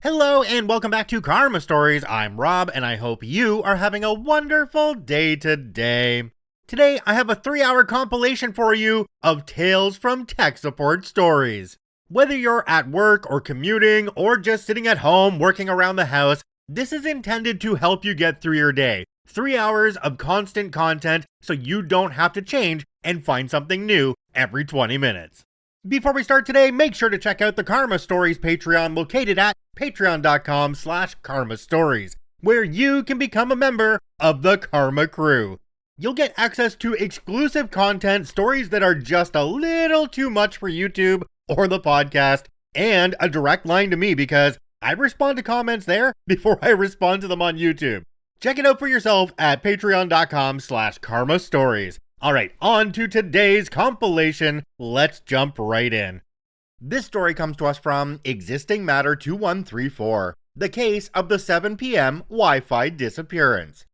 Hello and welcome back to Karma Stories. I'm Rob and I hope you are having a wonderful day today. Today I have a 3-hour compilation for you of Tales from Tech Support stories. Whether you're at work or commuting or just sitting at home working around the house, this is intended to help you get through your day. 3 hours of constant content so you don't have to change and find something new every 20 minutes. Before we start today, make sure to check out the Karma Stories Patreon located at patreon.com/karmastories, where you can become a member of the Karma Crew. You'll get access to exclusive content, stories that are just a little too much for YouTube or the podcast, and a direct line to me because I respond to comments there before I respond to them on YouTube. Check it out for yourself at patreon.com/karmastories. Alright, on to today's compilation. Let's jump right in. This story comes to us from Existing Matter 2134, the case of the 7 p.m. Wi-Fi disappearance.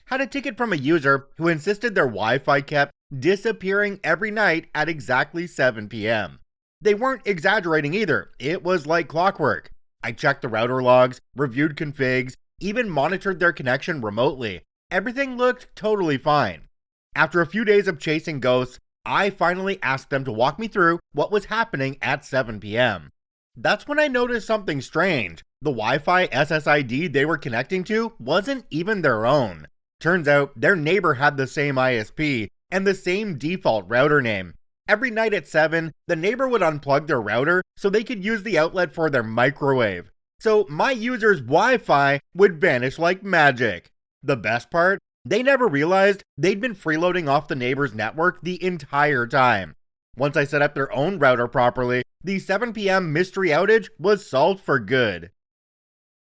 Had a ticket from a user who insisted their Wi-Fi kept disappearing every night at exactly 7 p.m. They weren't exaggerating either, it was like clockwork. I checked the router logs, reviewed configs, even monitored their connection remotely. Everything looked totally fine. After a few days of chasing ghosts, I finally asked them to walk me through what was happening at 7 p.m. That's when I noticed something strange. The Wi-Fi SSID they were connecting to wasn't even their own. Turns out their neighbor had the same ISP and the same default router name. Every night at 7, the neighbor would unplug their router so they could use the outlet for their microwave. So my user's Wi-Fi would vanish like magic. The best part? They never realized they'd been freeloading off the neighbor's network the entire time. Once I set up their own router properly, the 7 p.m. mystery outage was solved for good.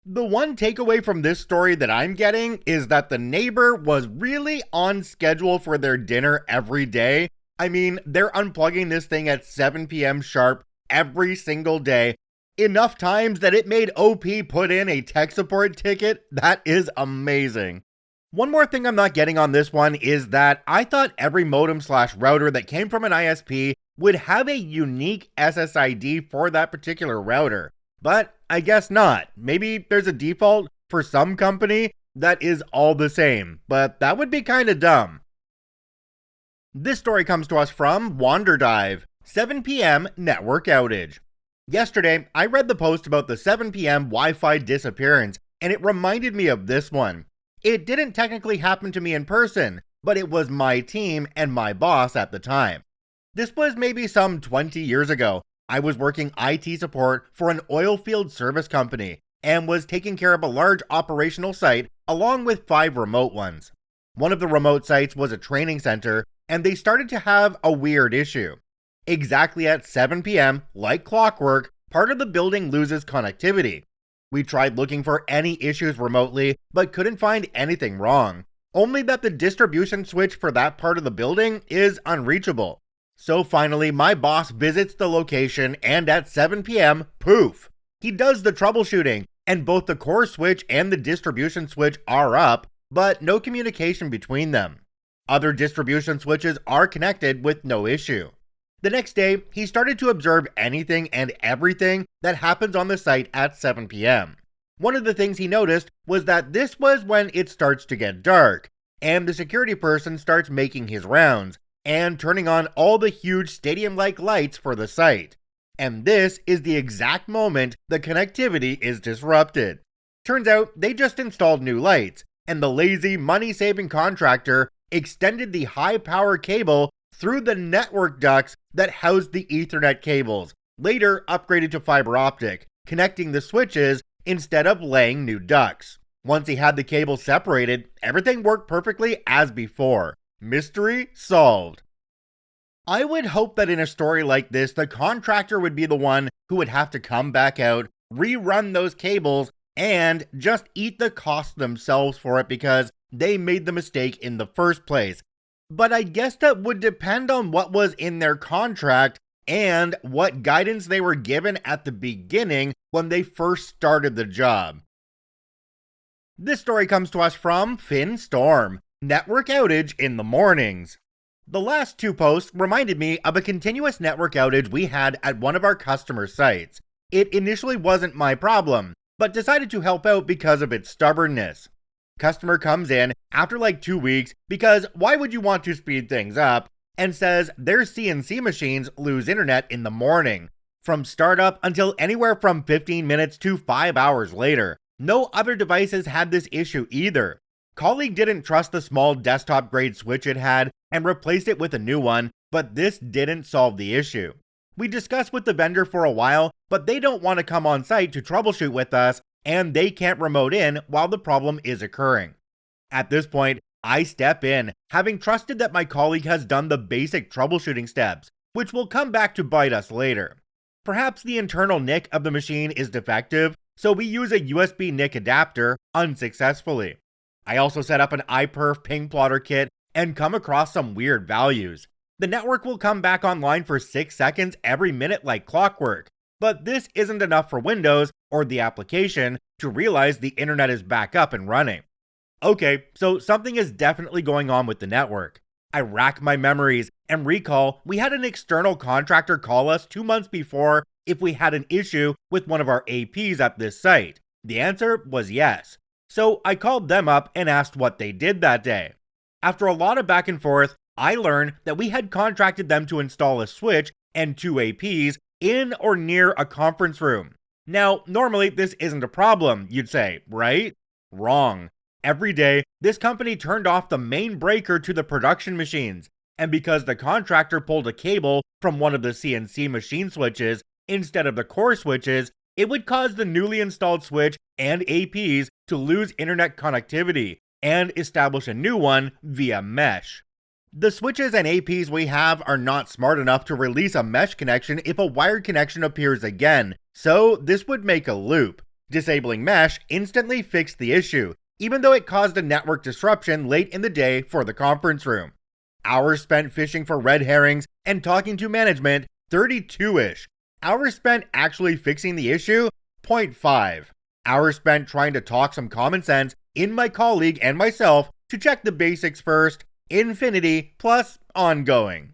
The one takeaway from this story that I'm getting is that the neighbor was really on schedule for their dinner every day. I mean, they're unplugging this thing at 7 p.m. sharp every single day. Enough times that it made OP put in a tech support ticket. That is amazing. One more thing I'm not getting on this one is that I thought every modem/router that came from an ISP would have a unique SSID for that particular router. But I guess not. Maybe there's a default for some company that is all the same, but that would be kinda dumb. This story comes to us from WanderDive, 7 p.m. network outage. Yesterday, I read the post about the 7 p.m. Wi-Fi disappearance, and it reminded me of this one. It didn't technically happen to me in person, but it was my team and my boss at the time. This was maybe some 20 years ago. I was working IT support for an oil field service company and was taking care of a large operational site along with 5 remote ones. One of the remote sites was a training center, and they started to have a weird issue. Exactly at 7 p.m., like clockwork, part of the building loses connectivity. We tried looking for any issues remotely, but couldn't find anything wrong. Only that the distribution switch for that part of the building is unreachable. So finally, my boss visits the location and at 7 p.m., poof! He does the troubleshooting, and both the core switch and the distribution switch are up, but no communication between them. Other distribution switches are connected with no issue. The next day, he started to observe anything and everything that happens on the site at 7 p.m. One of the things he noticed was that this was when it starts to get dark, and the security person starts making his rounds, and turning on all the huge stadium-like lights for the site. And this is the exact moment the connectivity is disrupted. Turns out they just installed new lights, and the lazy, money-saving contractor extended the high-power cable through the network ducts that housed the Ethernet cables, later upgraded to fiber optic, connecting the switches instead of laying new ducts. Once he had the cable separated, everything worked perfectly as before. Mystery solved. I would hope that in a story like this, the contractor would be the one who would have to come back out, rerun those cables, and just eat the cost themselves for it because they made the mistake in the first place. But I guess that would depend on what was in their contract and what guidance they were given at the beginning when they first started the job. This story comes to us from Finn Storm, network outage in the mornings. The last 2 posts reminded me of a continuous network outage we had at one of our customer sites. It initially wasn't my problem, but decided to help out because of its stubbornness. Customer comes in after like 2 weeks because why would you want to speed things up, and says their CNC machines lose internet in the morning. From startup until anywhere from 15 minutes to 5 hours later. No other devices had this issue either. Colleague didn't trust the small desktop grade switch it had and replaced it with a new one, but this didn't solve the issue. We discussed with the vendor for a while, but they don't want to come on site to troubleshoot with us, and they can't remote in while the problem is occurring. At this point, I step in, having trusted that my colleague has done the basic troubleshooting steps, which will come back to bite us later. Perhaps the internal NIC of the machine is defective, so we use a USB NIC adapter unsuccessfully. I also set up an iPerf ping plotter kit and come across some weird values. The network will come back online for 6 seconds every minute like clockwork, but this isn't enough for Windows or the application to realize the internet is back up and running. Okay, so something is definitely going on with the network. I rack my memories and recall we had an external contractor call us 2 months before if we had an issue with one of our APs at this site. The answer was yes. So I called them up and asked what they did that day. After a lot of back and forth, I learned that we had contracted them to install a switch and 2 APs in or near a conference room. Now, normally this isn't a problem, you'd say, right? Wrong. Every day, this company turned off the main breaker to the production machines, and because the contractor pulled a cable from one of the CNC machine switches instead of the core switches, it would cause the newly installed switch and APs to lose internet connectivity and establish a new one via mesh. The switches and APs we have are not smart enough to release a mesh connection if a wired connection appears again, so this would make a loop. Disabling mesh instantly fixed the issue, even though it caused a network disruption late in the day for the conference room. Hours spent fishing for red herrings and talking to management, 32-ish. Hours spent actually fixing the issue, 0.5. Hours spent trying to talk some common sense in my colleague and myself to check the basics first, infinity plus ongoing.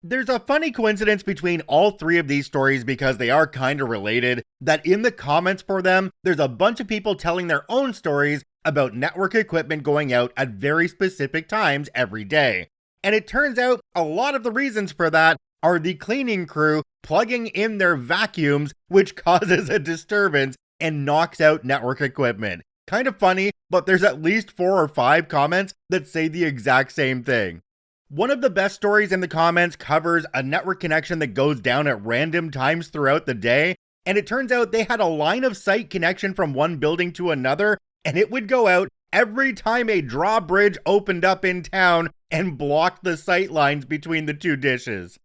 There's a funny coincidence between all 3 of these stories because they are kinda related, that in the comments for them, there's a bunch of people telling their own stories about network equipment going out at very specific times every day. And it turns out a lot of the reasons for that are the cleaning crew plugging in their vacuums, which causes a disturbance and knocks out network equipment. Kind of funny, but there's at least 4 or 5 comments that say the exact same thing. One of the best stories in the comments covers a network connection that goes down at random times throughout the day, and it turns out they had a line of sight connection from one building to another, and it would go out every time a drawbridge opened up in town and blocked the sight lines between the 2 dishes.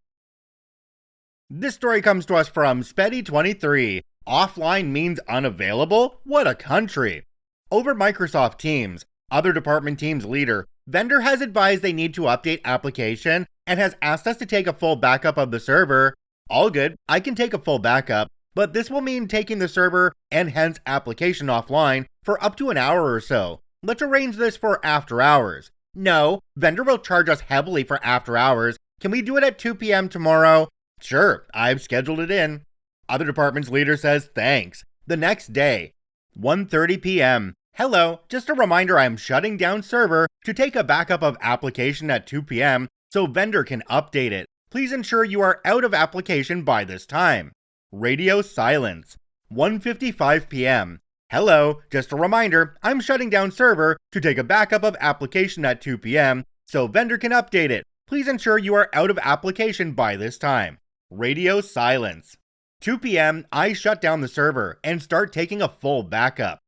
This story comes to us from Speddy23. Offline means unavailable? What a country! Over Microsoft Teams, other department teams leader, vendor has advised they need to update application and has asked us to take a full backup of the server. All good, I can take a full backup, but this will mean taking the server and hence application offline for up to an hour or so. Let's arrange this for after hours. No, vendor will charge us heavily for after hours. Can we do it at 2 p.m. tomorrow? Sure, I've scheduled it in. Other department's leader says thanks. The next day, 1:30 p.m. Hello, just a reminder I'm shutting down server to take a backup of application at 2 p.m. so vendor can update it. Please ensure you are out of application by this time. Radio silence. 1:55 p.m. Hello, just a reminder I'm shutting down server to take a backup of application at 2 p.m. so vendor can update it. Please ensure you are out of application by this time. Radio silence. 2 p.m. I shut down the server and start taking a full backup.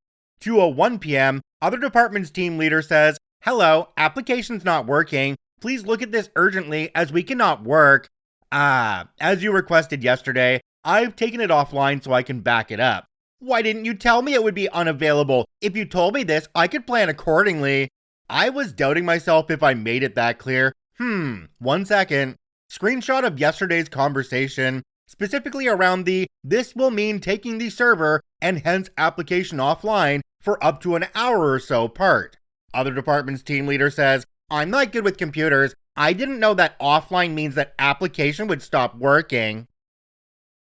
2:01 p.m. Other department's team leader says, hello, application's not working. Please look at this urgently as we cannot work. As you requested yesterday, I've taken it offline so I can back it up. Why didn't you tell me it would be unavailable? If you told me this, I could plan accordingly. I was doubting myself if I made it that clear. 1 second. Screenshot of yesterday's conversation, specifically around the this will mean taking the server and hence application offline for up to an hour or so part. Other department's team leader says, I'm not good with computers. I didn't know that offline means that application would stop working.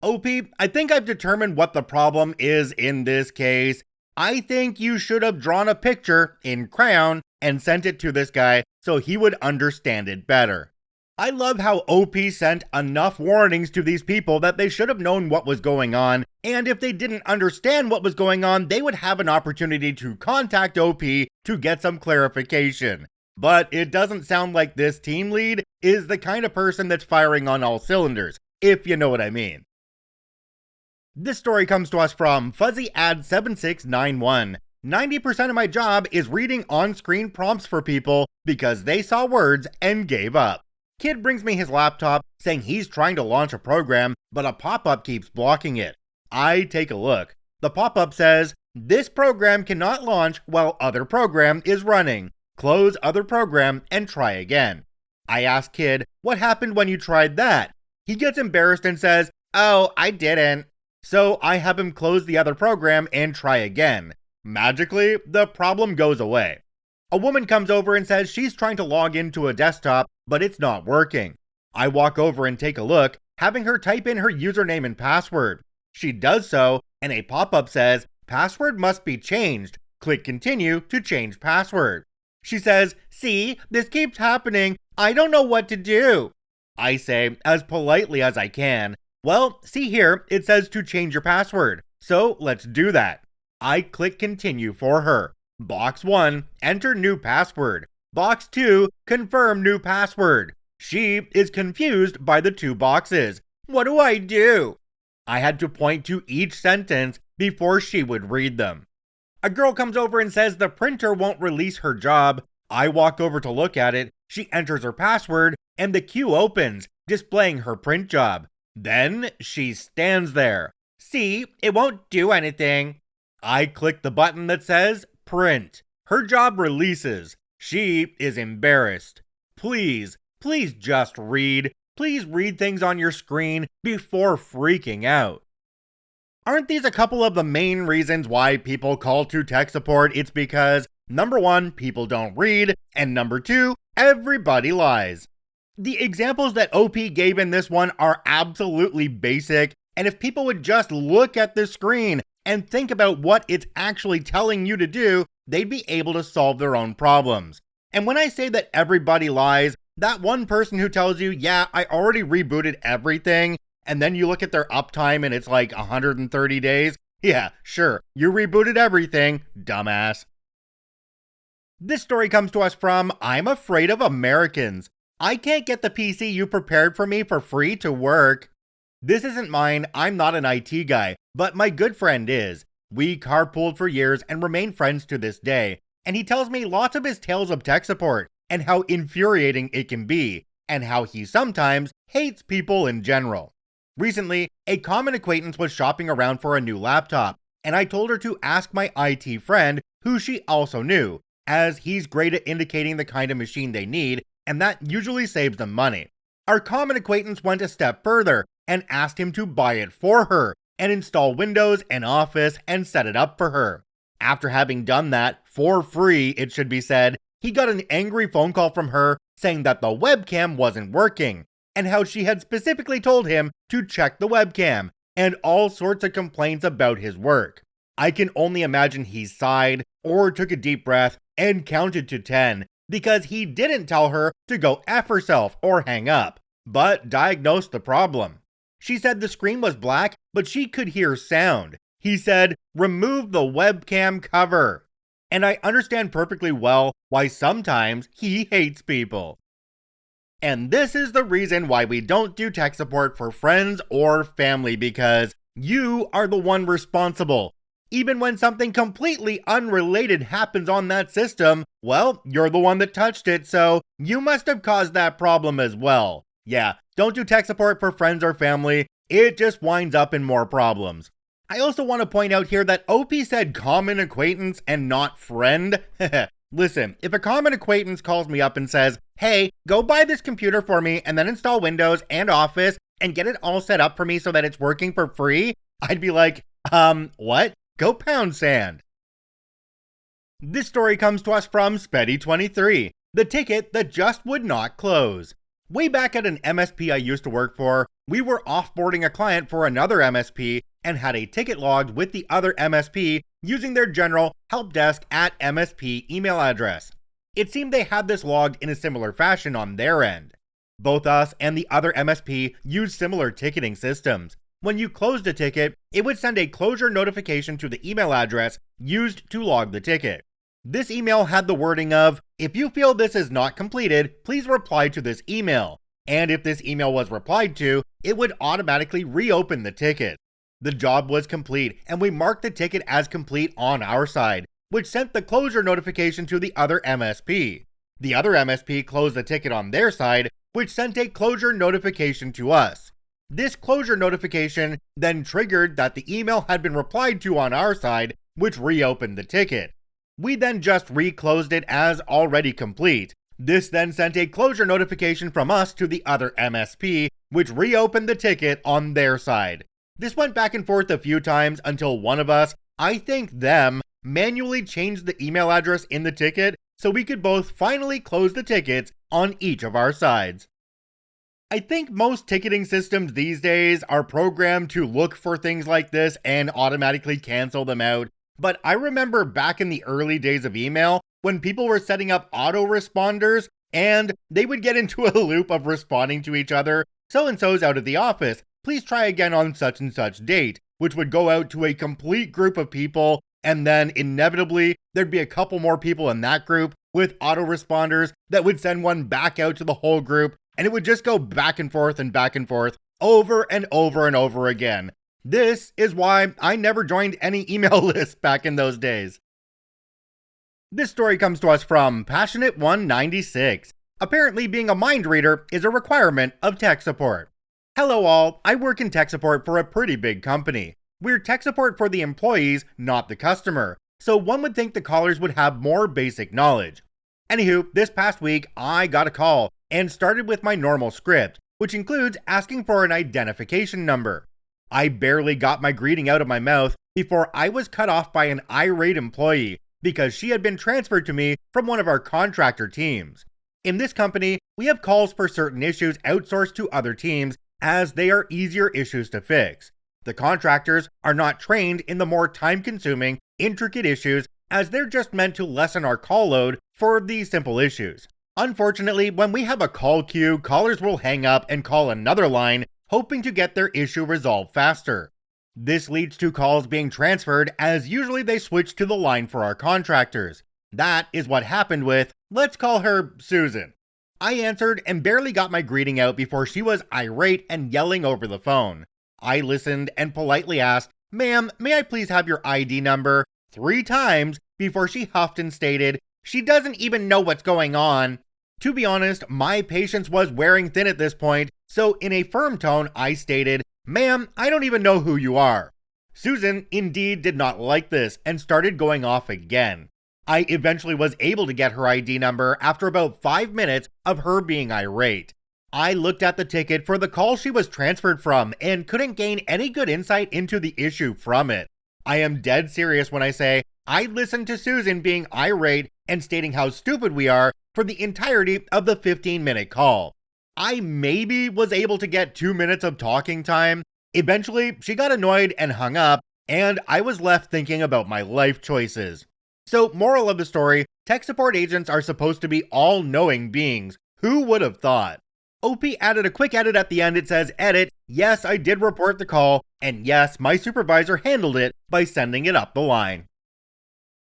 OP, I think I've determined what the problem is in this case. I think you should have drawn a picture in crayon and sent it to this guy so he would understand it better. I love how OP sent enough warnings to these people that they should have known what was going on, and if they didn't understand what was going on, they would have an opportunity to contact OP to get some clarification. But it doesn't sound like this team lead is the kind of person that's firing on all cylinders, if you know what I mean. This story comes to us from FuzzyAd7691. 90% of my job is reading on-screen prompts for people because they saw words and gave up. Kid brings me his laptop saying he's trying to launch a program, but a pop-up keeps blocking it. I take a look. The pop-up says, "This program cannot launch while other program is running. Close other program and try again." I ask Kid, "What happened when you tried that?" He gets embarrassed and says, "Oh, I didn't." So I have him close the other program and try again. Magically, the problem goes away. A woman comes over and says she's trying to log into a desktop, but it's not working. I walk over and take a look, having her type in her username and password. She does so, and a pop-up says, "Password must be changed. Click continue to change password." She says, "See, this keeps happening. I don't know what to do." I say, as politely as I can, "Well, see here, it says to change your password. So let's do that." I click continue for her. Box 1, enter new password. Box 2, confirm new password. She is confused by the two boxes. What do I do? I had to point to each sentence before she would read them. A girl comes over and says the printer won't release her job. I walk over to look at it. She enters her password and the queue opens, displaying her print job. Then she stands there. "See, it won't do anything." I click the button that says print. Her job releases. She is embarrassed. Please just read. Please read things on your screen before freaking out. Aren't these a couple of the main reasons why people call to tech support? It's because, number 1, people don't read, and number 2, everybody lies. The examples that OP gave in this one are absolutely basic, and if people would just look at the screen and think about what it's actually telling you to do, they'd be able to solve their own problems. And when I say that everybody lies, that one person who tells you, "Yeah, I already rebooted everything," and then you look at their uptime and it's like 130 days, yeah, sure, you rebooted everything, dumbass. This story comes to us from I'm Afraid of Americans. I can't get the PC you prepared for me for free to work. This isn't mine, I'm not an IT guy, but my good friend is. We carpooled for years and remain friends to this day, and he tells me lots of his tales of tech support, and how infuriating it can be, and how he sometimes hates people in general. Recently, a common acquaintance was shopping around for a new laptop, and I told her to ask my IT friend, who she also knew, as he's great at indicating the kind of machine they need, and that usually saves them money. Our common acquaintance went a step further and asked him to buy it for her and install Windows and Office and set it up for her. After having done that, for free it should be said, he got an angry phone call from her saying that the webcam wasn't working, and how she had specifically told him to check the webcam, and all sorts of complaints about his work. I can only imagine he sighed, or took a deep breath, and counted to 10, because he didn't tell her to go F herself or hang up, but diagnosed the problem. She said the screen was black, but she could hear sound. He said, "Remove the webcam cover." And I understand perfectly well why sometimes he hates people. And this is the reason why we don't do tech support for friends or family, because you are the one responsible. Even when something completely unrelated happens on that system, well, you're the one that touched it, so you must have caused that problem as well. Yeah, don't do tech support for friends or family, it just winds up in more problems. I also want to point out here that OP said common acquaintance and not friend. Listen, if a common acquaintance calls me up and says, "Hey, go buy this computer for me and then install Windows and Office and get it all set up for me so that it's working for free," I'd be like, what? Go pound sand. This story comes to us from Speddy23, the ticket that just would not close. Way back at an MSP I used to work for, we were offboarding a client for another MSP and had a ticket logged with the other MSP using their general helpdesk at MSP email address. It seemed they had this logged in a similar fashion on their end. Both us and the other MSP used similar ticketing systems. When you closed a ticket, it would send a closure notification to the email address used to log the ticket. This email had the wording of, "If you feel this is not completed, please reply to this email." And if this email was replied to, it would automatically reopen the ticket. The job was complete, and we marked the ticket as complete on our side, which sent the closure notification to the other MSP. The other MSP closed the ticket on their side, which sent a closure notification to us. This closure notification then triggered that the email had been replied to on our side, which reopened the ticket. We then just reclosed it as already complete. This then sent a closure notification from us to the other MSP, which reopened the ticket on their side. This went back and forth a few times until one of us, I think them, manually changed the email address in the ticket so we could both finally close the tickets on each of our sides. I think most ticketing systems these days are programmed to look for things like this and automatically cancel them out. But I remember back in the early days of email when people were setting up autoresponders and they would get into a loop of responding to each other. "So-and-so's out of the office. Please try again on such and such date," which would go out to a complete group of people. And then inevitably there'd be a couple more people in that group with autoresponders that would send one back out to the whole group. And it would just go back and forth over and over and over again. This is why I never joined any email lists back in those days. This story comes to us from Passionate196. Apparently being a mind reader is a requirement of tech support. Hello all, I work in tech support for a pretty big company. We're tech support for the employees, not the customer. So one would think the callers would have more basic knowledge. Anywho, this past week I got a call and started with my normal script, which includes asking for an identification number. I barely got my greeting out of my mouth before I was cut off by an irate employee because she had been transferred to me from one of our contractor teams. In this company, we have calls for certain issues outsourced to other teams as they are easier issues to fix. The contractors are not trained in the more time-consuming, intricate issues as they're just meant to lessen our call load for these simple issues. Unfortunately, when we have a call queue, callers will hang up and call another line, hoping to get their issue resolved faster. This leads to calls being transferred as usually they switch to the line for our contractors. That is what happened with, let's call her Susan. I answered and barely got my greeting out before she was irate and yelling over the phone. I listened and politely asked, "Ma'am, may I please have your ID number?" 3 times before she huffed and stated, "She doesn't even know what's going on." To be honest, my patience was wearing thin at this point, so in a firm tone, I stated, "Ma'am, I don't even know who you are." Susan indeed did not like this and started going off again. I eventually was able to get her ID number after about 5 minutes of her being irate. I looked at the ticket for the call she was transferred from and couldn't gain any good insight into the issue from it. I am dead serious when I say I listened to Susan being irate and stating how stupid we are for the entirety of the 15-minute call. I maybe was able to get 2 minutes of talking time. Eventually, she got annoyed and hung up, and I was left thinking about my life choices. So, moral of the story, tech support agents are supposed to be all-knowing beings. Who would have thought? OP added a quick edit at the end. It says, "Edit, yes, I did report the call, and yes, my supervisor handled it by sending it up the line."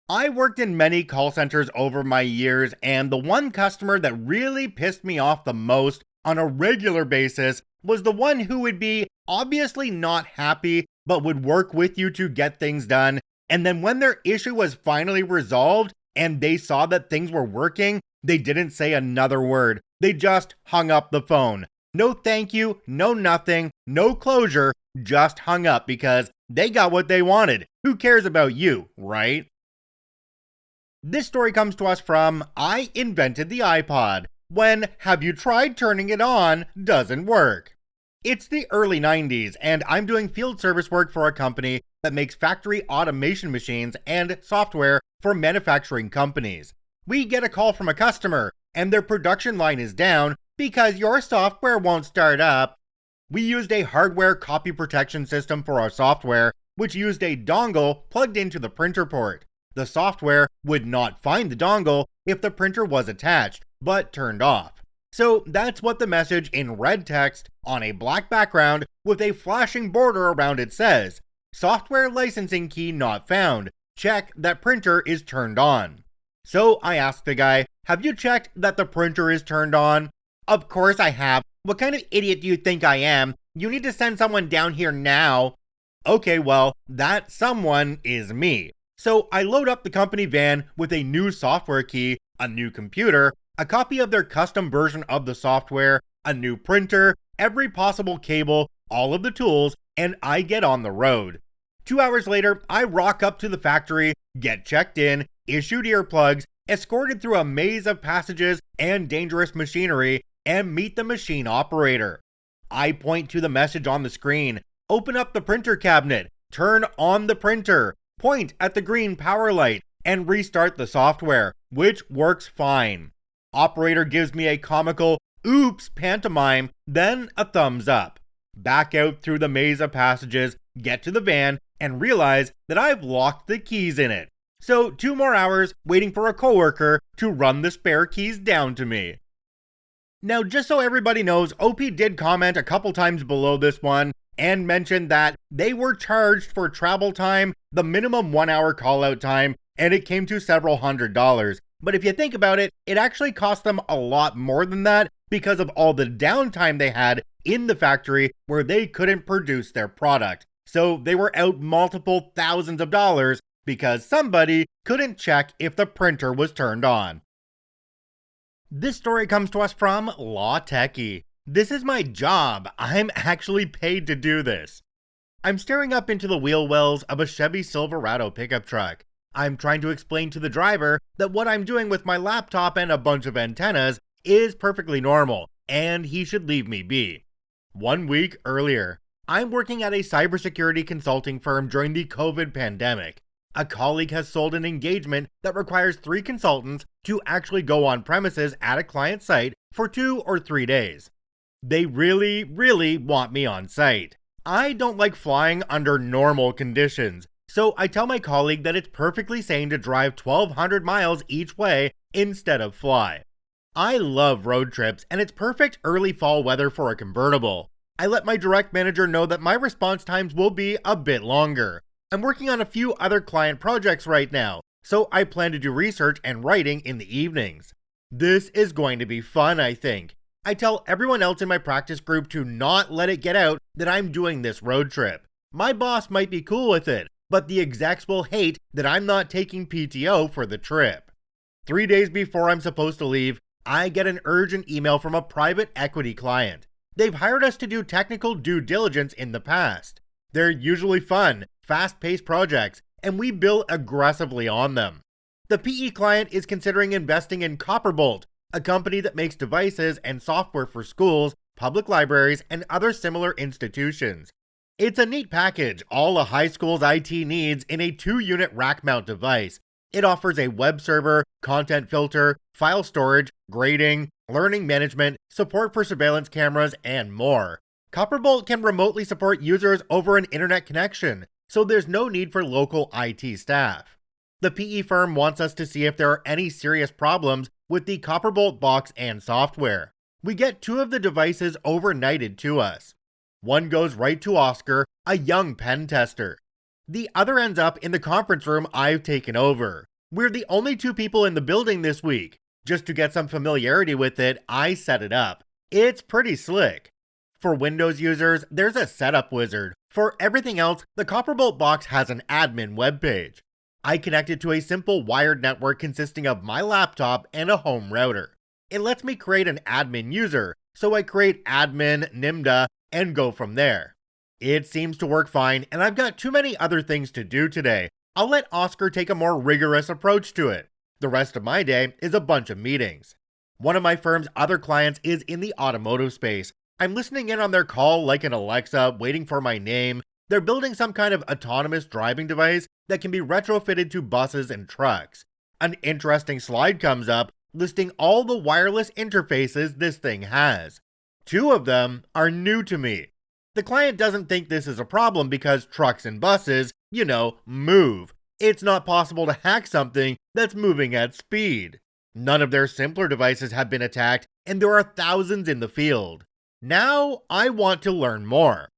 I worked in many call centers over my years, and the one customer that really pissed me off the most on a regular basis was the one who would be obviously not happy, but would work with you to get things done. And then when their issue was finally resolved and they saw that things were working, they didn't say another word. They just hung up the phone. No thank you, no nothing, no closure, just hung up because they got what they wanted. Who cares about you, right? This story comes to us from I Invented the iPod, when have you tried turning it on doesn't work. It's the early 90s and I'm doing field service work for a company that makes factory automation machines and software for manufacturing companies. We get a call from a customer. and their production line is down because your software won't start up. We used a hardware copy protection system for our software, which used a dongle plugged into the printer port. The software would not find the dongle if the printer was attached, but turned off. So that's what the message in red text on a black background with a flashing border around it says. Software licensing key not found. Check that printer is turned on. So I asked the guy, have you checked that the printer is turned on? Of course I have. What kind of idiot do you think I am? You need to send someone down here now. Okay, well, that someone is me. So I load up the company van with a new software key, a new computer, a copy of their custom version of the software, a new printer, every possible cable, all of the tools, and I get on the road. 2 hours later, I rock up to the factory, get checked in, issued earplugs, escorted through a maze of passages and dangerous machinery, and meet the machine operator. I point to the message on the screen, open up the printer cabinet, turn on the printer, point at the green power light, and restart the software, which works fine. Operator gives me a comical, oops pantomime, then a thumbs up. Back out through the maze of passages, get to the van, and realize that I've locked the keys in it. So 2 more hours waiting for a coworker to run the spare keys down to me. Now, just so everybody knows, OP did comment a couple times below this one and mentioned that they were charged for travel time, the minimum 1 hour call out time, and it came to several $100s. But if you think about it, it actually cost them a lot more than that because of all the downtime they had in the factory where they couldn't produce their product. So they were out multiple thousands of dollars because somebody couldn't check if the printer was turned on. This story comes to us from Law Techie. This is my job. I'm actually paid to do this. I'm staring up into the wheel wells of a Chevy Silverado pickup truck. I'm trying to explain to the driver that what I'm doing with my laptop and a bunch of antennas is perfectly normal, and he should leave me be. 1 week earlier, I'm working at a cybersecurity consulting firm during the COVID pandemic. A colleague has sold an engagement that requires 3 consultants to actually go on premises at a client site for 2 or 3 days. They really want me on site. I don't like flying under normal conditions, so I tell my colleague that it's perfectly sane to drive 1,200 miles each way instead of fly. I love road trips, and it's perfect early fall weather for a convertible. I let my direct manager know that my response times will be a bit longer. I'm working on a few other client projects right now, so I plan to do research and writing in the evenings. This is going to be fun, I think. I tell everyone else in my practice group to not let it get out that I'm doing this road trip. My boss might be cool with it, but the execs will hate that I'm not taking PTO for the trip. 3 days before I'm supposed to leave, I get an urgent email from a private equity client. They've hired us to do technical due diligence in the past. They're usually fun, fast-paced projects, and we bill aggressively on them. The PE client is considering investing in Copperbolt, a company that makes devices and software for schools, public libraries, and other similar institutions. It's a neat package all a high school's IT needs in a 2-unit rack mount device. It offers a web server, content filter, file storage, grading, learning management, support for surveillance cameras, and more. Copperbolt can remotely support users over an internet connection, so there's no need for local IT staff. The PE firm wants us to see if there are any serious problems with the Copperbolt box and software. We get 2 of the devices overnighted to us. One goes right to Oscar, a young pen tester. The other ends up in the conference room I've taken over. We're the only 2 people in the building this week. Just to get some familiarity with it, I set it up. It's pretty slick. For Windows users, there's a setup wizard. For everything else, the Copperbolt box has an admin webpage. I connected to a simple wired network consisting of my laptop and a home router. It lets me create an admin user, so I create admin, NIMDA, and go from there. It seems to work fine, and I've got too many other things to do today. I'll let Oscar take a more rigorous approach to it. The rest of my day is a bunch of meetings. One of my firm's other clients is in the automotive space. I'm listening in on their call like an Alexa, waiting for my name. They're building some kind of autonomous driving device that can be retrofitted to buses and trucks. An interesting slide comes up, listing all the wireless interfaces this thing has. 2 of them are new to me. The client doesn't think this is a problem because trucks and buses, move. It's not possible to hack something that's moving at speed. None of their simpler devices have been attacked, and there are thousands in the field. Now, I want to learn more.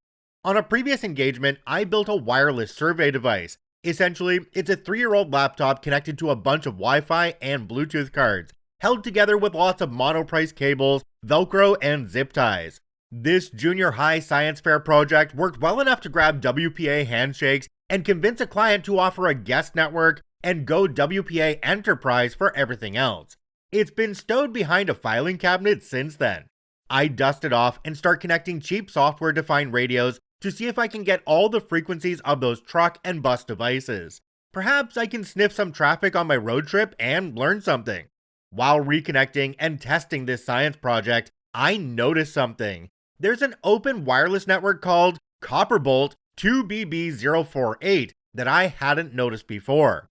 On a previous engagement, I built a wireless survey device. Essentially, it's a 3-year-old laptop connected to a bunch of Wi-Fi and Bluetooth cards, held together with lots of monoprice cables, Velcro, and zip ties. This junior high science fair project worked well enough to grab WPA handshakes and convince a client to offer a guest network and go WPA Enterprise for everything else. It's been stowed behind a filing cabinet since then. I dust it off and start connecting cheap software-defined radios to see if I can get all the frequencies of those truck and bus devices. Perhaps I can sniff some traffic on my road trip and learn something. While reconnecting and testing this science project, I noticed something. There's an open wireless network called Copperbolt 2BB048 that I hadn't noticed before.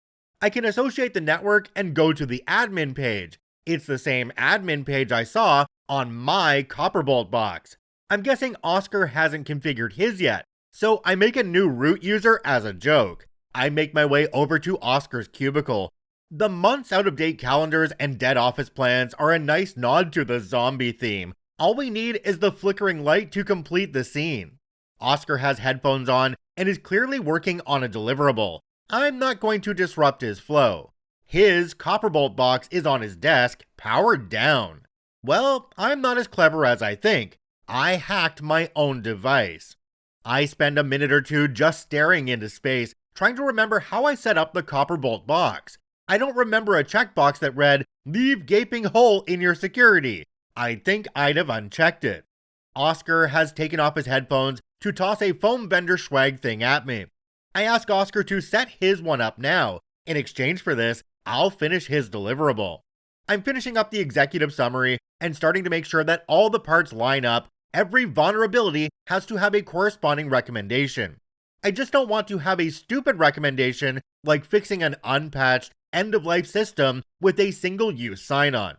I can associate the network and go to the admin page. It's the same admin page I saw on my Copperbolt box. I'm guessing Oscar hasn't configured his yet, so I make a new root user as a joke. I make my way over to Oscar's cubicle. The months out of date calendars and dead office plans are a nice nod to the zombie theme. All we need is the flickering light to complete the scene. Oscar has headphones on and is clearly working on a deliverable. I'm not going to disrupt his flow. His Copperbolt box is on his desk, powered down. Well, I'm not as clever as I think. I hacked my own device. I spend a minute or two just staring into space, trying to remember how I set up the Copperbolt box. I don't remember a checkbox that read, "Leave gaping hole in your security." I think I'd have unchecked it. Oscar has taken off his headphones to toss a foam bender swag thing at me. I ask Oscar to set his one up now. In exchange for this, I'll finish his deliverable. I'm finishing up the executive summary and starting to make sure that all the parts line up. Every vulnerability has to have a corresponding recommendation. I just don't want to have a stupid recommendation like fixing an unpatched end-of-life system with a single-use sign-on.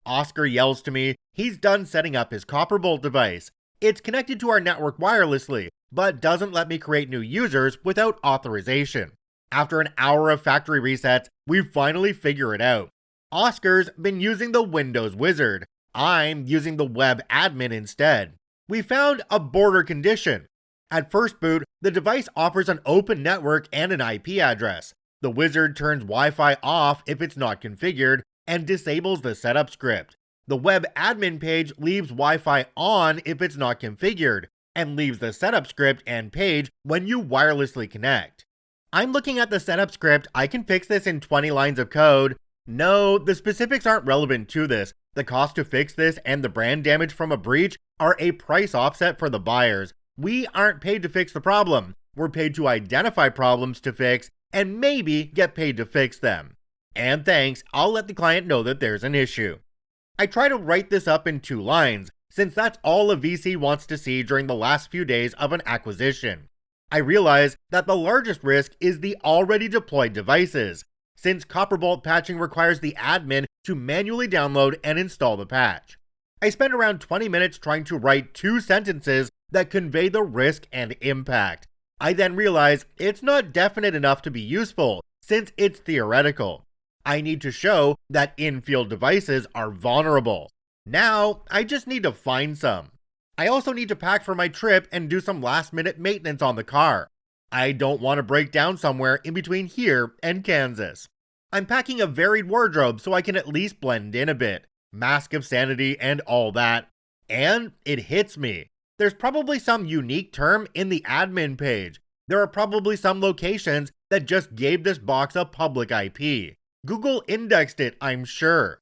Oscar yells to me he's done setting up his Copperbolt device. It's connected to our network wirelessly, but doesn't let me create new users without authorization. After an hour of factory resets, we finally figure it out. Oscar's been using the Windows wizard. I'm using the web admin instead. We found a border condition. At first boot, the device offers an open network and an IP address. The wizard turns Wi-Fi off if it's not configured and disables the setup script. The web admin page leaves Wi-Fi on if it's not configured and leaves the setup script and page when you wirelessly connect. I'm looking at the setup script. I can fix this in 20 lines of code. No, the specifics aren't relevant to this. The cost to fix this and the brand damage from a breach are a price offset for the buyers. We aren't paid to fix the problem. We're paid to identify problems to fix and maybe get paid to fix them. And thanks, I'll let the client know that there's an issue. I try to write this up in 2 lines, since that's all a VC wants to see during the last few days of an acquisition. I realize that the largest risk is the already deployed devices, since Copperbolt patching requires the admin to manually download and install the patch. I spend around 20 minutes trying to write 2 sentences that convey the risk and impact. I then realize it's not definite enough to be useful, since it's theoretical. I need to show that in-field devices are vulnerable. Now, I just need to find some. I also need to pack for my trip and do some last-minute maintenance on the car. I don't want to break down somewhere in between here and Kansas. I'm packing a varied wardrobe so I can at least blend in a bit. Mask of sanity and all that. And it hits me. There's probably some unique term in the admin page. There are probably some locations that just gave this box a public IP. Google indexed it, I'm sure.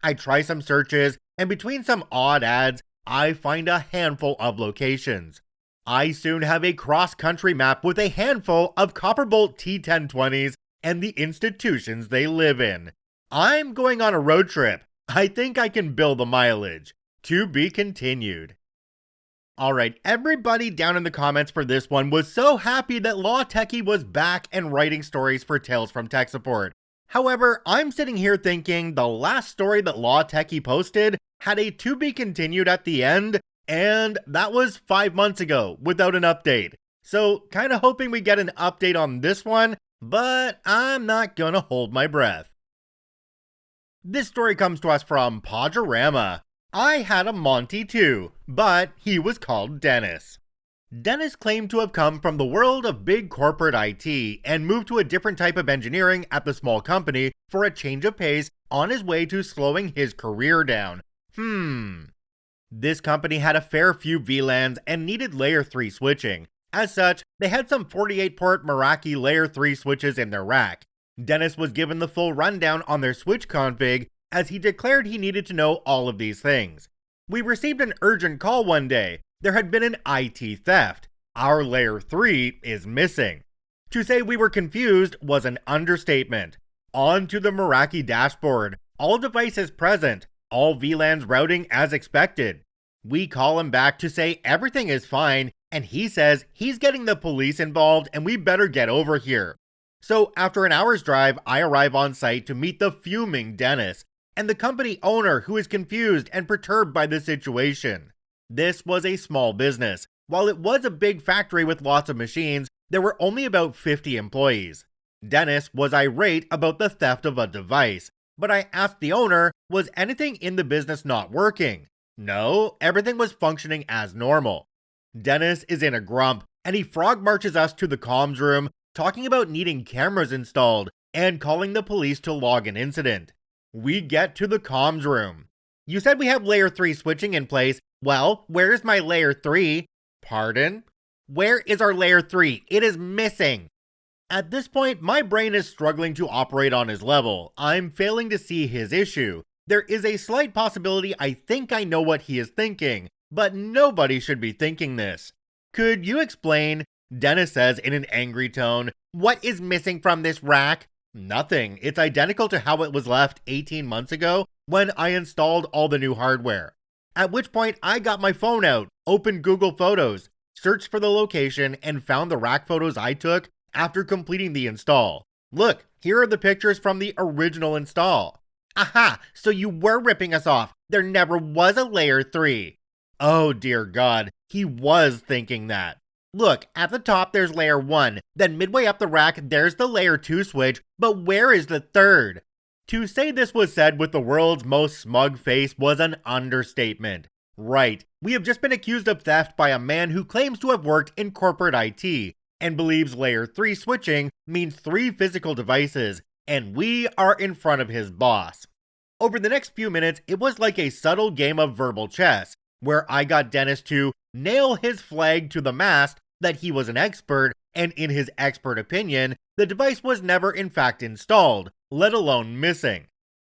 I try some searches, and between some odd ads, I find a handful of locations. I soon have a cross-country map with a handful of Copperbolt T1020s and the institutions they live in. I'm going on a road trip. I think I can bill the mileage. To be continued. Alright, everybody down in the comments for this one was so happy that Law Techie was back and writing stories for Tales from Tech Support. However, I'm sitting here thinking the last story that Law Techie posted had a to be continued at the end, and that was 5 months ago without an update. So kinda hoping we get an update on this one, but I'm not gonna hold my breath. This story comes to us from Podurama. I had a Monty too, but he was called Dennis. Dennis claimed to have come from the world of big corporate IT and moved to a different type of engineering at the small company for a change of pace on his way to slowing his career down. This company had a fair few VLANs and needed layer 3 switching. As such, they had some 48-port Meraki layer 3 switches in their rack. Dennis was given the full rundown on their switch config as he declared he needed to know all of these things. We received an urgent call one day. There had been an IT theft. Our layer 3 is missing. To say we were confused was an understatement. On to the Meraki dashboard. All devices present. All VLANs routing as expected. We call him back to say everything is fine, and he says he's getting the police involved and we better get over here. So after an hour's drive, I arrive on site to meet the fuming Dennis and the company owner who is confused and perturbed by the situation. This was a small business. While it was a big factory with lots of machines, there were only about 50 employees. Dennis was irate about the theft of a device, but I asked the owner, was anything in the business not working? No, everything was functioning as normal. Dennis is in a grump, and he frog marches us to the comms room, talking about needing cameras installed and calling the police to log an incident. We get to the comms room. You said we have layer 3 switching in place. Well, where's my layer 3? Pardon? Where is our layer 3? It is missing. At this point, my brain is struggling to operate on his level. I'm failing to see his issue. There is a slight possibility I think I know what he is thinking, but nobody should be thinking this. Could you explain? Dennis says in an angry tone, what is missing from this rack? Nothing. It's identical to how it was left 18 months ago when I installed all the new hardware. At which point I got my phone out, opened Google Photos, searched for the location, and found the rack photos I took after completing the install. Look, here are the pictures from the original install. Aha, so you were ripping us off. There never was a layer 3. Oh dear God, he was thinking that. Look, at the top there's layer 1, then midway up the rack there's the layer 2 switch, but where is the third? To say this was said with the world's most smug face was an understatement. Right, we have just been accused of theft by a man who claims to have worked in corporate IT, and believes layer 3 switching means 3 physical devices, and we are in front of his boss. Over the next few minutes, it was like a subtle game of verbal chess, where I got Dennis to nail his flag to the mast that he was an expert, and in his expert opinion, the device was never in fact installed, let alone missing.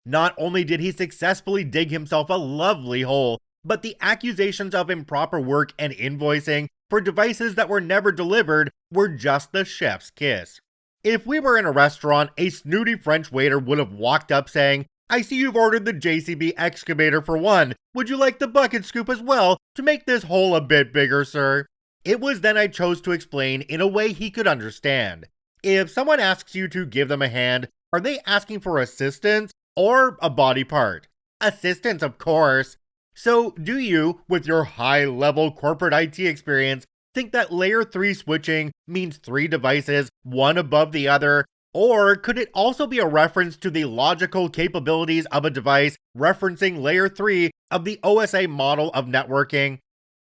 Not only did he successfully dig himself a lovely hole, but the accusations of improper work and invoicing for devices that were never delivered were just the chef's kiss. If we were in a restaurant, a snooty French waiter would have walked up saying, I see you've ordered the JCB excavator for 1. Would you like the bucket scoop as well to make this hole a bit bigger, sir? It was then I chose to explain in a way he could understand. If someone asks you to give them a hand, are they asking for assistance or a body part? Assistance, of course. So, do you, with your high-level corporate IT experience, think that layer 3 switching means 3 devices, one above the other? Or could it also be a reference to the logical capabilities of a device referencing layer 3 of the OSA model of networking?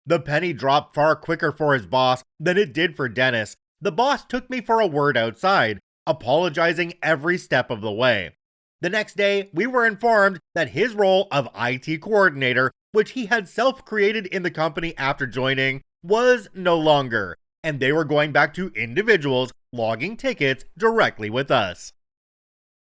The penny dropped far quicker for his boss than it did for Dennis. The boss took me for a word outside, apologizing every step of the way. The next day, we were informed that his role of IT coordinator, which he had self-created in the company after joining, was no longer, and they were going back to individuals logging tickets directly with us.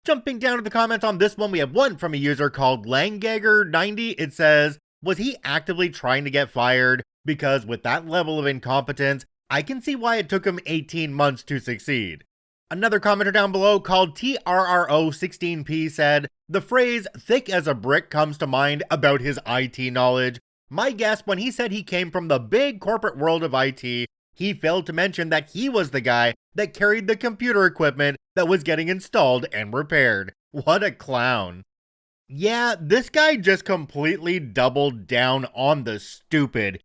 Jumping down to the comments on this one, we have one from a user called Langagger90. It says, was he actively trying to get fired? Because with that level of incompetence, I can see why it took him 18 months to succeed. Another commenter down below called TRRO16P said, the phrase thick as a brick comes to mind about his IT knowledge. My guess when he said he came from the big corporate world of IT He failed to mention that he was the guy that carried the computer equipment that was getting installed and repaired. What a clown. Yeah, this guy just completely doubled down on the stupid.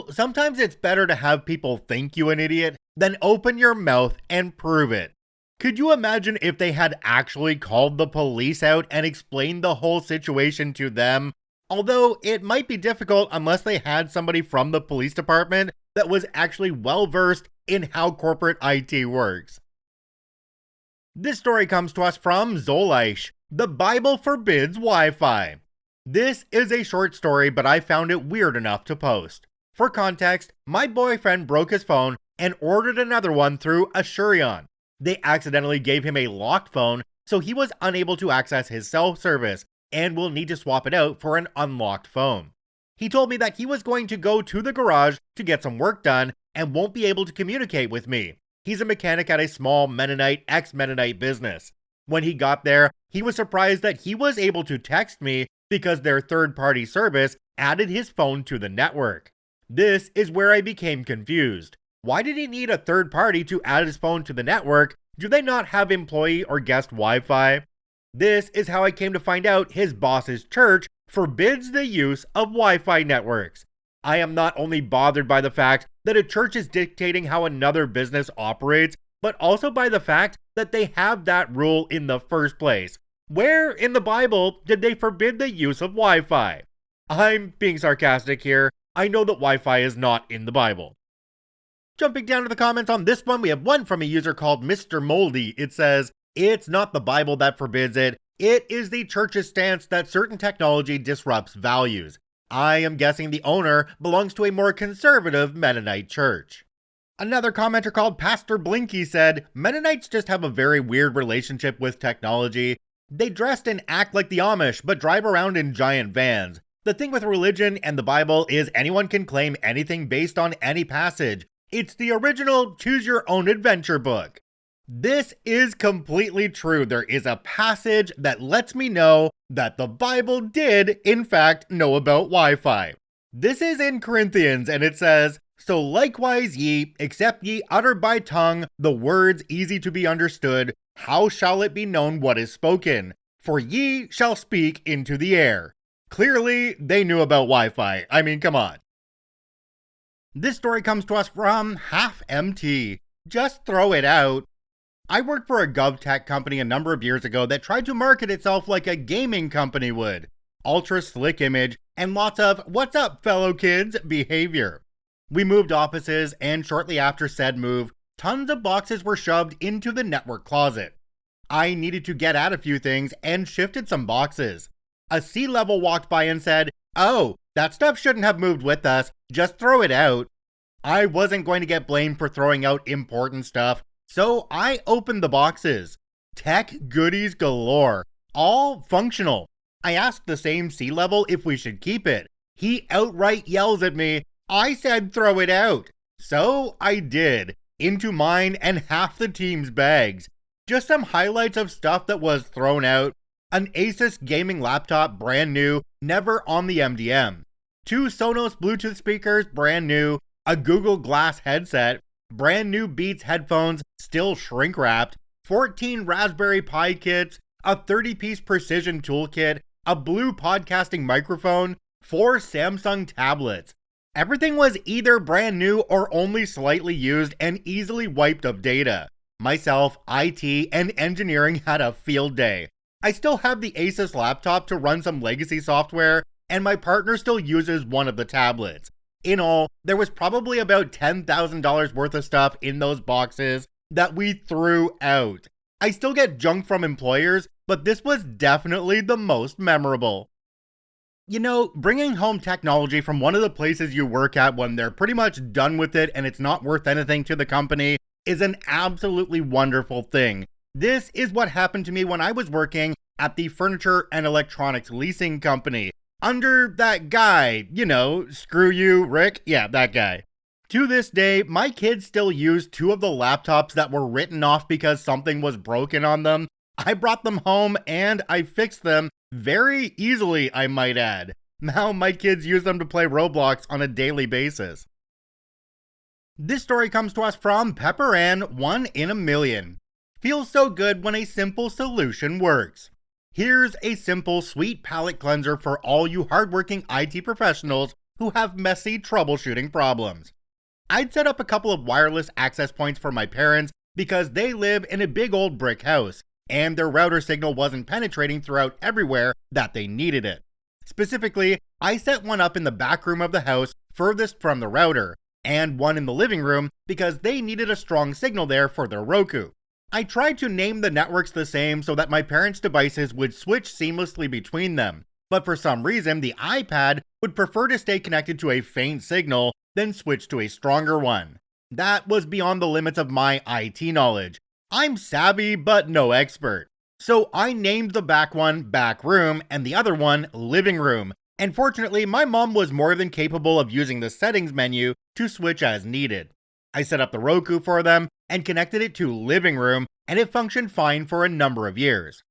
Sometimes it's better to have people think you an idiot than open your mouth and prove it. Could you imagine if they had actually called the police out and explained the whole situation to them? Although it might be difficult unless they had somebody from the police department that was actually well versed in how corporate IT works. This story comes to us from Zolish. The Bible forbids Wi-Fi. This is a short story, but I found it weird enough to post. For context, my boyfriend broke his phone and ordered another one through Asurion. They accidentally gave him a locked phone, so he was unable to access his cell service and will need to swap it out for an unlocked phone. He told me that he was going to go to the garage to get some work done and won't be able to communicate with me. He's a mechanic at a small Mennonite, ex-Mennonite business. When he got there, he was surprised that he was able to text me because their third-party service added his phone to the network. This is where I became confused. Why did he need a third party to add his phone to the network? Do they not have employee or guest Wi-Fi? This is how I came to find out his boss's church forbids the use of Wi-Fi networks. I am not only bothered by the fact that a church is dictating how another business operates, but also by the fact that they have that rule in the first place. Where in the Bible did they forbid the use of Wi-Fi? I'm being sarcastic here. I know that Wi-Fi is not in the Bible. Jumping down to the comments on this one, we have one from a user called Mr. Moldy. It says, "It's not the Bible that forbids it. It is the church's stance that certain technology disrupts values. I am guessing the owner belongs to a more conservative Mennonite church." Another commenter called Pastor Blinky said, "Mennonites just have a very weird relationship with technology. They dress and act like the Amish, but drive around in giant vans. The thing with religion and the Bible is anyone can claim anything based on any passage. It's the original choose-your-own-adventure book." This is completely true. There is a passage that lets me know that the Bible did, in fact, know about Wi-Fi. This is in Corinthians, and it says, "So likewise ye, except ye utter by tongue the words easy to be understood, how shall it be known what is spoken? For ye shall speak into the air." Clearly, they knew about Wi-Fi. I mean, come on. This story comes to us from Half MT. Just throw it out. I worked for a GovTech company a number of years ago that tried to market itself like a gaming company would. Ultra slick image and lots of "what's up fellow kids" behavior. We moved offices, and shortly after said move, tons of boxes were shoved into the network closet. I needed to get at a few things and shifted some boxes. A C-level walked by and said, "Oh, that stuff shouldn't have moved with us, just throw it out." I wasn't going to get blamed for throwing out important stuff, so I opened the boxes. Tech goodies galore, all functional. I asked the same C-level if we should keep it. He outright yells at me, "I said throw it out." So I did, into mine and half the team's bags. Just some highlights of stuff that was thrown out. An Asus gaming laptop, brand new, never on the MDM. 2 Sonos Bluetooth speakers, brand new. A Google Glass headset. Brand new Beats headphones, still shrink wrapped. 14 Raspberry Pi kits. A 30-piece precision toolkit. A blue podcasting microphone. 4 Samsung tablets. Everything was either brand new or only slightly used and easily wiped of data. Myself, IT, and engineering had a field day. I still have the Asus laptop to run some legacy software, and my partner still uses one of the tablets. In all, there was probably about $10,000 worth of stuff in those boxes that we threw out. I still get junk from employers, but this was definitely the most memorable. Bringing home technology from one of the places you work at when they're pretty much done with it and it's not worth anything to the company is an absolutely wonderful thing. This is what happened to me when I was working at the furniture and electronics leasing company. Under that guy, screw you, Rick. Yeah, that guy. To this day, my kids still use 2 of the laptops that were written off because something was broken on them. I brought them home and I fixed them very easily, I might add. Now my kids use them to play Roblox on a daily basis. This story comes to us from Pepper Ann, 1 in a million. Feels so good when a simple solution works. Here's a simple, sweet palate cleanser for all you hardworking IT professionals who have messy troubleshooting problems. I'd set up a couple of wireless access points for my parents because they live in a big old brick house, and their router signal wasn't penetrating throughout everywhere that they needed it. Specifically, I set one up in the back room of the house furthest from the router, and one in the living room because they needed a strong signal there for their Roku. I tried to name the networks the same so that my parents' devices would switch seamlessly between them, but for some reason the iPad would prefer to stay connected to a faint signal than switch to a stronger one. That was beyond the limits of my IT knowledge. I'm savvy but no expert. So I named the back one Back Room and the other one Living Room, and fortunately my mom was more than capable of using the settings menu to switch as needed. I set up the Roku for them and connected it to Living Room, and it functioned fine for a number of years.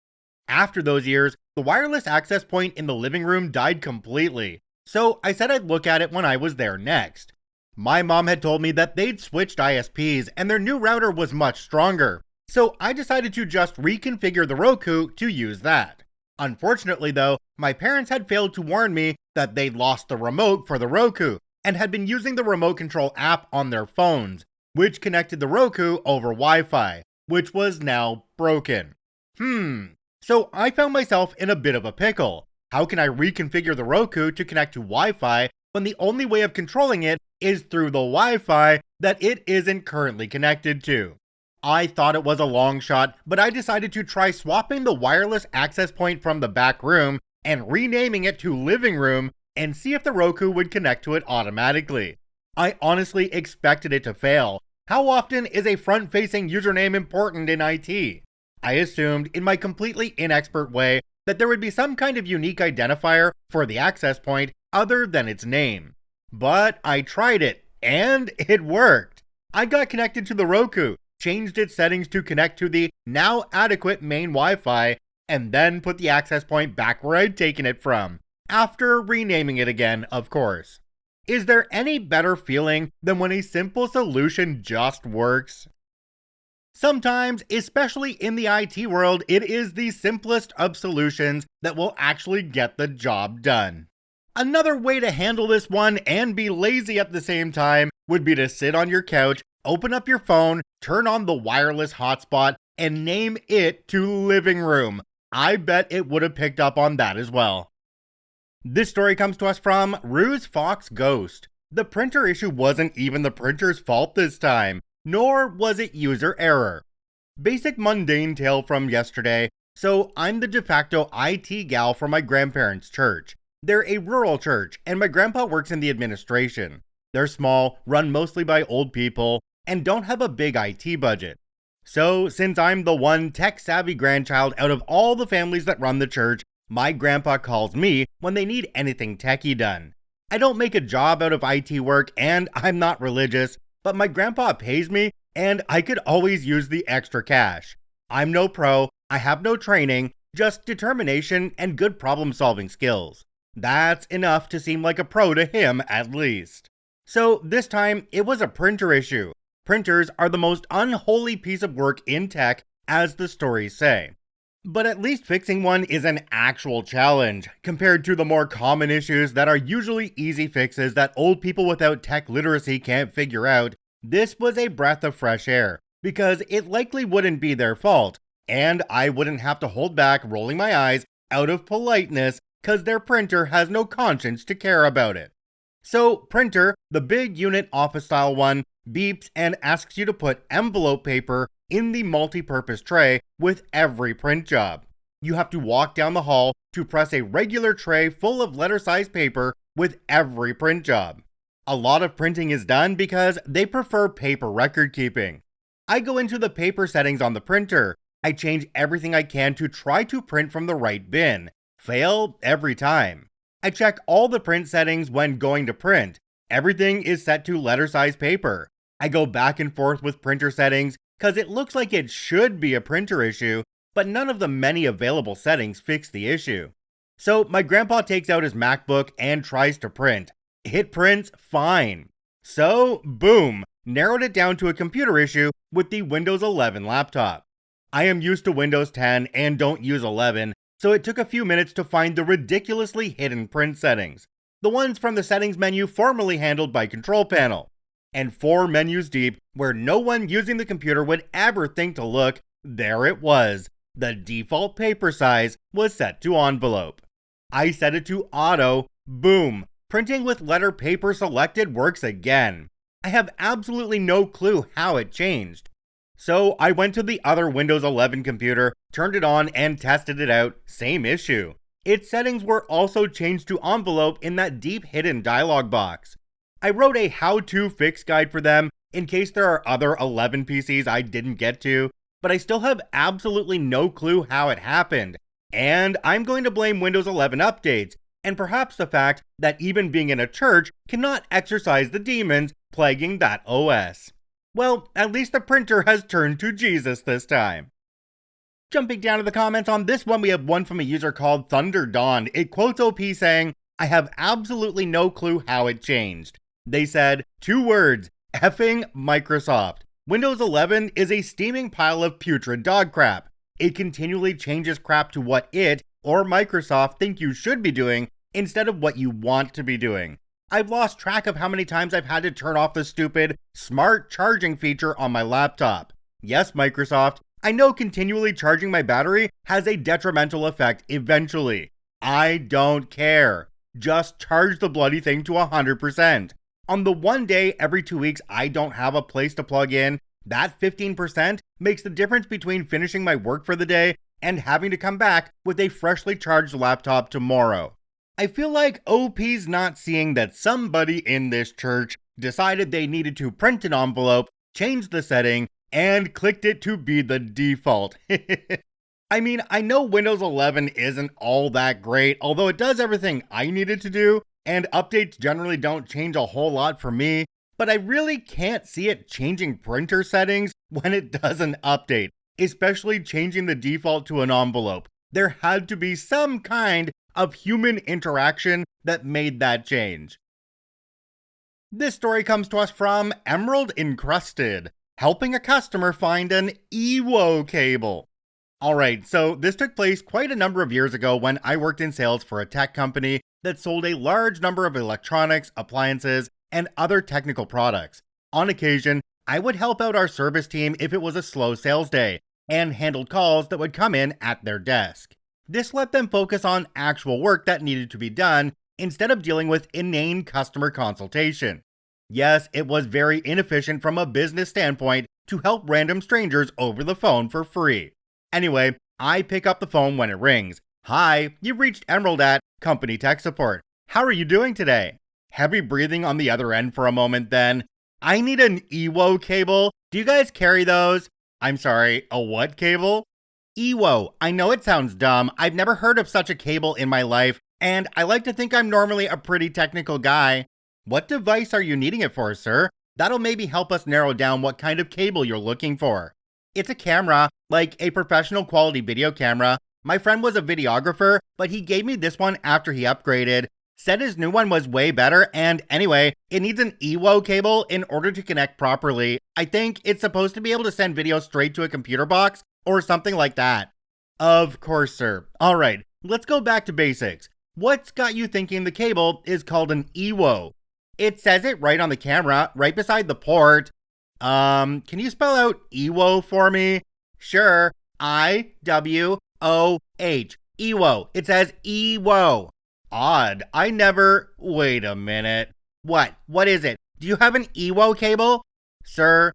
After those years, the wireless access point in the living room died completely, so I said I'd look at it when I was there next. My mom had told me that they'd switched ISPs and their new router was much stronger, so I decided to just reconfigure the Roku to use that. Unfortunately though, my parents had failed to warn me that they'd lost the remote for the Roku and had been using the remote control app on their phones, which connected the Roku over Wi-Fi, which was now broken. So I found myself in a bit of a pickle. How can I reconfigure the Roku to connect to Wi-Fi when the only way of controlling it is through the Wi-Fi that it isn't currently connected to? I thought it was a long shot, but I decided to try swapping the wireless access point from the back room and renaming it to Living Room and see if the Roku would connect to it automatically. I honestly expected it to fail. How often is a front-facing username important in IT? I assumed, in my completely inexpert way, that there would be some kind of unique identifier for the access point other than its name. But I tried it, and it worked. I got connected to the Roku, changed its settings to connect to the now adequate main Wi-Fi, and then put the access point back where I'd taken it from, after renaming it again, of course. Is there any better feeling than when a simple solution just works? Sometimes, especially in the IT world, it is the simplest of solutions that will actually get the job done. Another way to handle this one and be lazy at the same time would be to sit on your couch, open up your phone, turn on the wireless hotspot, and name it to Living Room. I bet it would have picked up on that as well. This story comes to us from Ruse Fox Ghost. The printer issue wasn't even the printer's fault this time, nor was it user error. Basic mundane tale from yesterday. So I'm the de facto IT gal for my grandparents' church. They're a rural church, and my grandpa works in the administration. They're small, run mostly by old people, and don't have a big IT budget. So since I'm the one tech-savvy grandchild out of all the families that run the church, my grandpa calls me when they need anything techie done. I don't make a job out of IT work, and I'm not religious, but my grandpa pays me, and I could always use the extra cash. I'm no pro, I have no training, just determination and good problem-solving skills. That's enough to seem like a pro to him, at least. So this time, it was a printer issue. Printers are the most unholy piece of work in tech, as the stories say. But at least fixing one is an actual challenge, compared to the more common issues that are usually easy fixes that old people without tech literacy can't figure out. This was a breath of fresh air, because it likely wouldn't be their fault, and I wouldn't have to hold back rolling my eyes out of politeness because their printer has no conscience to care about it. So printer, the big unit office style one, beeps and asks you to put envelope paper in the multi-purpose tray with every print job. You have to walk down the hall to press a regular tray full of letter-sized paper with every print job. A lot of printing is done because they prefer paper record keeping. I go into the paper settings on the printer. I change everything I can to try to print from the right bin. Fail every time. I check all the print settings when going to print. Everything is set to letter-sized paper. I go back and forth with printer settings because it looks like it should be a printer issue, but none of the many available settings fix the issue. So my grandpa takes out his MacBook and tries to print. It prints fine. So, boom, narrowed it down to a computer issue with the Windows 11 laptop. I am used to Windows 10 and don't use 11, so it took a few minutes to find the ridiculously hidden print settings, the ones from the settings menu formerly handled by Control Panel. And 4 menus deep, where no one using the computer would ever think to look, there it was. The default paper size was set to envelope. I set it to auto, boom, printing with letter paper selected works again. I have absolutely no clue how it changed. So I went to the other Windows 11 computer, turned it on and tested it out, same issue. Its settings were also changed to envelope in that deep hidden dialog box. I wrote a how-to fix guide for them in case there are other 11 PCs I didn't get to, but I still have absolutely no clue how it happened. And I'm going to blame Windows 11 updates, and perhaps the fact that even being in a church cannot exorcise the demons plaguing that OS. Well, at least the printer has turned to Jesus this time. Jumping down to the comments on this one, we have one from a user called Thunder Dawn. It quotes OP saying, "I have absolutely no clue how it changed." They said, 2 words, effing Microsoft. Windows 11 is a steaming pile of putrid dog crap. It continually changes crap to what it, or Microsoft, think you should be doing instead of what you want to be doing. I've lost track of how many times I've had to turn off the stupid smart charging feature on my laptop. Yes, Microsoft, I know continually charging my battery has a detrimental effect eventually. I don't care. Just charge the bloody thing to 100%. On the one day every 2 weeks I don't have a place to plug in, that 15% makes the difference between finishing my work for the day and having to come back with a freshly charged laptop tomorrow. I feel like OP's not seeing that somebody in this church decided they needed to print an envelope, change the setting, and clicked it to be the default. I mean, I know Windows 11 isn't all that great, although it does everything I needed to do, and updates generally don't change a whole lot for me, but I really can't see it changing printer settings when it doesn't update, especially changing the default to an envelope. There had to be some kind of human interaction that made that change. This story comes to us from Emerald Encrusted, helping a customer find an EWO cable. Alright, so this took place quite a number of years ago when I worked in sales for a tech company that sold a large number of electronics, appliances, and other technical products. On occasion, I would help out our service team if it was a slow sales day, and handled calls that would come in at their desk. This let them focus on actual work that needed to be done, instead of dealing with inane customer consultation. Yes, it was very inefficient from a business standpoint to help random strangers over the phone for free. Anyway, I pick up the phone when it rings. "Hi, you've reached Emerald at Company Tech Support. How are you doing today?" Heavy breathing on the other end for a moment then. "I need an EWO cable. Do you guys carry those?" "I'm sorry, a what cable?" "EWO. I know it sounds dumb. I've never heard of such a cable in my life, and I like to think I'm normally a pretty technical guy." "What device are you needing it for, sir? That'll maybe help us narrow down what kind of cable you're looking for." "It's a camera, like a professional quality video camera. My friend was a videographer, but he gave me this one after he upgraded. Said his new one was way better, and anyway, it needs an EWO cable in order to connect properly. I think it's supposed to be able to send video straight to a computer box, or something like that." "Of course, sir. Alright, let's go back to basics. What's got you thinking the cable is called an EWO?" "It says it right on the camera, right beside the port." Can you spell out EWO for me?" "Sure. IWOH. EWO. It says EWO." "Odd. I never..." "Wait a minute." "What? What is it? Do you have an EWO cable?" Sir,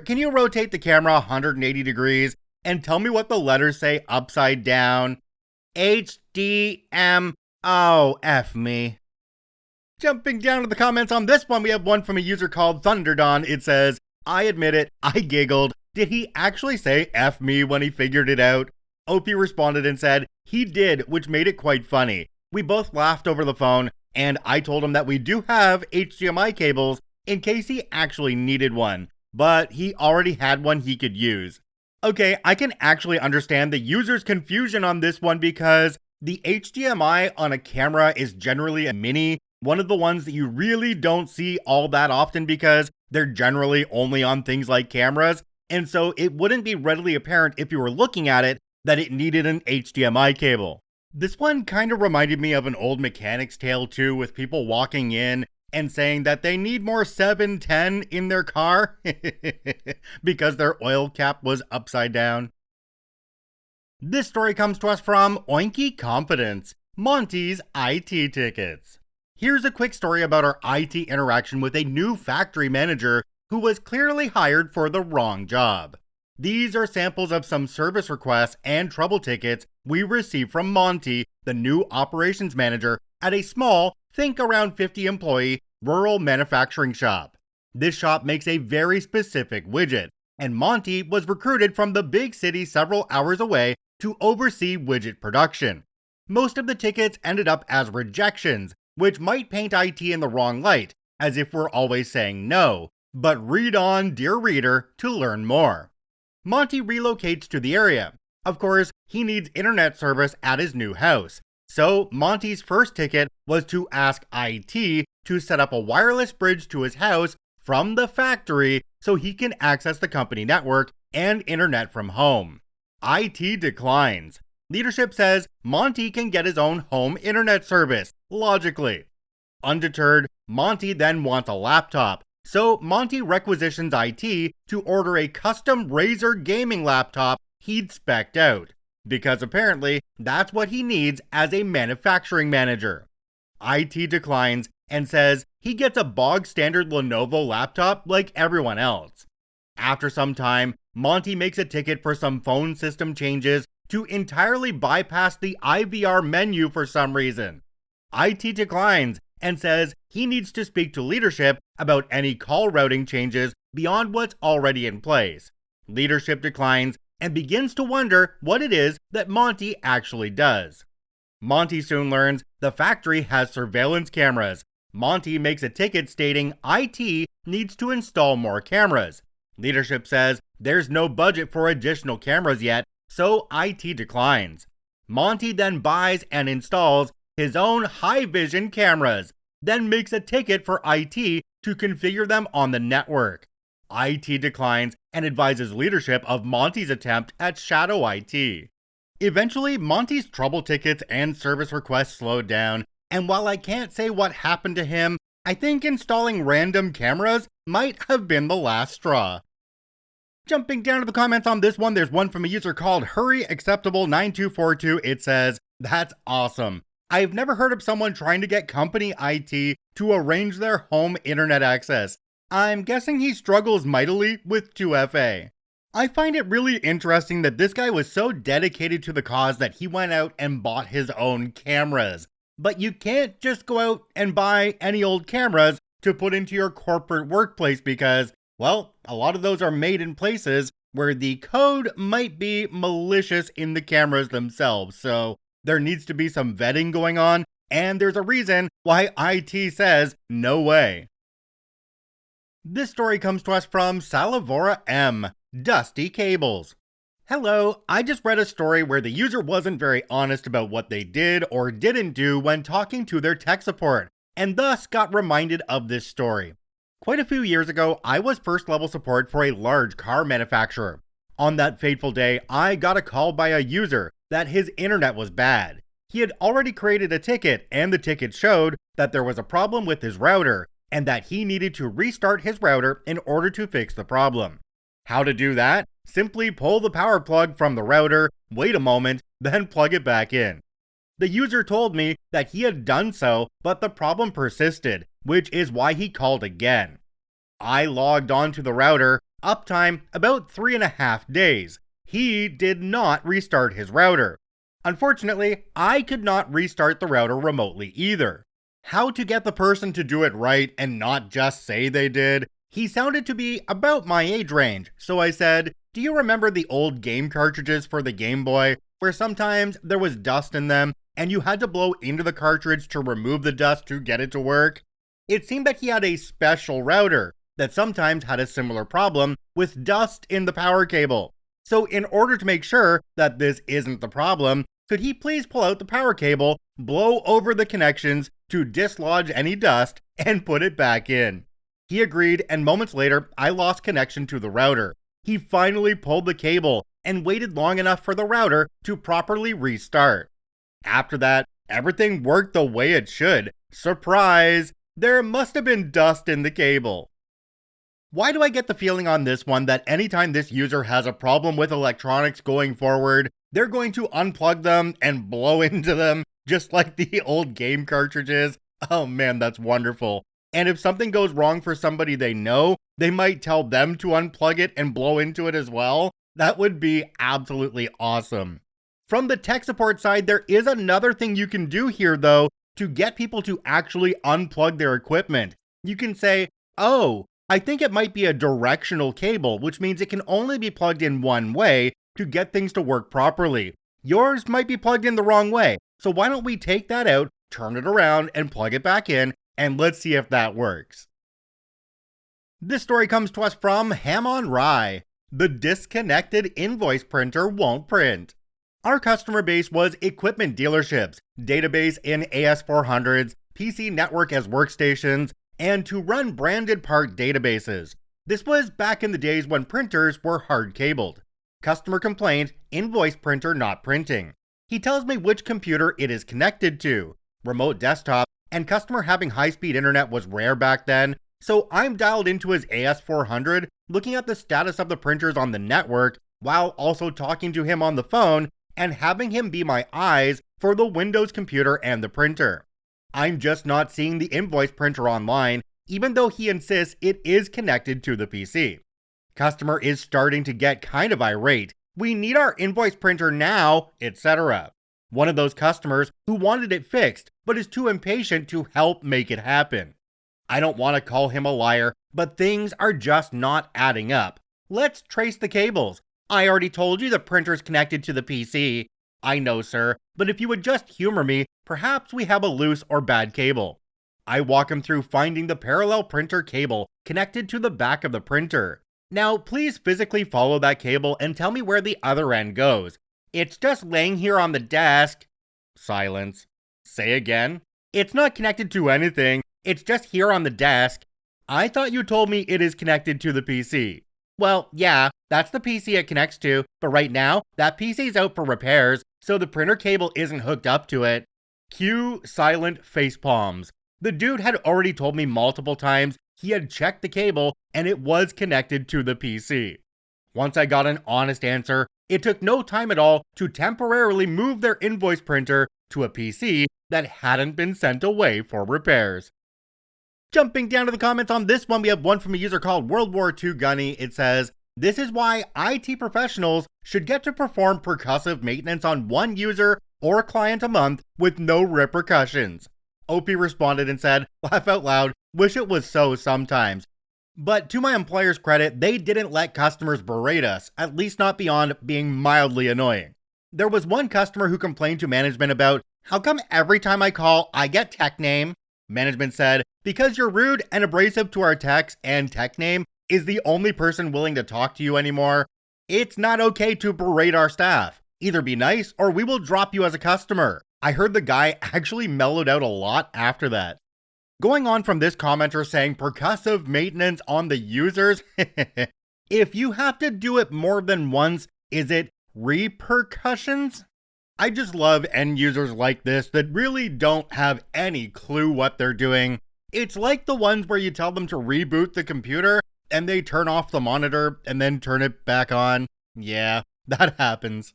can you rotate the camera 180 degrees and tell me what the letters say upside down?" HDMO. F me. Jumping down to the comments on this one, we have one from a user called Thunderdon. It says, "I admit it, I giggled. Did he actually say F me when he figured it out?" OP responded and said, "He did, which made it quite funny. We both laughed over the phone, and I told him that we do have HDMI cables in case he actually needed one, but he already had one he could use." Okay, I can actually understand the user's confusion on this one because the HDMI on a camera is generally a mini, one of the ones that you really don't see all that often because They're generally only on things like cameras, and so it wouldn't be readily apparent if you were looking at it that it needed an HDMI cable. This one kind of reminded me of an old mechanic's tale too, with people walking in and saying that they need more 710 in their car because their oil cap was upside down. This story comes to us from Oinky Competence, Monty's IT tickets. Here's a quick story about our IT interaction with a new factory manager who was clearly hired for the wrong job. These are samples of some service requests and trouble tickets we received from Monty, the new operations manager at a small, think around 50 employee, rural manufacturing shop. This shop makes a very specific widget, and Monty was recruited from the big city several hours away to oversee widget production. Most of the tickets ended up as rejections, which might paint IT in the wrong light, as if we're always saying no, but read on, dear reader, to learn more. Monty relocates to the area. Of course, he needs internet service at his new house. So Monty's first ticket was to ask IT to set up a wireless bridge to his house from the factory so he can access the company network and internet from home. IT declines. Leadership says Monty can get his own home internet service, logically. Undeterred, Monty then wants a laptop. So Monty requisitions IT to order a custom Razer gaming laptop he'd spec'd out, because apparently that's what he needs as a manufacturing manager. IT declines and says he gets a bog standard Lenovo laptop like everyone else. After some time, Monty makes a ticket for some phone system changes to entirely bypass the IVR menu for some reason. IT declines and says he needs to speak to leadership about any call routing changes beyond what's already in place. Leadership declines and begins to wonder what it is that Monty actually does. Monty soon learns the factory has surveillance cameras. Monty makes a ticket stating IT needs to install more cameras. Leadership says there's no budget for additional cameras yet, so IT declines. Monty then buys and installs his own high-vision cameras, then makes a ticket for IT to configure them on the network. IT declines and advises leadership of Monty's attempt at shadow IT. Eventually, Monty's trouble tickets and service requests slowed down, and while I can't say what happened to him, I think installing random cameras might have been the last straw. Jumping down to the comments on this one, there's one from a user called HurryAcceptable9242. It says, "That's awesome. I've never heard of someone trying to get company IT to arrange their home internet access. I'm guessing he struggles mightily with 2FA. I find it really interesting that this guy was so dedicated to the cause that he went out and bought his own cameras. But you can't just go out and buy any old cameras to put into your corporate workplace because, well, a lot of those are made in places where the code might be malicious in the cameras themselves. So there needs to be some vetting going on, and there's a reason why IT says no way." This story comes to us from Salavora M, Dusty Cables. "Hello, I just read a story where the user wasn't very honest about what they did or didn't do when talking to their tech support, and thus got reminded of this story. Quite a few years ago, I was first level support for a large car manufacturer. On that fateful day, I got a call by a user that his internet was bad. He had already created a ticket, and the ticket showed that there was a problem with his router, and that he needed to restart his router in order to fix the problem. How to do that? Simply pull the power plug from the router, wait a moment, then plug it back in. The user told me that he had done so, but the problem persisted, which is why he called again. I logged onto the router, uptime about 3.5 days. He did not restart his router. Unfortunately, I could not restart the router remotely either. How to get the person to do it right and not just say they did? He sounded to be about my age range, so I said, "Do you remember the old game cartridges for the Game Boy, where sometimes there was dust in them, and you had to blow into the cartridge to remove the dust to get it to work?" It seemed that he had a special router that sometimes had a similar problem with dust in the power cable. So in order to make sure that this isn't the problem, could he please pull out the power cable, blow over the connections to dislodge any dust, and put it back in? He agreed, and moments later, I lost connection to the router. He finally pulled the cable and waited long enough for the router to properly restart. After that, everything worked the way it should. Surprise! There must have been dust in the cable. Why do I get the feeling on this one that anytime this user has a problem with electronics going forward, they're going to unplug them and blow into them, just like the old game cartridges? Oh man, that's wonderful. And if something goes wrong for somebody they know, they might tell them to unplug it and blow into it as well. That would be absolutely awesome. From the tech support side, there is another thing you can do here though, to get people to actually unplug their equipment. You can say, oh, I think it might be a directional cable, which means it can only be plugged in one way to get things to work properly. Yours might be plugged in the wrong way, so why don't we take that out, turn it around, and plug it back in, and let's see if that works. This story comes to us from Ham on Rye. The disconnected invoice printer won't print. Our customer base was equipment dealerships, database in AS400s, PC network as workstations, and to run branded part databases. This was back in the days when printers were hard cabled. Customer complaint, invoice printer not printing. He tells me which computer it is connected to. Remote desktop, and customer having high-speed internet was rare back then, so I'm dialed into his AS400, looking at the status of the printers on the network, while also talking to him on the phone, and having him be my eyes for the Windows computer and the printer. I'm just not seeing the invoice printer online, even though he insists it is connected to the PC. Customer is starting to get kind of irate. We need our invoice printer now, etc. One of those customers who wanted it fixed, but is too impatient to help make it happen. I don't want to call him a liar, but things are just not adding up. Let's trace the cables. I already told you the printer's connected to the PC. I know, sir, but if you would just humor me, perhaps we have a loose or bad cable. I walk him through finding the parallel printer cable connected to the back of the printer. Now, please physically follow that cable and tell me where the other end goes. It's just laying here on the desk. Silence. Say again. It's not connected to anything. It's just here on the desk. I thought you told me it is connected to the PC. Well, yeah, that's the PC it connects to, but right now, that PC's out for repairs, so the printer cable isn't hooked up to it. Cue silent facepalms. The dude had already told me multiple times he had checked the cable and it was connected to the PC. Once I got an honest answer, it took no time at all to temporarily move their invoice printer to a PC that hadn't been sent away for repairs. Jumping down to the comments on this one, we have one from a user called World War II Gunny. It says, this is why IT professionals should get to perform percussive maintenance on one user or client a month with no repercussions. OP responded and said, laugh out loud, wish it was so sometimes. But to my employer's credit, they didn't let customers berate us, at least not beyond being mildly annoying. There was one customer who complained to management about, how come every time I call, I get tech name? Management said, because you're rude and abrasive to our techs and tech name is the only person willing to talk to you anymore. It's not okay to berate our staff. Either be nice or we will drop you as a customer. I heard the guy actually mellowed out a lot after that. Going on from this commenter saying percussive maintenance on the users, if you have to do it more than once, is it repercussions? I just love end users like this that really don't have any clue what they're doing. It's like the ones where you tell them to reboot the computer and they turn off the monitor and then turn it back on. Yeah, that happens.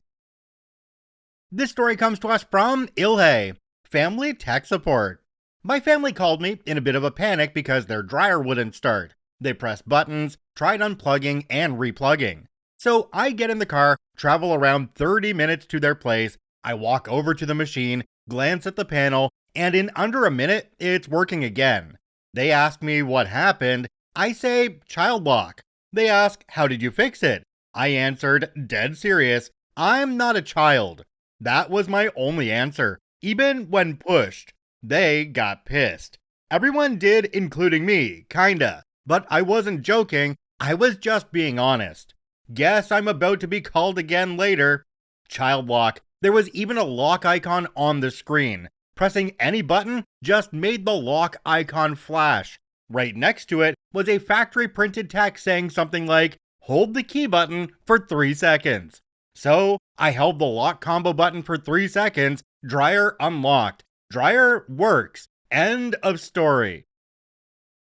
This story comes to us from Ilhe, Family Tech Support. My family called me in a bit of a panic because their dryer wouldn't start. They pressed buttons, tried unplugging and replugging. So I get in the car, travel around 30 minutes to their place. I walk over to the machine, glance at the panel, and in under a minute, it's working again. They ask me what happened. I say, child lock. They ask, how did you fix it? I answered, dead serious, I'm not a child. That was my only answer, even when pushed. They got pissed. Everyone did, including me, kinda. But I wasn't joking, I was just being honest. Guess I'm about to be called again later. Child lock. There was even a lock icon on the screen. Pressing any button just made the lock icon flash. Right next to it was a factory printed text saying something like, "Hold the key button for 3 seconds." So I held the lock combo button for 3 seconds, dryer unlocked. Dryer works. End of story.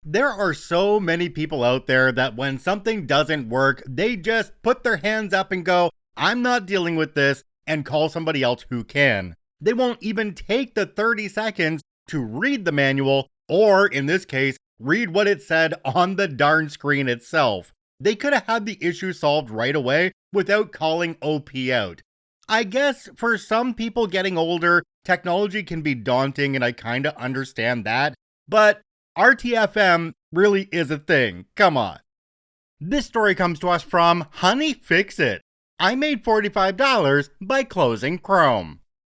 There are so many people out there that when something doesn't work, they just put their hands up and go, "I'm not dealing with this," and call somebody else who can. They won't even take the 30 seconds to read the manual, or in this case, read what it said on the darn screen itself. They could have had the issue solved right away without calling OP out. I guess for some people getting older, technology can be daunting and I kinda understand that, but RTFM really is a thing. Come on. This story comes to us from Honey Fix It. I made $45 by closing Chrome.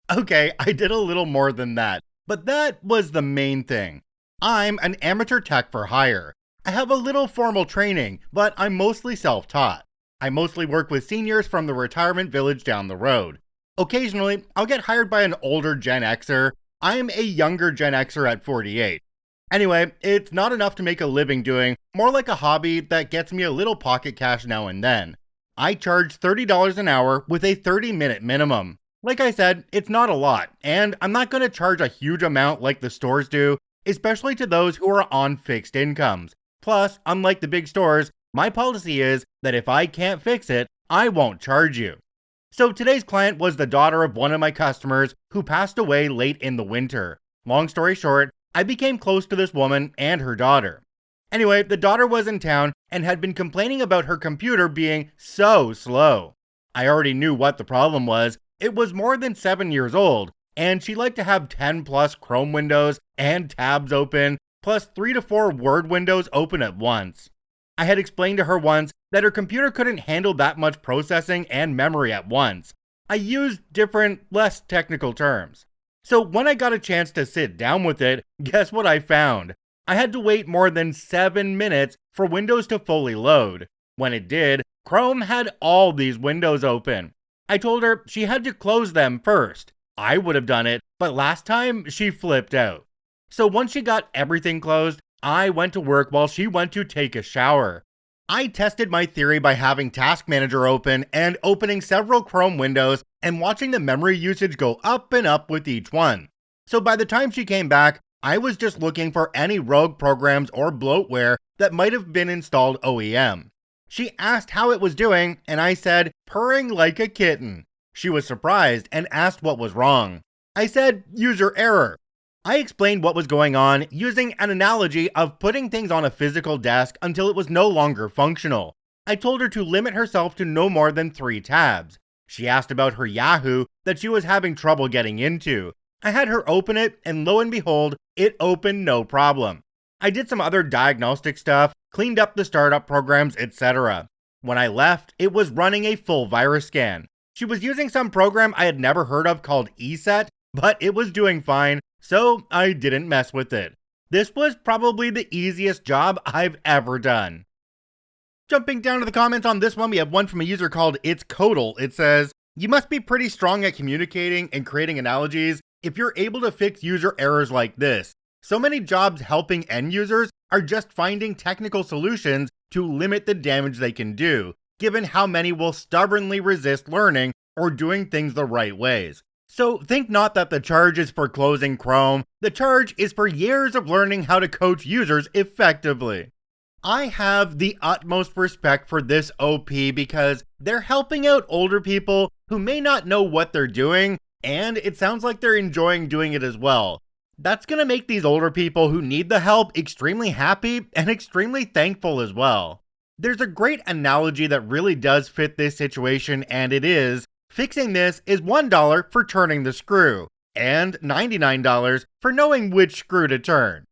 Okay, I did a little more than that, but that was the main thing. I'm an amateur tech for hire. I have a little formal training, but I'm mostly self-taught. I mostly work with seniors from the retirement village down the road. Occasionally, I'll get hired by an older Gen Xer. I'm a younger Gen Xer at 48. Anyway, it's not enough to make a living doing, more like a hobby that gets me a little pocket cash now and then. I charge $30 an hour with a 30-minute minimum. Like I said, it's not a lot, and I'm not going to charge a huge amount like the stores do, especially to those who are on fixed incomes. Plus, unlike the big stores, my policy is that if I can't fix it, I won't charge you. So today's client was the daughter of one of my customers who passed away late in the winter. Long story short, I became close to this woman and her daughter. Anyway, the daughter was in town and had been complaining about her computer being so slow. I already knew what the problem was. It was more than 7 years old, and she liked to have 10 plus Chrome windows and tabs open, plus 3 to 4 Word windows open at once. I had explained to her once that her computer couldn't handle that much processing and memory at once. I used different, less technical terms. So when I got a chance to sit down with it, guess what I found? I had to wait more than 7 minutes for Windows to fully load. When it did, Chrome had all these windows open. I told her she had to close them first. I would have done it, but last time she flipped out. So once she got everything closed, I went to work while she went to take a shower. I tested my theory by having Task Manager open and opening several Chrome windows and watching the memory usage go up and up with each one. So by the time she came back, I was just looking for any rogue programs or bloatware that might have been installed OEM. She asked how it was doing, and I said, "Purring like a kitten." She was surprised and asked what was wrong. I said, "User error." I explained what was going on using an analogy of putting things on a physical desk until it was no longer functional. I told her to limit herself to no more than 3 tabs. She asked about her Yahoo that she was having trouble getting into. I had her open it, and lo and behold, it opened no problem. I did some other diagnostic stuff, cleaned up the startup programs, etc. When I left, it was running a full virus scan. She was using some program I had never heard of called ESET, but it was doing fine, so I didn't mess with it. This was probably the easiest job I've ever done. Jumping down to the comments on this one, we have one from a user called It's Codal. It says, "You must be pretty strong at communicating and creating analogies if you're able to fix user errors like this. So many jobs helping end users are just finding technical solutions to limit the damage they can do, given how many will stubbornly resist learning or doing things the right ways. So think not that the charge is for closing Chrome, the charge is for years of learning how to coach users effectively." I have the utmost respect for this OP because they're helping out older people who may not know what they're doing, and it sounds like they're enjoying doing it as well. That's gonna make these older people who need the help extremely happy and extremely thankful as well. There's a great analogy that really does fit this situation, and it is, fixing this is $1 for turning the screw, and $99 for knowing which screw to turn.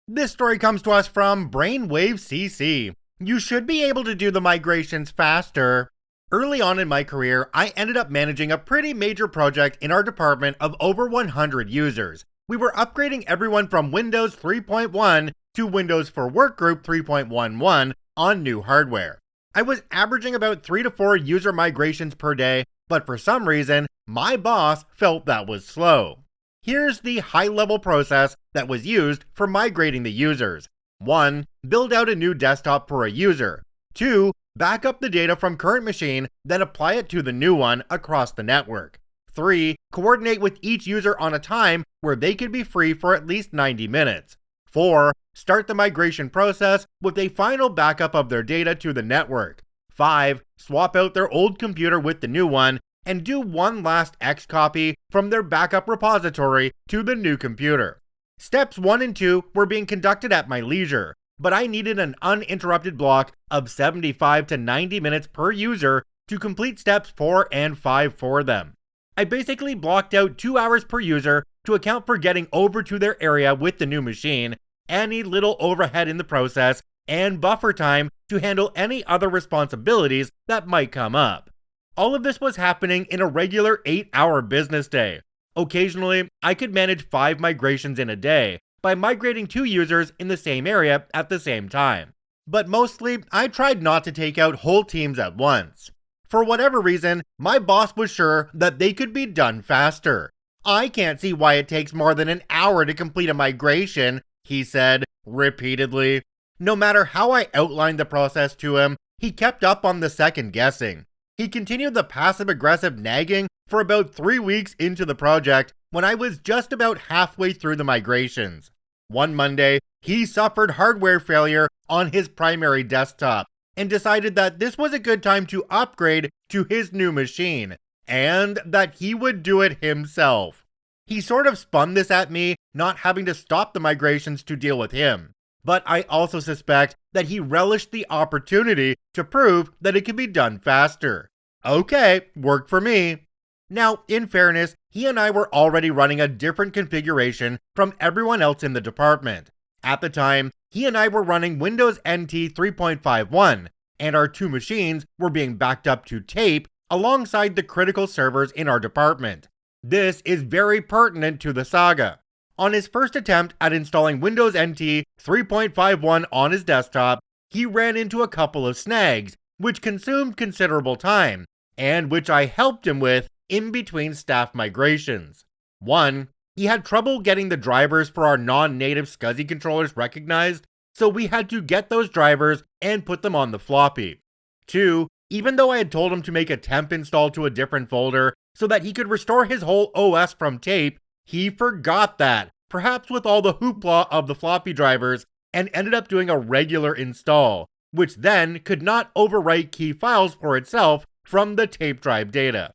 This story comes to us from Brainwave CC. "You should be able to do the migrations faster." Early on in my career, I ended up managing a pretty major project in our department of over 100 users. We were upgrading everyone from Windows 3.1 to Windows for Workgroup 3.11 on new hardware. I was averaging about 3 to 4 user migrations per day, but for some reason, my boss felt that was slow. Here's the high-level process that was used for migrating the users. 1. Build out a new desktop for a user. 2. Back up the data from current machine, then apply it to the new one across the network. 3. Coordinate with each user on a time where they could be free for at least 90 minutes. 4. Start the migration process with a final backup of their data to the network. 5. Swap out their old computer with the new one, and do one last X copy from their backup repository to the new computer. Steps 1 and 2 were being conducted at my leisure, but I needed an uninterrupted block of 75 to 90 minutes per user to complete steps 4 and 5 for them. I basically blocked out 2 hours per user to account for getting over to their area with the new machine, any little overhead in the process, and buffer time to handle any other responsibilities that might come up. All of this was happening in a regular 8-hour business day. Occasionally, I could manage 5 migrations in a day by migrating 2 users in the same area at the same time. But mostly, I tried not to take out whole teams at once. For whatever reason, my boss was sure that they could be done faster. I can't see why it takes more than an hour to complete a migration, he said repeatedly. No matter how I outlined the process to him, he kept up on the second guessing. He continued the passive-aggressive nagging for about 3 weeks into the project when I was just about halfway through the migrations. One Monday, he suffered hardware failure on his primary desktop and decided that this was a good time to upgrade to his new machine, and that he would do it himself. He sort of spun this at me, not having to stop the migrations to deal with him. But I also suspect that he relished the opportunity to prove that it could be done faster. Okay, worked for me. Now, in fairness, he and I were already running a different configuration from everyone else in the department. At the time, he and I were running Windows NT 3.51, and our 2 machines were being backed up to tape alongside the critical servers in our department. This is very pertinent to the saga. On his first attempt at installing Windows NT 3.51 on his desktop, he ran into a couple of snags, which consumed considerable time, and which I helped him with in between staff migrations. 1. He had trouble getting the drivers for our non-native SCSI controllers recognized, so we had to get those drivers and put them on the floppy. 2. Even though I had told him to make a temp install to a different folder so that he could restore his whole OS from tape, he forgot that, perhaps with all the hoopla of the floppy drivers, and ended up doing a regular install, which then could not overwrite key files for itself from the tape drive data.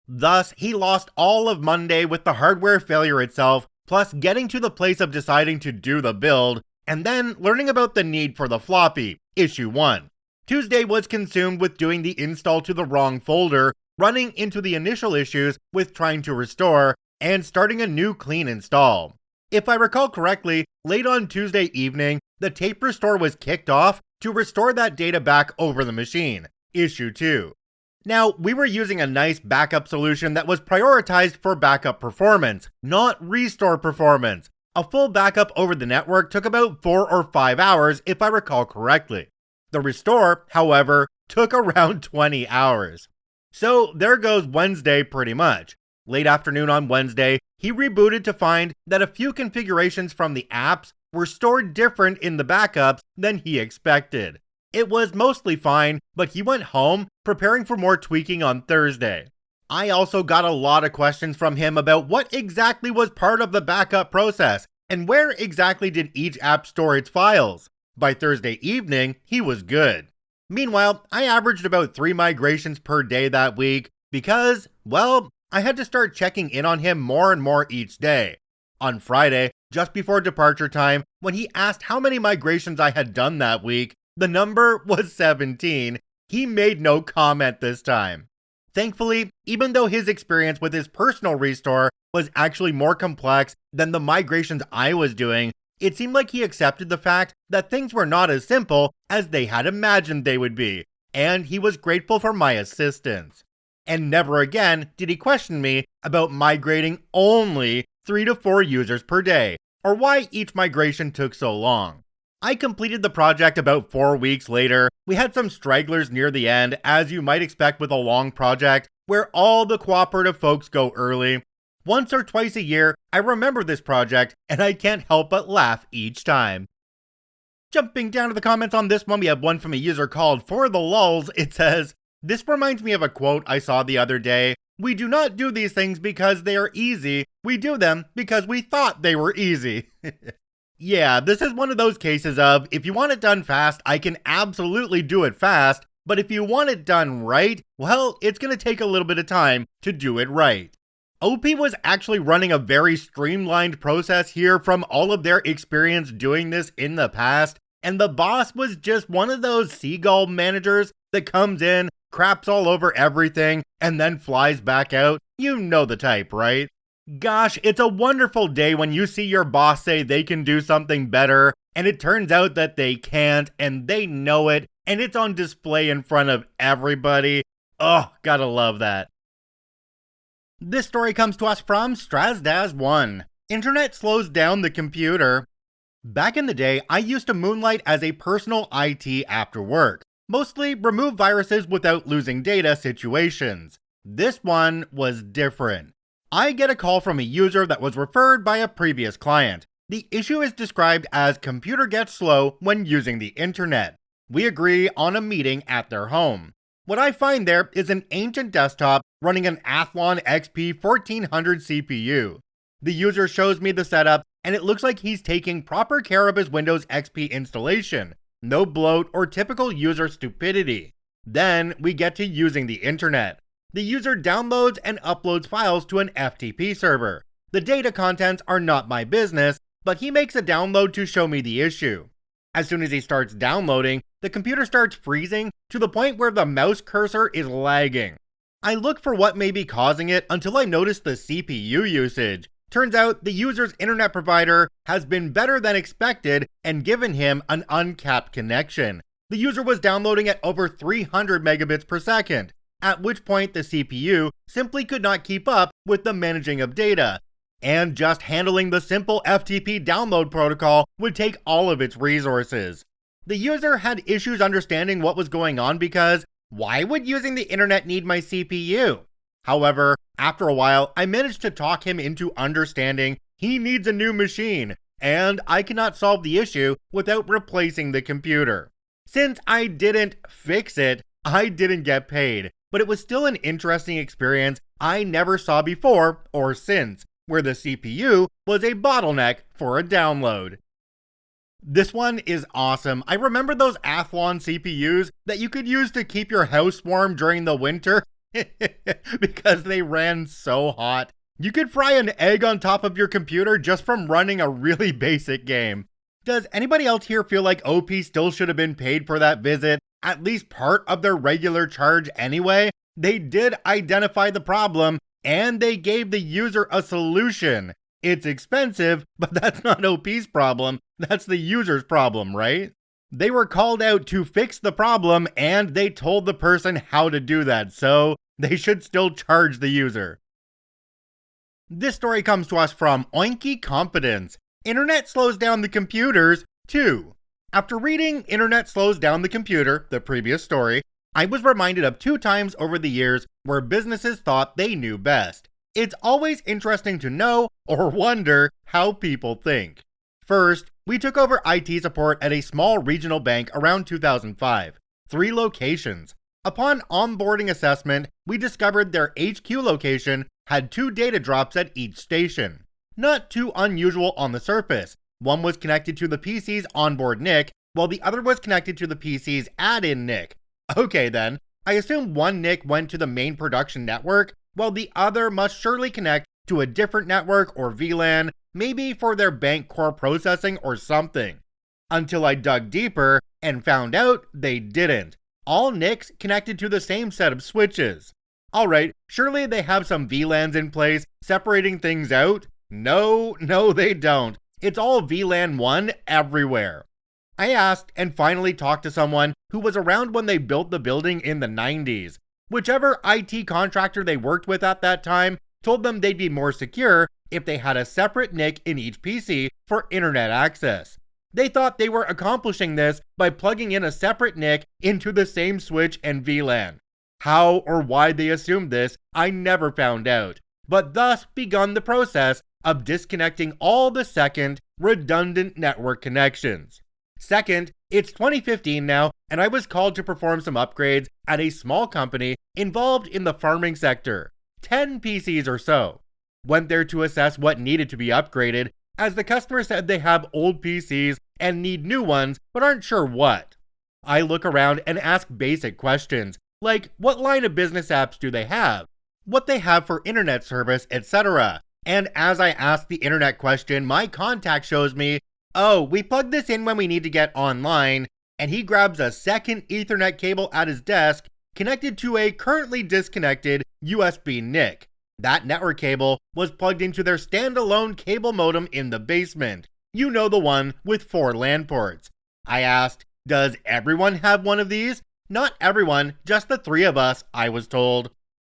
Thus, he lost all of Monday with the hardware failure itself, plus getting to the place of deciding to do the build, and then learning about the need for the floppy, issue 1. Tuesday was consumed with doing the install to the wrong folder, running into the initial issues with trying to restore, and starting a new clean install. If I recall correctly, late on Tuesday evening, the tape restore was kicked off to restore that data back over the machine, issue 2. Now, we were using a nice backup solution that was prioritized for backup performance, not restore performance. A full backup over the network took about 4 or 5 hours if I recall correctly. The restore, however, took around 20 hours. So there goes Wednesday pretty much. Late afternoon on Wednesday, he rebooted to find that a few configurations from the apps were stored different in the backups than he expected. It was mostly fine, but he went home preparing for more tweaking on Thursday. I also got a lot of questions from him about what exactly was part of the backup process and where exactly did each app store its files. By Thursday evening, he was good. Meanwhile, I averaged about 3 migrations per day that week because, well, I had to start checking in on him more and more each day. On Friday, just before departure time, when he asked how many migrations I had done that week, the number was 17. He made no comment this time. Thankfully, even though his experience with his personal restore was actually more complex than the migrations I was doing, it seemed like he accepted the fact that things were not as simple as they had imagined they would be, and he was grateful for my assistance. And never again did he question me about migrating only 3 to 4 users per day, or why each migration took so long. I completed the project about 4 weeks later. We had some stragglers near the end, as you might expect with a long project, where all the cooperative folks go early. Once or twice a year, I remember this project, and I can't help but laugh each time. Jumping down to the comments on this one, we have one from a user called For the Lulz. It says, "This reminds me of a quote I saw the other day. We do not do these things because they are easy. We do them because we thought they were easy." Yeah, this is one of those cases of, if you want it done fast, I can absolutely do it fast. But if you want it done right, well, it's going to take a little bit of time to do it right. OP was actually running a very streamlined process here from all of their experience doing this in the past. And the boss was just one of those seagull managers that comes in, craps all over everything, and then flies back out. You know the type, right? Gosh, it's a wonderful day when you see your boss say they can do something better, and it turns out that they can't, and they know it, and it's on display in front of everybody. Oh, gotta love that. This story comes to us from Strazdaz1. Internet slows down the computer. Back in the day, I used to moonlight as a personal IT after work. Mostly remove viruses without losing data situations. This one was different. I get a call from a user that was referred by a previous client. The issue is described as computer gets slow when using the internet. We agree on a meeting at their home. What I find there is an ancient desktop running an Athlon XP 1400 CPU. The user shows me the setup, and it looks like he's taking proper care of his Windows XP installation. No bloat or typical user stupidity. Then we get to using the internet. The user downloads and uploads files to an FTP server. The data contents are not my business, but he makes a download to show me the issue. As soon as he starts downloading, the computer starts freezing to the point where the mouse cursor is lagging. I look for what may be causing it until I notice the CPU usage. Turns out the user's internet provider has been better than expected and given him an uncapped connection. The user was downloading at over 300 megabits per second, at which point the CPU simply could not keep up with the managing of data. And just handling the simple FTP download protocol would take all of its resources. The user had issues understanding what was going on because why would using the internet need my CPU? However, after a while, I managed to talk him into understanding he needs a new machine, and I cannot solve the issue without replacing the computer. Since I didn't fix it, I didn't get paid, but it was still an interesting experience I never saw before or since, where the CPU was a bottleneck for a download. This one is awesome. I remember those Athlon CPUs that you could use to keep your house warm during the winter because they ran so hot. You could fry an egg on top of your computer just from running a really basic game. Does anybody else here feel like OP still should have been paid for that visit? At least part of their regular charge anyway? They did identify the problem, and they gave the user a solution. It's expensive, but that's not OP's problem, that's the user's problem, right? They were called out to fix the problem, and they told the person how to do that, so they should still charge the user. This story comes to us from Oinky Competence. Internet slows down the computers, too. After reading Internet Slows Down the Computer, the previous story, I was reminded of 2 times over the years where businesses thought they knew best. It's always interesting to know or wonder how people think. First, we took over IT support at a small regional bank around 2005. 3 locations. Upon onboarding assessment, we discovered their HQ location had 2 data drops at each station. Not too unusual on the surface. One was connected to the PC's onboard NIC, while the other was connected to the PC's add-in NIC. Okay then, I assume one NIC went to the main production network, while the other must surely connect to a different network or VLAN, maybe for their bank core processing or something. Until I dug deeper and found out they didn't. All NICs connected to the same set of switches. Alright, surely they have some VLANs in place separating things out? No, they don't. It's all VLAN 1 everywhere. I asked and finally talked to someone who was around when they built the building in the 90s. Whichever IT contractor they worked with at that time told them they'd be more secure if they had a separate NIC in each PC for internet access. They thought they were accomplishing this by plugging in a separate NIC into the same switch and VLAN. How or why they assumed this, I never found out. but thus begun the process of disconnecting all the second, redundant network connections. Second, it's 2015 now, and I was called to perform some upgrades at a small company involved in the farming sector. 10 PCs or so. Went there to assess what needed to be upgraded, as the customer said they have old PCs and need new ones, but aren't sure what. I look around and ask basic questions, like what line of business apps do they have, what they have for internet service, etc. And as I ask the internet question, my contact shows me, oh, we plug this in when we need to get online, and he grabs a second Ethernet cable at his desk connected to a currently disconnected USB NIC. That network cable was plugged into their standalone cable modem in the basement. You know, the one with 4 LAN ports. I asked, does everyone have one of these? Not everyone, just the 3 of us, I was told.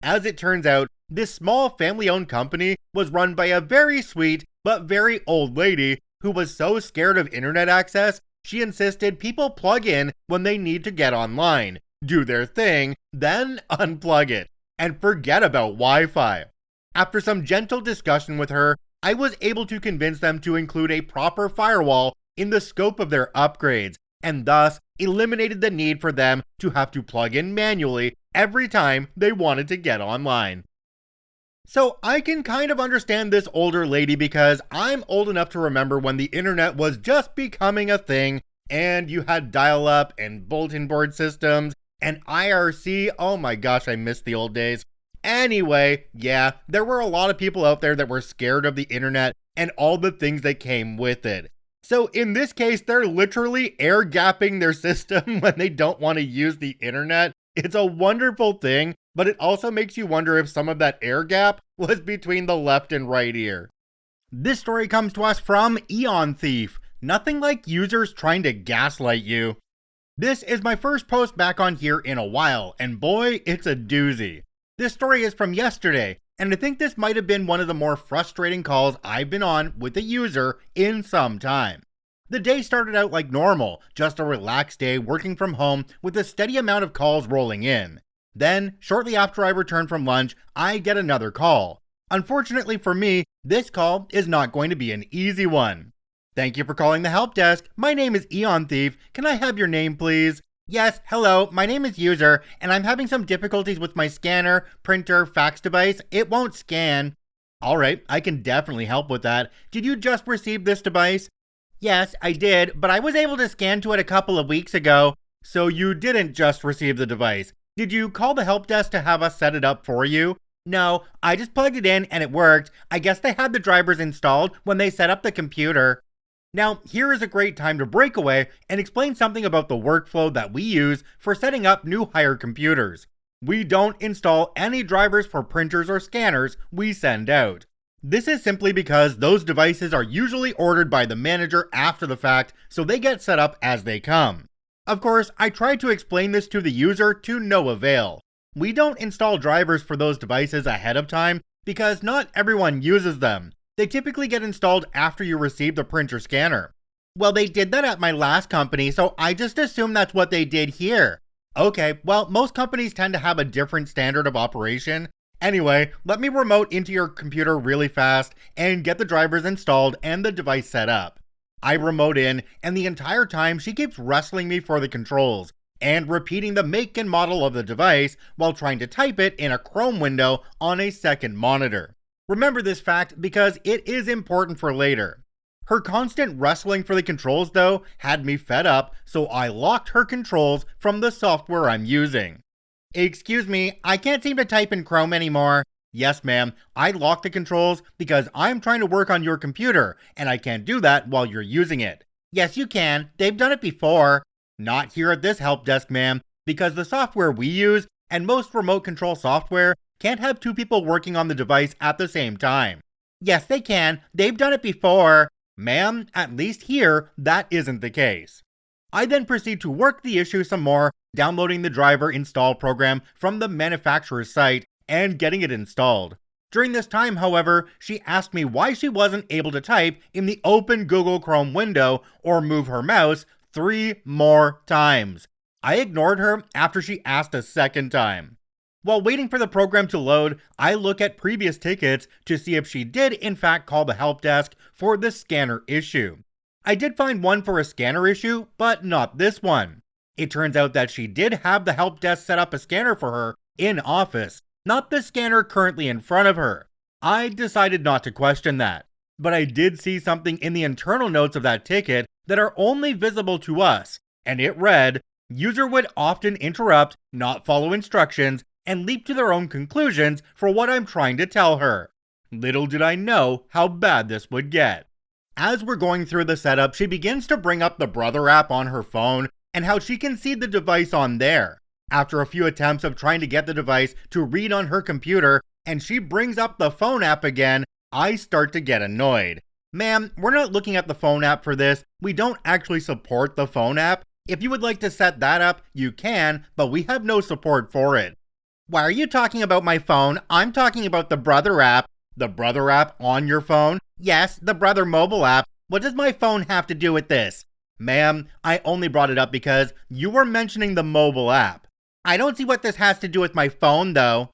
As it turns out, this small family-owned company was run by a very sweet but very old lady who was so scared of internet access, she insisted people plug in when they need to get online, do their thing, then unplug it, and forget about Wi-Fi. After some gentle discussion with her, I was able to convince them to include a proper firewall in the scope of their upgrades, and thus eliminated the need for them to have to plug in manually every time they wanted to get online. So I can kind of understand this older lady because I'm old enough to remember when the internet was just becoming a thing and you had dial-up and bulletin board systems and IRC. Oh my gosh, I miss the old days. Anyway, yeah, there were a lot of people out there that were scared of the internet and all the things that came with it. So in this case, they're literally air gapping their system when they don't want to use the internet. It's a wonderful thing, but it also makes you wonder if some of that air gap was between the left and right ear. This story comes to us from Eon Thief. Nothing like users trying to gaslight you. This is my first post back on here in a while, and boy, it's a doozy. This story is from yesterday, and I think this might have been one of the more frustrating calls I've been on with a user in some time. The day started out like normal, just a relaxed day working from home with a steady amount of calls rolling in. Then, shortly after I return from lunch, I get another call. Unfortunately for me, this call is not going to be an easy one. Thank you for calling the help desk. My name is Eon Thief. Can I have your name, please? Yes, hello, my name is User, and I'm having some difficulties with my scanner, printer, fax device. It won't scan. Alright, I can definitely help with that. Did you just receive this device? Yes, I did, but I was able to scan to it a couple of weeks ago. So you didn't just receive the device. Did you call the help desk to have us set it up for you? No, I just plugged it in and it worked. I guess they had the drivers installed when they set up the computer. Now, here is a great time to break away and explain something about the workflow that we use for setting up new hire computers. We don't install any drivers for printers or scanners we send out. This is simply because those devices are usually ordered by the manager after the fact, so they get set up as they come. Of course, I tried to explain this to the user to no avail. We don't install drivers for those devices ahead of time because not everyone uses them. They typically get installed after you receive the printer scanner. Well, they did that at my last company, so I just assumed that's what they did here. Okay, well, most companies tend to have a different standard of operation. Anyway, let me remote into your computer really fast and get the drivers installed and the device set up. I remote in, and the entire time she keeps wrestling me for the controls and repeating the make and model of the device while trying to type it in a Chrome window on a second monitor. Remember this fact because it is important for later. Her constant wrestling for the controls though had me fed up, so I locked her controls from the software I'm using. Excuse me, I can't seem to type in Chrome anymore. Yes ma'am, I locked the controls because I'm trying to work on your computer and I can't do that while you're using it. Yes you can, they've done it before. Not here at this help desk ma'am, because the software we use and most remote control software can't have 2 people working on the device at the same time. Yes, they can. They've done it before. Ma'am, at least here, that isn't the case. I then proceed to work the issue some more, downloading the driver install program from the manufacturer's site and getting it installed. During this time, however, she asked me why she wasn't able to type in the open Google Chrome window or move her mouse 3 more times. I ignored her after she asked a second time. While waiting for the program to load, I look at previous tickets to see if she did in fact call the help desk for the scanner issue. I did find one for a scanner issue, but not this one. It turns out that she did have the help desk set up a scanner for her in office, not the scanner currently in front of her. I decided not to question that, but I did see something in the internal notes of that ticket that are only visible to us, and it read, "User would often interrupt, not follow instructions, and leap to their own conclusions for what I'm trying to tell her." Little did I know how bad this would get. As we're going through the setup, she begins to bring up the Brother app on her phone and how she can see the device on there. After a few attempts of trying to get the device to read on her computer and she brings up the phone app again, I start to get annoyed. Ma'am, we're not looking at the phone app for this. We don't actually support the phone app. If you would like to set that up, you can, but we have no support for it. Why are you talking about my phone? I'm talking about the Brother app. The Brother app on your phone? Yes, the Brother mobile app. What does my phone have to do with this? Ma'am, I only brought it up because you were mentioning the mobile app. I don't see what this has to do with my phone though.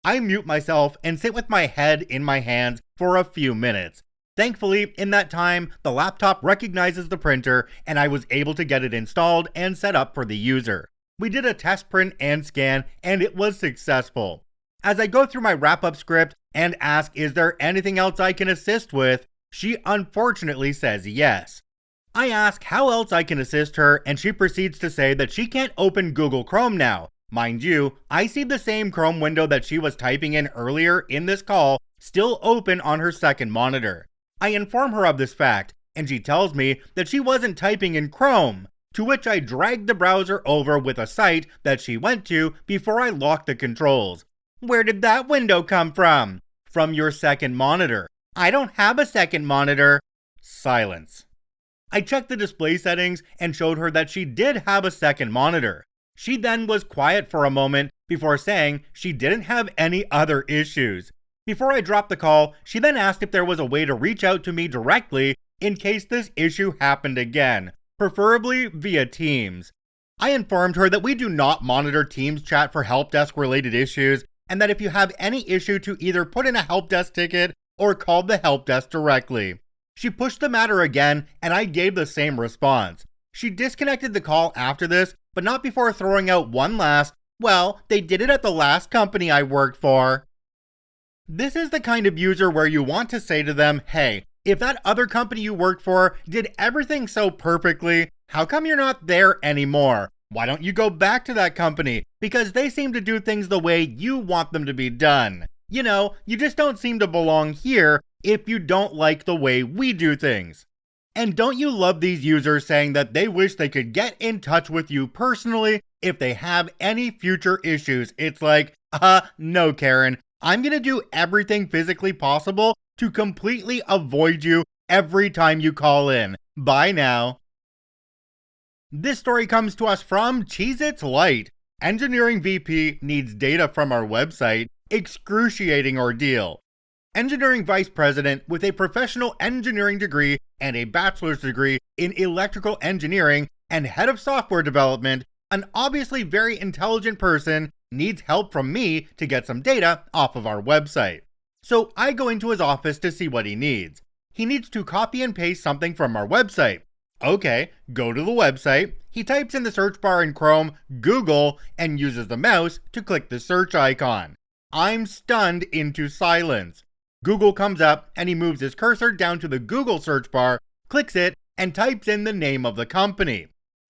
I mute myself and sit with my head in my hands for a few minutes. Thankfully, in that time, the laptop recognizes the printer and I was able to get it installed and set up for the user. We did a test print and scan, and it was successful. As I go through my wrap-up script and ask, is there anything else I can assist with, she unfortunately says yes. I ask how else I can assist her, and she proceeds to say that she can't open Google Chrome now. Mind you, I see the same Chrome window that she was typing in earlier in this call still open on her second monitor. I inform her of this fact, and she tells me that she wasn't typing in Chrome. To which I dragged the browser over with a site that she went to before I locked the controls. Where did that window come from? From your second monitor. I don't have a second monitor. Silence. I checked the display settings and showed her that she did have a second monitor. She then was quiet for a moment before saying she didn't have any other issues. Before I dropped the call, she then asked if there was a way to reach out to me directly in case this issue happened again. Preferably via Teams. I informed her that we do not monitor Teams chat for help desk related issues, and that if you have any issue to either put in a help desk ticket or call the help desk directly. She pushed the matter again, and I gave the same response. She disconnected the call after this, but not before throwing out one last, "Well, they did it at the last company I worked for." This is the kind of user where you want to say to them, hey, if that other company you worked for did everything so perfectly, how come you're not there anymore? Why don't you go back to that company? Because they seem to do things the way you want them to be done. You know, you just don't seem to belong here if you don't like the way we do things. And don't you love these users saying that they wish they could get in touch with you personally if they have any future issues? It's like, no, Karen, I'm gonna do everything physically possible to completely avoid you every time you call in. Bye now. This story comes to us from Cheez-Its Lite. Engineering VP needs data from our website. Excruciating ordeal. Engineering Vice President with a professional engineering degree and a bachelor's degree in electrical engineering and head of software development, an obviously very intelligent person, needs help from me to get some data off of our website. So I go into his office to see what he needs. He needs to copy and paste something from our website. Okay, go to the website. He types in the search bar in Chrome, Google, and uses the mouse to click the search icon. I'm stunned into silence. Google comes up and he moves his cursor down to the Google search bar, clicks it, and types in the name of the company.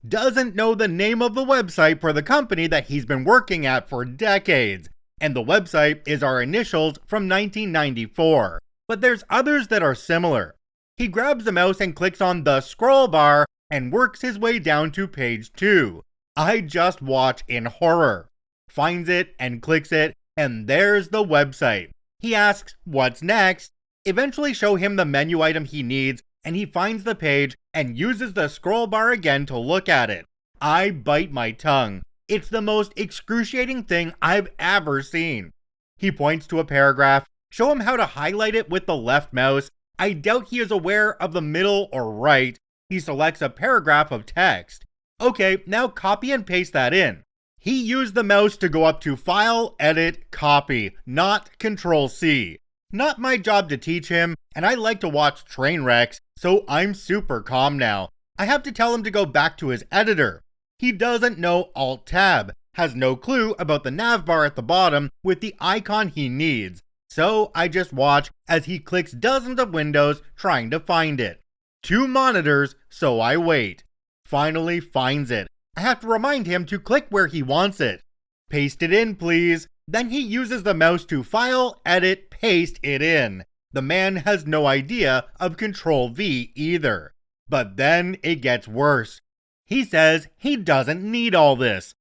Doesn't know the name of the website for the company that he's been working at for decades. And the website is our initials from 1994. But there's others that are similar. He grabs the mouse and clicks on the scroll bar and works his way down to page 2. I just watch in horror. Finds it and clicks it, and there's the website. He asks, what's next? Eventually show him the menu item he needs, and he finds the page and uses the scroll bar again to look at it. I bite my tongue. It's the most excruciating thing I've ever seen. He points to a paragraph, show him how to highlight it with the left mouse. I doubt he is aware of the middle or right. He selects a paragraph of text. Okay, now copy and paste that in. He used the mouse to go up to File, Edit, Copy, not Control-C. Not my job to teach him, and I like to watch train wrecks, so I'm super calm now. I have to tell him to go back to his editor. He doesn't know Alt-Tab, has no clue about the navbar at the bottom with the icon he needs, so I just watch as he clicks dozens of windows trying to find it. 2 monitors, so I wait. Finally finds it. I have to remind him to click where he wants it. Paste it in, please. Then he uses the mouse to File, Edit, Paste it in. The man has no idea of Control-V either. But then it gets worse. He says he doesn't need all this.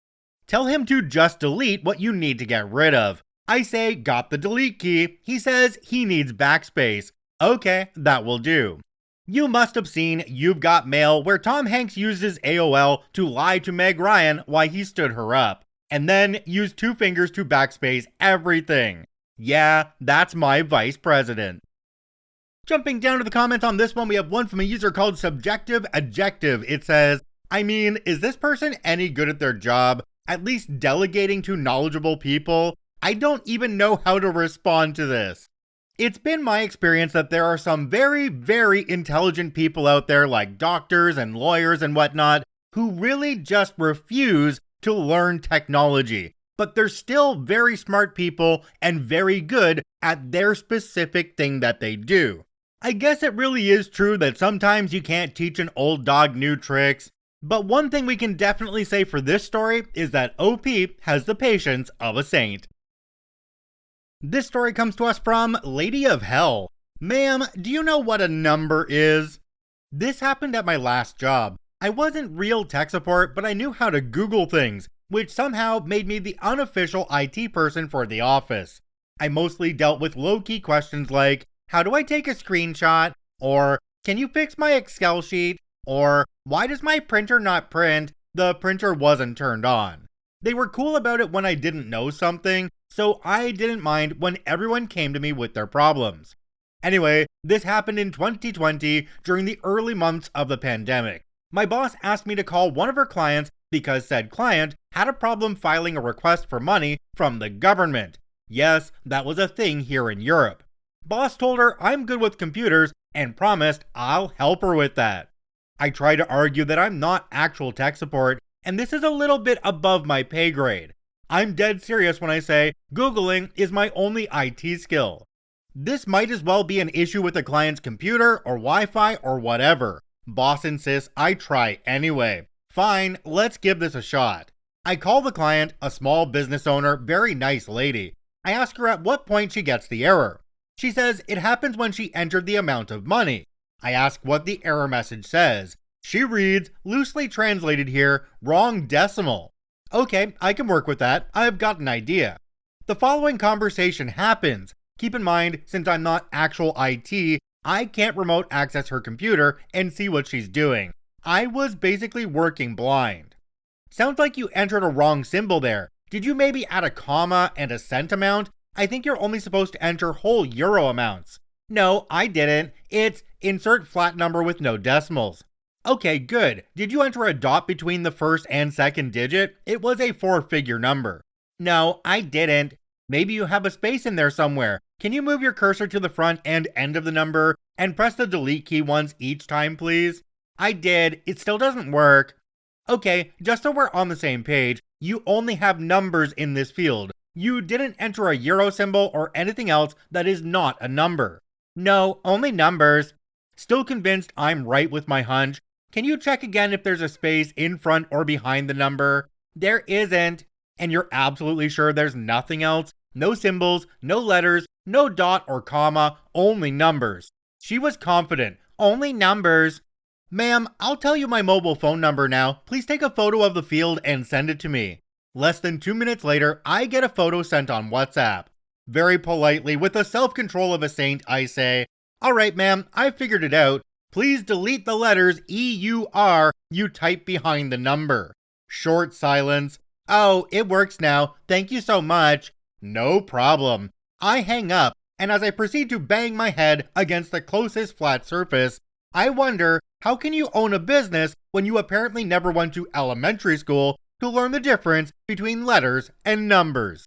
Tell him to just delete what you need to get rid of. I say, got the delete key. He says he needs backspace. Okay, that will do. You must have seen You've Got Mail, where Tom Hanks uses AOL to lie to Meg Ryan while he stood her up, and then used 2 fingers to backspace everything. Yeah, that's my vice president. Jumping down to the comments on this one, we have one from a user called Subjective Adjective. It says, I mean, is this person any good at their job? At least delegating to knowledgeable people? I don't even know how to respond to this. It's been my experience that there are some very, very intelligent people out there like doctors and lawyers and whatnot who really just refuse to learn technology. But they're still very smart people and very good at their specific thing that they do. I guess it really is true that sometimes you can't teach an old dog new tricks. But one thing we can definitely say for this story is that OP has the patience of a saint. This story comes to us from Lady of Hell. Ma'am, do you know what a number is? This happened at my last job. I wasn't real tech support, but I knew how to Google things, which somehow made me the unofficial IT person for the office. I mostly dealt with low-key questions like, how do I take a screenshot? Or, can you fix my Excel sheet? Or, why does my printer not print? The printer wasn't turned on. They were cool about it when I didn't know something, so I didn't mind when everyone came to me with their problems. Anyway, this happened in 2020 during the early months of the pandemic. My boss asked me to call one of her clients because said client had a problem filing a request for money from the government. Yes, that was a thing here in Europe. Boss told her I'm good with computers and promised I'll help her with that. I try to argue that I'm not actual tech support, and this is a little bit above my pay grade. I'm dead serious when I say Googling is my only IT skill. This might as well be an issue with the client's computer or Wi-Fi or whatever. Boss insists I try anyway. Fine, let's give this a shot. I call the client, a small business owner, very nice lady. I ask her at what point she gets the error. She says it happens when she entered the amount of money. I ask what the error message says. She reads, loosely translated here, wrong decimal. Okay, I can work with that. I've got an idea. The following conversation happens. Keep in mind, since I'm not actual IT, I can't remote access her computer and see what she's doing. I was basically working blind. Sounds like you entered a wrong symbol there. Did you maybe add a comma and a cent amount? I think you're only supposed to enter whole euro amounts. No, I didn't. It's insert flat number with no decimals. Okay, good. Did you enter a dot between the first and second digit? It was a 4-figure number. No, I didn't. Maybe you have a space in there somewhere. Can you move your cursor to the front and end of the number and press the delete key once each time, please? I did. It still doesn't work. Okay, just so we're on the same page, you only have numbers in this field. You didn't enter a euro symbol or anything else that is not a number. No, only numbers. Still convinced I'm right with my hunch? Can you check again if there's a space in front or behind the number? There isn't. And you're absolutely sure there's nothing else? No symbols, no letters, no dot or comma, only numbers. She was confident. Only numbers. Ma'am, I'll tell you my mobile phone number now. Please take a photo of the field and send it to me. Less than 2 minutes later, I get a photo sent on WhatsApp. Very politely, with the self-control of a saint, I say, alright ma'am, I figured it out. Please delete the letters EUR you type behind the number. Short silence. Oh, it works now. Thank you so much. No problem. I hang up, and as I proceed to bang my head against the closest flat surface, I wonder, how can you own a business when you apparently never went to elementary school to learn the difference between letters and numbers.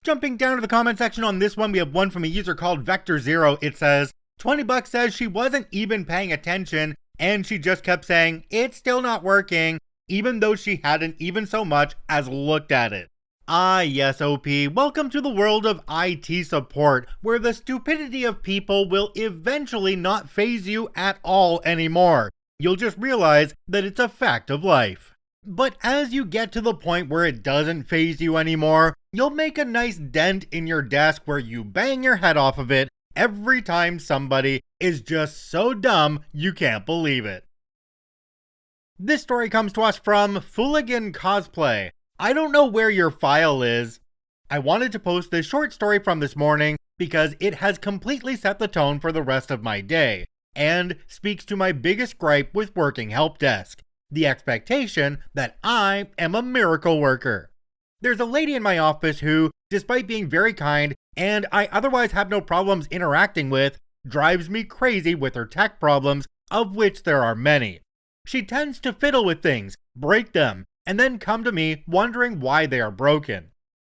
Jumping down to the comment section on this one, we have one from a user called Vector0. It says, 20 bucks says she wasn't even paying attention and she just kept saying, it's still not working, even though she hadn't even so much as looked at it. Ah yes, OP, welcome to the world of IT support, where the stupidity of people will eventually not faze you at all anymore. You'll just realize that it's a fact of life. But as you get to the point where it doesn't faze you anymore, you'll make a nice dent in your desk where you bang your head off of it every time somebody is just so dumb you can't believe it. This story comes to us from Fooligan Cosplay. I don't know where your file is. I wanted to post this short story from this morning because it has completely set the tone for the rest of my day and speaks to my biggest gripe with working help desk, the expectation that I am a miracle worker. There's a lady in my office who, despite being very kind and I otherwise have no problems interacting with, drives me crazy with her tech problems, of which there are many. She tends to fiddle with things, break them, and then come to me wondering why they are broken.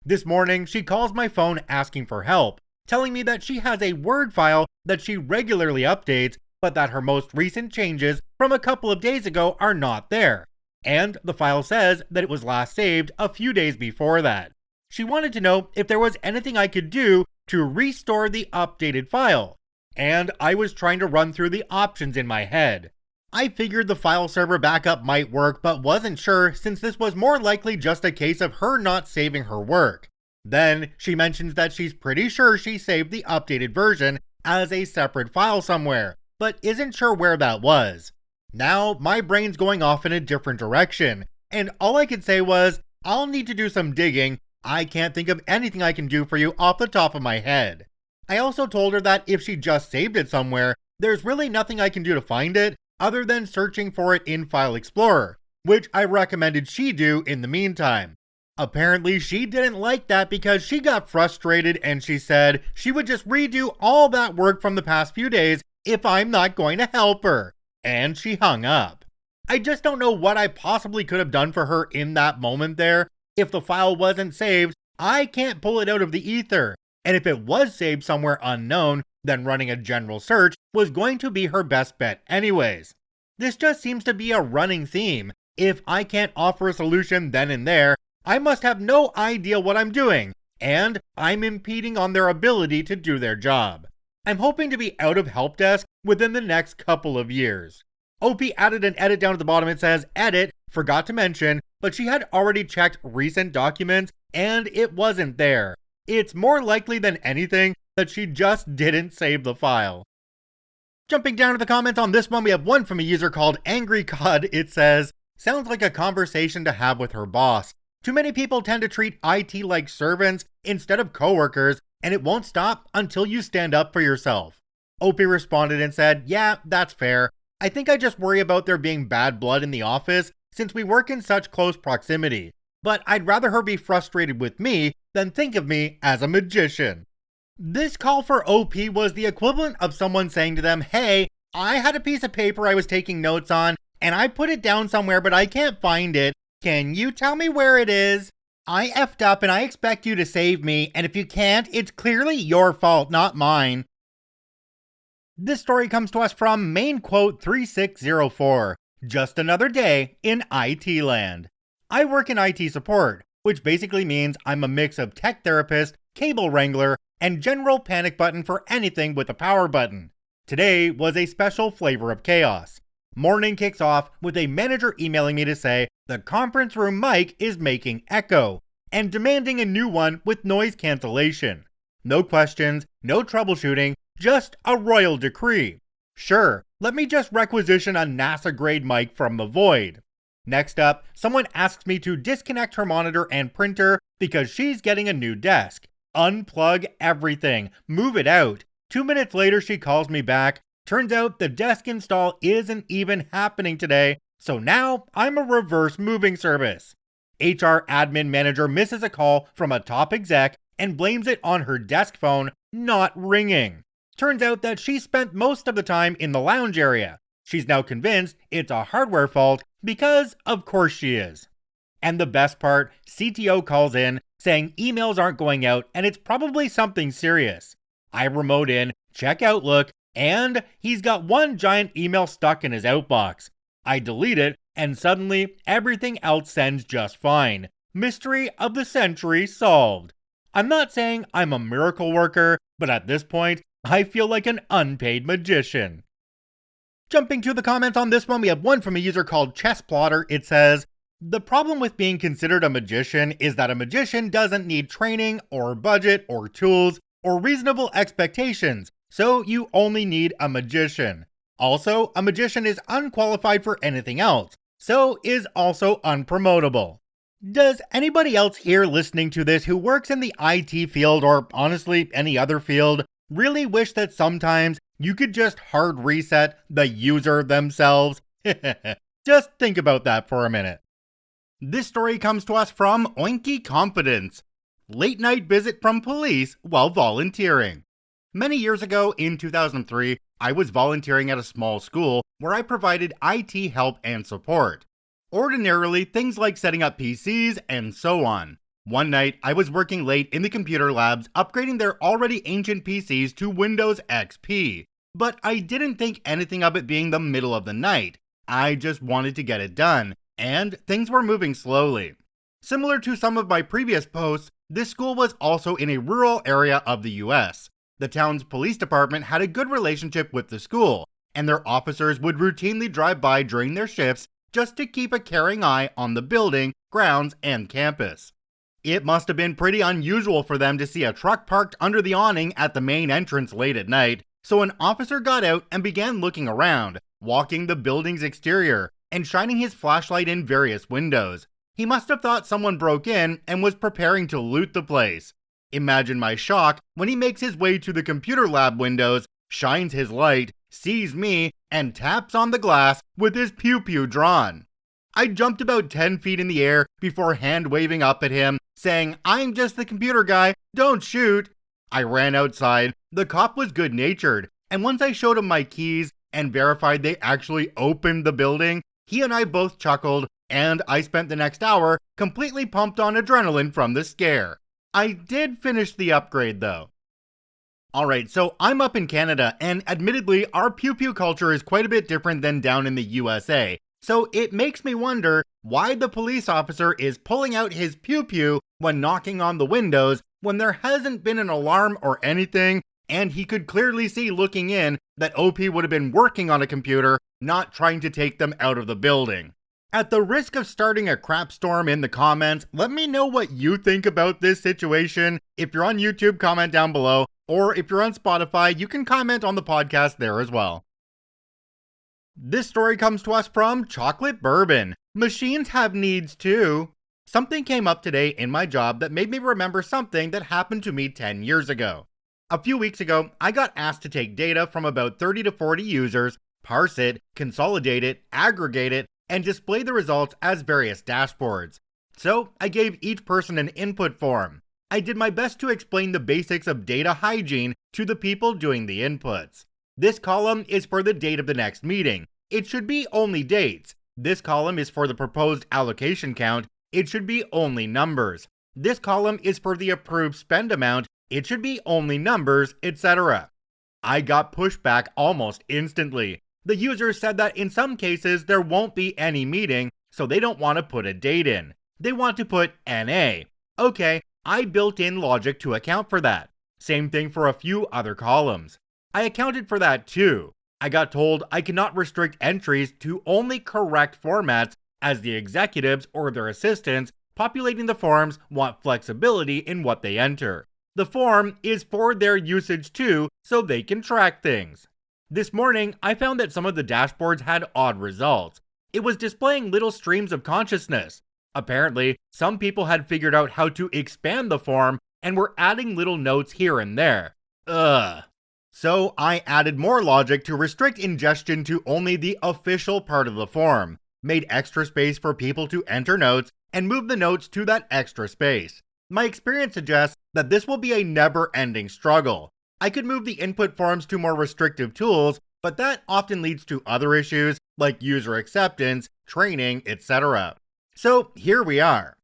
This morning, she calls my phone asking for help, telling me that she has a Word file that she regularly updates, but that her most recent changes from a couple of days ago are not there. And the file says that it was last saved a few days before that. She wanted to know if there was anything I could do to restore the updated file. And I was trying to run through the options in my head. I figured the file server backup might work, but wasn't sure since this was more likely just a case of her not saving her work. Then she mentions that she's pretty sure she saved the updated version as a separate file somewhere, but isn't sure where that was. Now my brain's going off in a different direction, and all I could say was, I'll need to do some digging. I can't think of anything I can do for you off the top of my head. I also told her that if she just saved it somewhere, there's really nothing I can do to find it other than searching for it in File Explorer, which I recommended she do in the meantime. Apparently she didn't like that because she got frustrated and she said she would just redo all that work from the past few days if I'm not going to help her. And she hung up. I just don't know what I possibly could have done for her in that moment there. If the file wasn't saved, I can't pull it out of the ether. And if it was saved somewhere unknown, then running a general search was going to be her best bet anyways. This just seems to be a running theme. If I can't offer a solution then and there, I must have no idea what I'm doing, and I'm impeding on their ability to do their job. I'm hoping to be out of help desk within the next couple of years. OP added an edit down at the bottom. It says, edit, forgot to mention, but she had already checked recent documents and it wasn't there. It's more likely than anything that she just didn't save the file. Jumping down to the comments on this one, we have one from a user called Angry Cod. It says, sounds like a conversation to have with her boss. Too many people tend to treat IT like servants instead of coworkers, and it won't stop until you stand up for yourself. OP responded and said, yeah, that's fair. I think I just worry about there being bad blood in the office since we work in such close proximity. But I'd rather her be frustrated with me than think of me as a magician. This call for OP was the equivalent of someone saying to them, hey, I had a piece of paper I was taking notes on, and I put it down somewhere but I can't find it. Can you tell me where it is? I effed up and I expect you to save me, and if you can't, it's clearly your fault, not mine. This story comes to us from MainQuote 3604. Just another day in IT land. I work in IT support, which basically means I'm a mix of tech therapist, cable wrangler, and general panic button for anything with a power button. Today was a special flavor of chaos. Morning kicks off with a manager emailing me to say the conference room mic is making echo and demanding a new one with noise cancellation. No questions, no troubleshooting, just a royal decree. Sure, let me just requisition a NASA-grade mic from the void. Next up, someone asks me to disconnect her monitor and printer because she's getting a new desk. Unplug everything, move it out. 2 minutes later, she calls me back. Turns out the desk install isn't even happening today, so now I'm a reverse moving service. HR admin manager misses a call from a top exec and blames it on her desk phone not ringing. Turns out that she spent most of the time in the lounge area. She's now convinced it's a hardware fault because of course she is. And the best part, CTO calls in saying emails aren't going out and it's probably something serious. I remote in, check Outlook, and he's got one giant email stuck in his outbox. I delete it, and suddenly everything else sends just fine. Mystery of the century solved. I'm not saying I'm a miracle worker, but at this point, I feel like an unpaid magician. Jumping to the comments on this one, we have one from a user called ChessPlotter. It says, the problem with being considered a magician is that a magician doesn't need training or budget or tools or reasonable expectations, so you only need a magician. Also, a magician is unqualified for anything else, so is also unpromotable. Does anybody else here listening to this who works in the IT field or honestly any other field really wish that sometimes you could just hard reset the user themselves? Just think about that for a minute. This story comes to us from Oinky Confidence. Late night visit from police while volunteering. Many years ago in 2003, I was volunteering at a small school where I provided IT help and support. Ordinarily, things like setting up PCs and so on. One night, I was working late in the computer labs upgrading their already ancient PCs to Windows XP. But I didn't think anything of it being the middle of the night. I just wanted to get it done, and things were moving slowly. Similar to some of my previous posts, this school was also in a rural area of the US. The town's police department had a good relationship with the school, and their officers would routinely drive by during their shifts just to keep a caring eye on the building, grounds, and campus. It must have been pretty unusual for them to see a truck parked under the awning at the main entrance late at night, so an officer got out and began looking around, walking the building's exterior, and shining his flashlight in various windows. He must have thought someone broke in and was preparing to loot the place. Imagine my shock when he makes his way to the computer lab windows, shines his light, sees me, and taps on the glass with his pew-pew drawn. I jumped about 10 feet in the air before hand-waving up at him, saying, "I'm just the computer guy, don't shoot." I ran outside. The cop was good-natured, and once I showed him my keys and verified they actually opened the building, he and I both chuckled, and I spent the next hour completely pumped on adrenaline from the scare. I did finish the upgrade though. Alright, so I'm up in Canada, and admittedly, our pew-pew culture is quite a bit different than down in the USA. So it makes me wonder why the police officer is pulling out his pew-pew when knocking on the windows when there hasn't been an alarm or anything, and he could clearly see looking in that OP would have been working on a computer, not trying to take them out of the building. At the risk of starting a crap storm in the comments, let me know what you think about this situation. If you're on YouTube, comment down below, or if you're on Spotify, you can comment on the podcast there as well. This story comes to us from Chocolate Bourbon. Machines have needs too. Something came up today in my job that made me remember something that happened to me 10 years ago. A few weeks ago, I got asked to take data from about 30 to 40 users, parse it, consolidate it, aggregate it, and display the results as various dashboards. So, I gave each person an input form. I did my best to explain the basics of data hygiene to the people doing the inputs. This column is for the date of the next meeting. It should be only dates. This column is for the proposed allocation count. It should be only numbers. This column is for the approved spend amount. It should be only numbers, etc. I got pushback almost instantly. The users said that in some cases there won't be any meeting, so they don't want to put a date in. They want to put NA. Okay, I built in logic to account for that. Same thing for a few other columns. I accounted for that too. I got told I cannot restrict entries to only correct formats, as the executives or their assistants populating the forms want flexibility in what they enter. The form is for their usage too, so they can track things. This morning, I found that some of the dashboards had odd results. It was displaying little streams of consciousness. Apparently, some people had figured out how to expand the form and were adding little notes here and there. Ugh. So I added more logic to restrict ingestion to only the official part of the form, made extra space for people to enter notes, and moved the notes to that extra space. My experience suggests that this will be a never-ending struggle. I could move the input forms to more restrictive tools, but that often leads to other issues like user acceptance, training, etc. So here we are.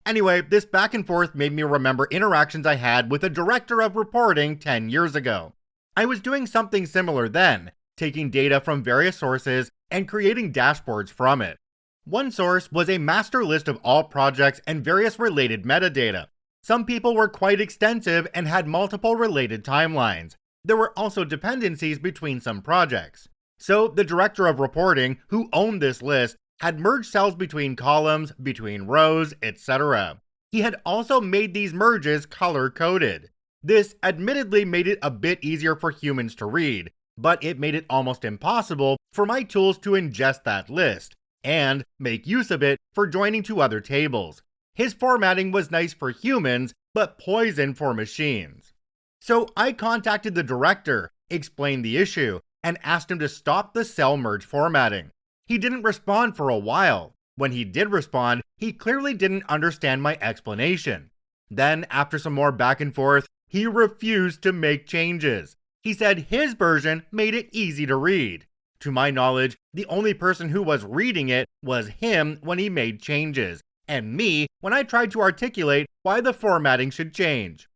Anyway, this back and forth made me remember interactions I had with a director of reporting 10 years ago. I was doing something similar then, taking data from various sources and creating dashboards from it. One source was a master list of all projects and various related metadata. Some people were quite extensive and had multiple related timelines. There were also dependencies between some projects. So the director of reporting, who owned this list, had merged cells between columns, between rows, etc. He had also made these merges color-coded. This admittedly made it a bit easier for humans to read, but it made it almost impossible for my tools to ingest that list and make use of it for joining to other tables. His formatting was nice for humans, but poison for machines. So I contacted the director, explained the issue, and asked him to stop the cell merge formatting. He didn't respond for a while. When he did respond, he clearly didn't understand my explanation. Then, after some more back and forth, he refused to make changes. He said his version made it easy to read. To my knowledge, the only person who was reading it was him when he made changes, and me when I tried to articulate why the formatting should change.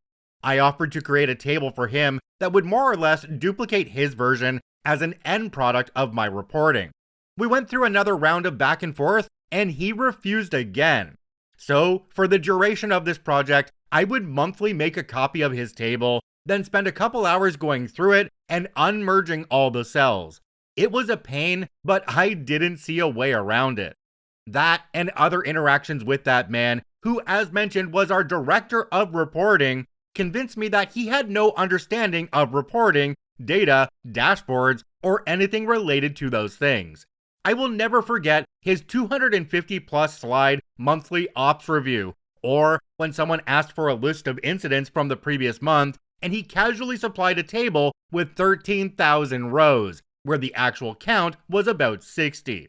I offered to create a table for him that would more or less duplicate his version as an end product of my reporting. We went through another round of back and forth, and he refused again. So, for the duration of this project, I would monthly make a copy of his table, then spend a couple hours going through it and unmerging all the cells. It was a pain, but I didn't see a way around it. That and other interactions with that man, who as mentioned was our director of reporting, convinced me that he had no understanding of reporting, data, dashboards, or anything related to those things. I will never forget his 250 plus slide monthly ops review, or when someone asked for a list of incidents from the previous month, and he casually supplied a table with 13,000 rows, where the actual count was about 60.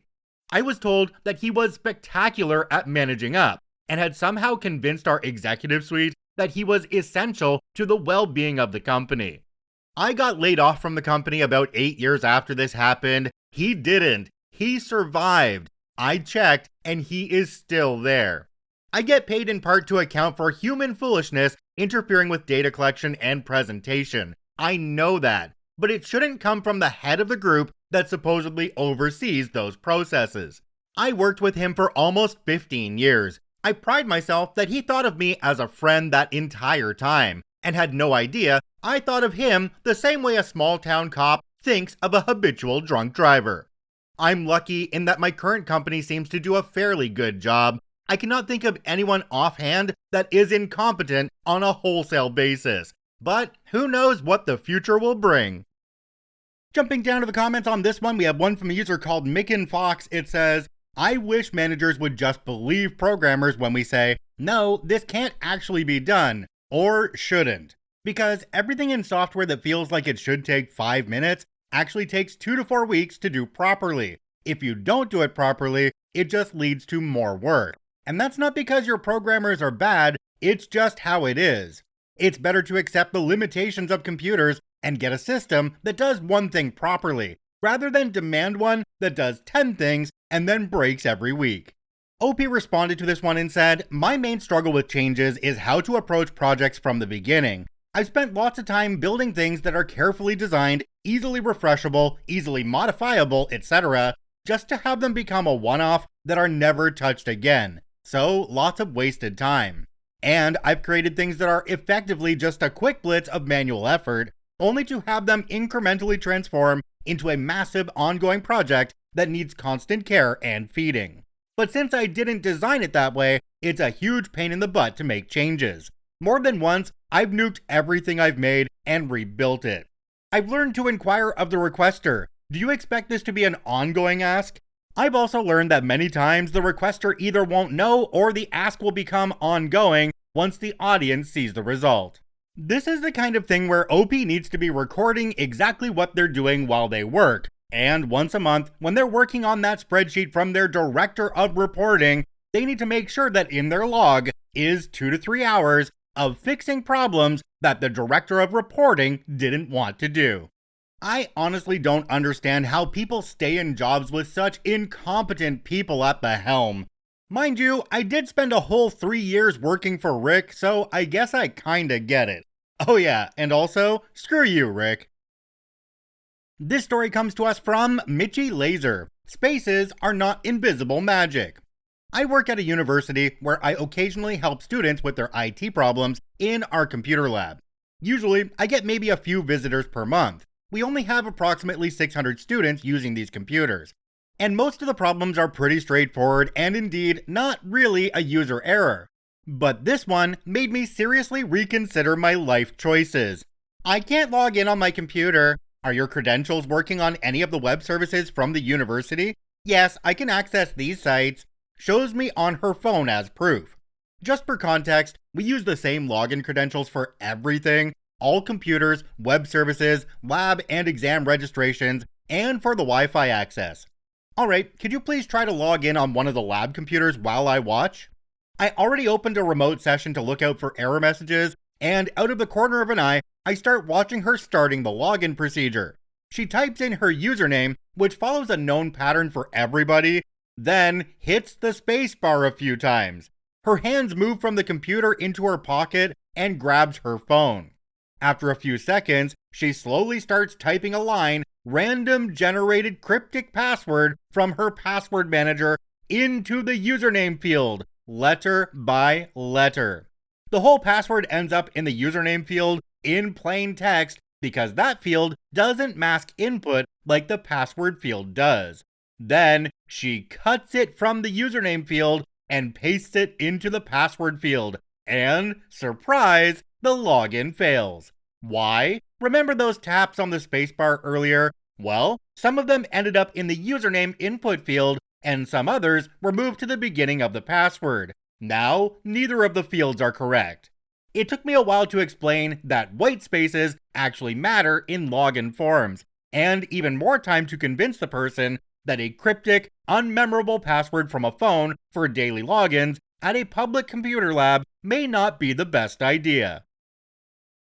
I was told that he was spectacular at managing up, and had somehow convinced our executive suite that he was essential to the well-being of the company. I got laid off from the company about 8 years after this happened. He didn't. He survived. I checked, and he is still there. I get paid in part to account for human foolishness interfering with data collection and presentation. I know that, but it shouldn't come from the head of the group that supposedly oversees those processes. I worked with him for almost 15 years. I pride myself that he thought of me as a friend that entire time, and had no idea I thought of him the same way a small town cop thinks of a habitual drunk driver. I'm lucky in that my current company seems to do a fairly good job. I cannot think of anyone offhand that is incompetent on a wholesale basis, but who knows what the future will bring. Jumping down to the comments on this one, we have one from a user called Micken Fox. It says, I wish managers would just believe programmers when we say, no, this can't actually be done, or shouldn't. Because everything in software that feels like it should take 5 minutes actually takes 2 to 4 weeks to do properly. If you don't do it properly, it just leads to more work. And that's not because your programmers are bad, it's just how it is. It's better to accept the limitations of computers and get a system that does one thing properly, rather than demand one that does 10 things and then breaks every week. OP responded to this one and said, my main struggle with changes is how to approach projects from the beginning. I've spent lots of time building things that are carefully designed, easily refreshable, easily modifiable, etc., just to have them become a one-off that are never touched again. So, lots of wasted time. And I've created things that are effectively just a quick blitz of manual effort, only to have them incrementally transform into a massive ongoing project that needs constant care and feeding. But since I didn't design it that way, it's a huge pain in the butt to make changes. More than once, I've nuked everything I've made and rebuilt it. I've learned to inquire of the requester, do you expect this to be an ongoing ask? I've also learned that many times the requester either won't know or the ask will become ongoing once the audience sees the result. This is the kind of thing where OP needs to be recording exactly what they're doing while they work, and once a month, when they're working on that spreadsheet from their director of reporting, they need to make sure that in their log is 2 to 3 hours of fixing problems that the director of reporting didn't want to do. I honestly don't understand how people stay in jobs with such incompetent people at the helm. Mind you, I did spend a whole 3 years working for Rick, so I guess I kinda get it. Oh yeah, and also, screw you, Rick. This story comes to us from Mitchy Laser. Spaces are not invisible magic. I work at a university where I occasionally help students with their IT problems in our computer lab. Usually, I get maybe a few visitors per month. We only have approximately 600 students using these computers. And most of the problems are pretty straightforward and indeed not really a user error. But this one made me seriously reconsider my life choices. I can't log in on my computer. Are your credentials working on any of the web services from the university? Yes, I can access these sites. Shows me on her phone as proof. Just for context, we use the same login credentials for everything, all computers, web services, lab and exam registrations, and for the Wi-Fi access. Alright, could you please try to log in on one of the lab computers while I watch? I already opened a remote session to look out for error messages, and out of the corner of an eye, I start watching her starting the login procedure. She types in her username, which follows a known pattern for everybody, then hits the spacebar a few times. Her hands move from the computer into her pocket and grabs her phone. After a few seconds, she slowly starts typing a line, random generated cryptic password from her password manager into the username field, letter by letter. The whole password ends up in the username field in plain text because that field doesn't mask input like the password field does. Then she cuts it from the username field and pastes it into the password field. And, surprise, the login fails. Why? Remember those taps on the spacebar earlier? Well, some of them ended up in the username input field, and some others were moved to the beginning of the password. Now, neither of the fields are correct. It took me a while to explain that white spaces actually matter in login forms, and even more time to convince the person that a cryptic, unmemorable password from a phone for daily logins at a public computer lab may not be the best idea.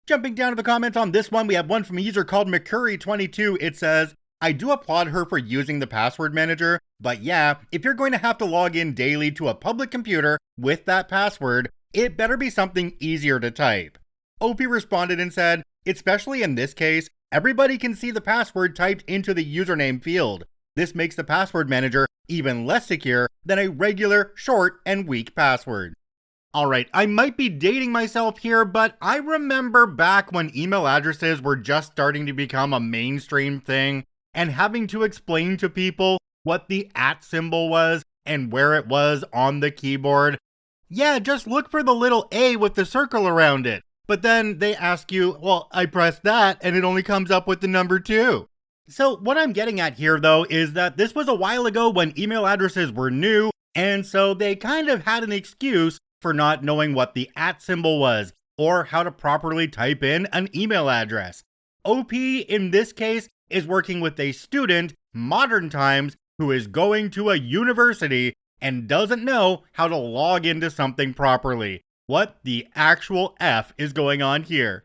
Jumping down to the comments on this one, we have one from a user called McCurry22. It says, I do applaud her for using the password manager, but yeah, if you're going to have to log in daily to a public computer with that password, it better be something easier to type. OP responded and said, especially in this case, everybody can see the password typed into the username field. This makes the password manager even less secure than a regular, short, and weak password. Alright, I might be dating myself here, but I remember back when email addresses were just starting to become a mainstream thing, and having to explain to people what the @ symbol was and where it was on the keyboard. Yeah, just look for the little A with the circle around it. But then they ask you, well, I pressed that and it only comes up with the number 2. So what I'm getting at here though is that this was a while ago when email addresses were new, and so they kind of had an excuse for not knowing what the @ symbol was or how to properly type in an email address. OP in this case is working with a student, modern times, who is going to a university and doesn't know how to log into something properly. What the actual F is going on here?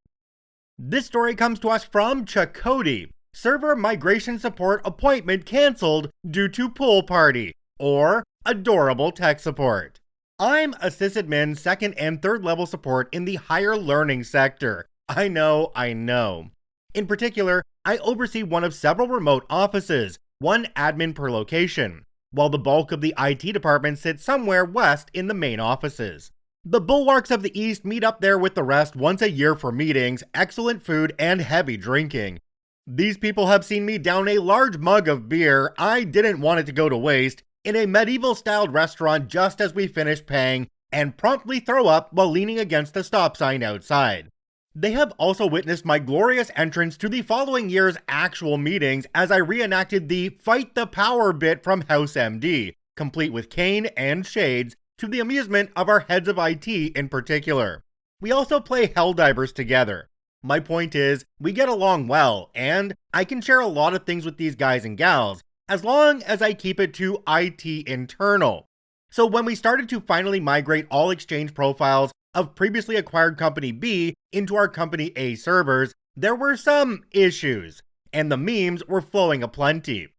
This story comes to us from Chakoti. Server migration support appointment cancelled due to pool party, or adorable tech support. I'm a sysadmin 2nd and 3rd level support in the higher learning sector. I know. In particular, I oversee one of several remote offices, one admin per location, while the bulk of the IT department sits somewhere west in the main offices. The bulwarks of the East meet up there with the rest once a year for meetings, excellent food, and heavy drinking. These people have seen me down a large mug of beer I didn't want it to go to waste in a medieval-styled restaurant just as we finished paying, and promptly throw up while leaning against the stop sign outside. They have also witnessed my glorious entrance to the following year's actual meetings as I reenacted the Fight the Power bit from House MD, complete with cane and shades, to the amusement of our heads of IT in particular. We also play Helldivers together. My point is, we get along well, and I can share a lot of things with these guys and gals, as long as I keep it to IT internal. So when we started to finally migrate all Exchange profiles of previously acquired Company B into our Company A servers, there were some issues, and the memes were flowing aplenty.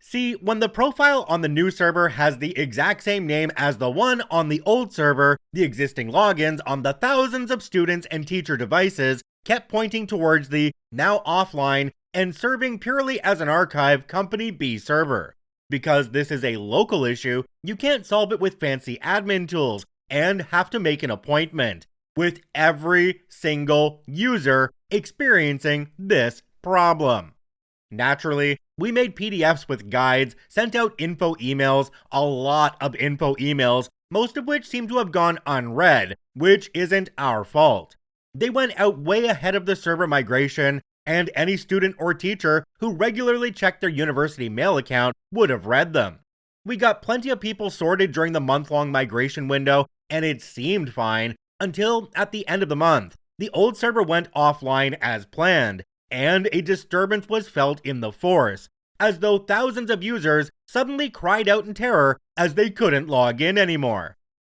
See, when the profile on the new server has the exact same name as the one on the old server, the existing logins on the thousands of students and teacher devices kept pointing towards the now offline and serving purely as an archive Company B server. Because this is a local issue, you can't solve it with fancy admin tools and have to make an appointment, with every single user experiencing this problem. Naturally, we made PDFs with guides, sent out info emails, a lot of info emails, most of which seem to have gone unread, which isn't our fault. They went out way ahead of the server migration, and any student or teacher who regularly checked their university mail account would have read them. We got plenty of people sorted during the month-long migration window, and it seemed fine, until at the end of the month, the old server went offline as planned, and a disturbance was felt in the force, as though thousands of users suddenly cried out in terror as they couldn't log in anymore.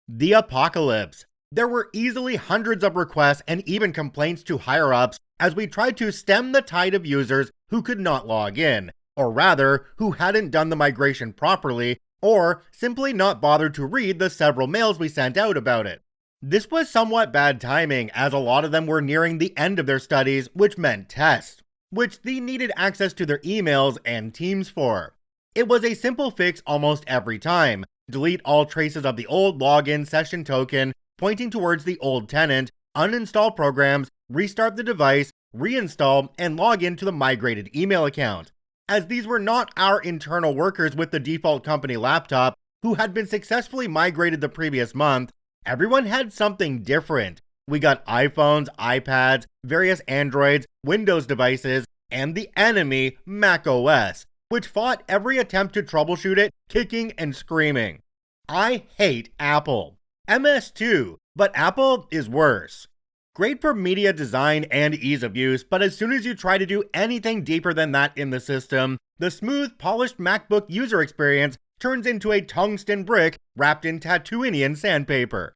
The apocalypse. There were easily hundreds of requests and even complaints to higher-ups as we tried to stem the tide of users who could not log in, or rather, who hadn't done the migration properly, or simply not bothered to read the several mails we sent out about it. This was somewhat bad timing, as a lot of them were nearing the end of their studies, which meant tests, which they needed access to their emails and Teams for. It was a simple fix almost every time. Delete all traces of the old login session token pointing towards the old tenant, uninstall programs, restart the device, reinstall, and log into the migrated email account. As these were not our internal workers with the default company laptop who had been successfully migrated the previous month, everyone had something different. We got iPhones, iPads, various Androids, Windows devices, and the enemy, macOS, which fought every attempt to troubleshoot it, kicking and screaming. I hate Apple. MS too, but Apple is worse. Great for media design and ease of use, but as soon as you try to do anything deeper than that in the system, the smooth, polished MacBook user experience turns into a tungsten brick wrapped in Tatooinean sandpaper.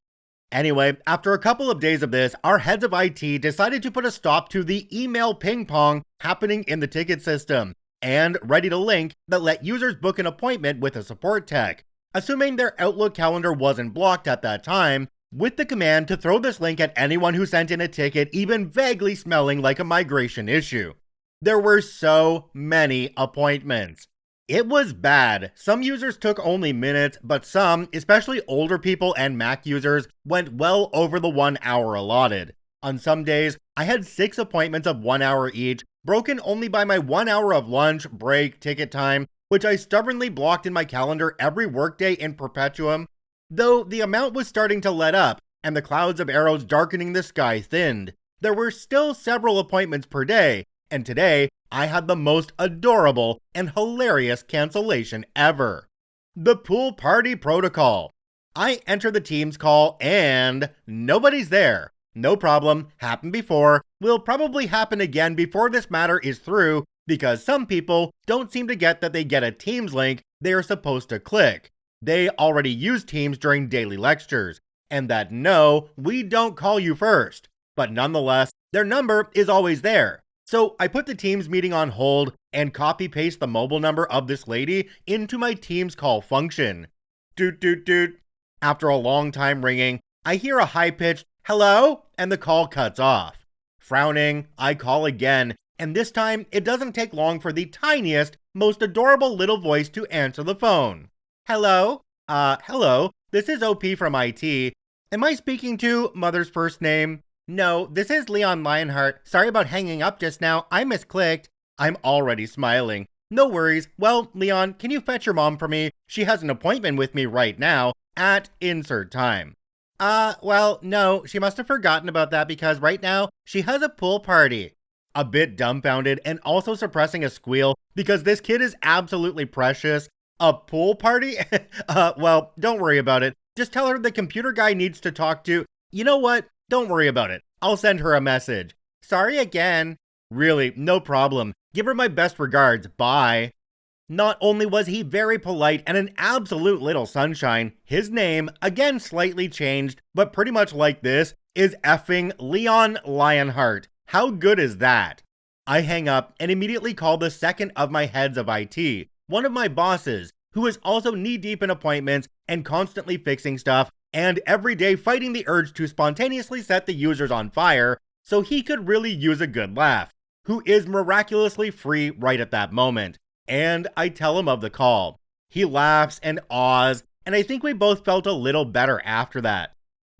Anyway, after a couple of days of this, our heads of IT decided to put a stop to the email ping pong happening in the ticket system, and readied a link that let users book an appointment with a support tech, assuming their Outlook calendar wasn't blocked at that time, with the command to throw this link at anyone who sent in a ticket even vaguely smelling like a migration issue. There were so many appointments. It was bad. Some users took only minutes, but some, especially older people and Mac users, went well over the 1 hour allotted. On some days, I had 6 appointments of 1 hour each, broken only by my 1 hour of lunch, break, ticket time, which I stubbornly blocked in my calendar every workday in perpetuum. Though the amount was starting to let up, and the clouds of arrows darkening the sky thinned, there were still several appointments per day, and today, I had the most adorable and hilarious cancellation ever. The pool party protocol. I enter the Teams call and nobody's there. No problem, happened before, will probably happen again before this matter is through, because some people don't seem to get that they get a Teams link they are supposed to click. They already use Teams during daily lectures, and that no, we don't call you first. But nonetheless, their number is always there. So I put the Teams meeting on hold and copy-paste the mobile number of this lady into my Teams call function. Doot doot doot. After a long time ringing, I hear a high-pitched hello, and the call cuts off. Frowning, I call again, and this time it doesn't take long for the tiniest, most adorable little voice to answer the phone. Hello? Hello, this is OP from IT. Am I speaking to mother's first name? No, this is Leon Lionheart. Sorry about hanging up just now. I misclicked. I'm already smiling. No worries. Well, Leon, can you fetch your mom for me? She has an appointment with me right now at insert time. Well, no, she must have forgotten about that because right now she has a pool party. A bit dumbfounded and also suppressing a squeal because this kid is absolutely precious. A pool party? Well, don't worry about it. Just tell her the computer guy needs to talk to... You know what? Don't worry about it. I'll send her a message. Sorry again. Really, no problem. Give her my best regards. Bye. Not only was he very polite and an absolute little sunshine, his name, again slightly changed, but pretty much like this, is effing Leon Lionheart. How good is that? I hang up and immediately call the second of my heads of IT, one of my bosses, who is also knee-deep in appointments and constantly fixing stuff, and every day fighting the urge to spontaneously set the users on fire, so he could really use a good laugh, who is miraculously free right at that moment. And I tell him of the call. He laughs and awes, and I think we both felt a little better after that.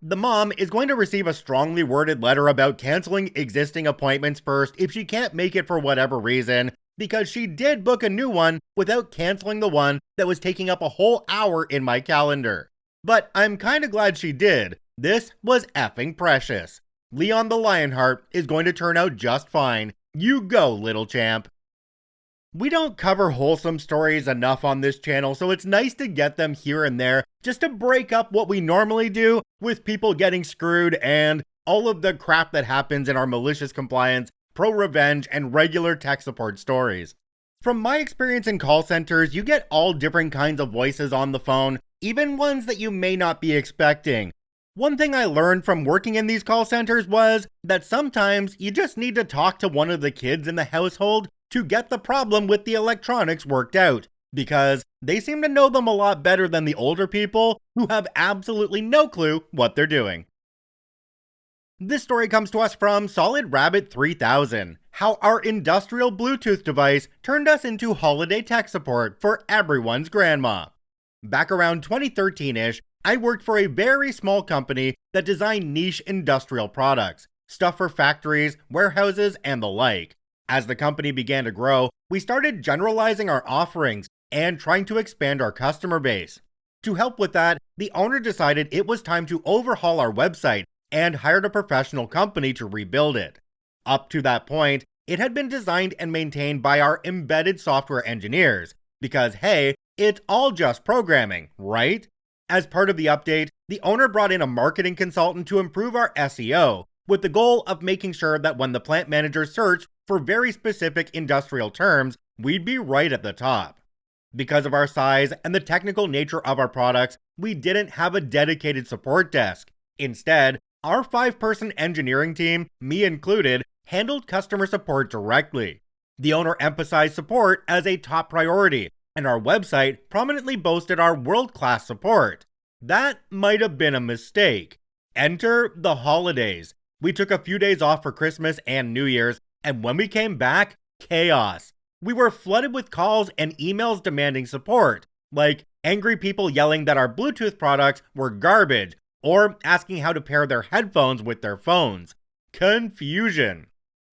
The mom is going to receive a strongly worded letter about canceling existing appointments first if she can't make it for whatever reason, because she did book a new one without canceling the one that was taking up a whole hour in my calendar. But I'm kinda glad she did. This was effing precious. Leon the Lionheart is going to turn out just fine. You go, little champ. We don't cover wholesome stories enough on this channel, so it's nice to get them here and there just to break up what we normally do with people getting screwed and all of the crap that happens in our malicious compliance, pro-revenge, and regular tech support stories. From my experience in call centers, you get all different kinds of voices on the phone, even ones that you may not be expecting. One thing I learned from working in these call centers was that sometimes you just need to talk to one of the kids in the household to get the problem with the electronics worked out, because they seem to know them a lot better than the older people who have absolutely no clue what they're doing. This story comes to us from Solid Rabbit 3000, how our industrial Bluetooth device turned us into holiday tech support for everyone's grandma. Back around 2013-ish, I worked for a very small company that designed niche industrial products, stuff for factories, warehouses, and the like. As the company began to grow, we started generalizing our offerings and trying to expand our customer base. To help with that, the owner decided it was time to overhaul our website and hired a professional company to rebuild it. Up to that point, it had been designed and maintained by our embedded software engineers, because hey, it's all just programming, right? As part of the update, the owner brought in a marketing consultant to improve our SEO, with the goal of making sure that when the plant manager searched for very specific industrial terms, we'd be right at the top. Because of our size and the technical nature of our products, we didn't have a dedicated support desk. Instead, our 5-person engineering team, me included, handled customer support directly. The owner emphasized support as a top priority, and our website prominently boasted our world-class support. That might have been a mistake. Enter the holidays. We took a few days off for Christmas and New Year's, and when we came back, chaos. We were flooded with calls and emails demanding support, like angry people yelling that our Bluetooth products were garbage, or asking how to pair their headphones with their phones. Confusion.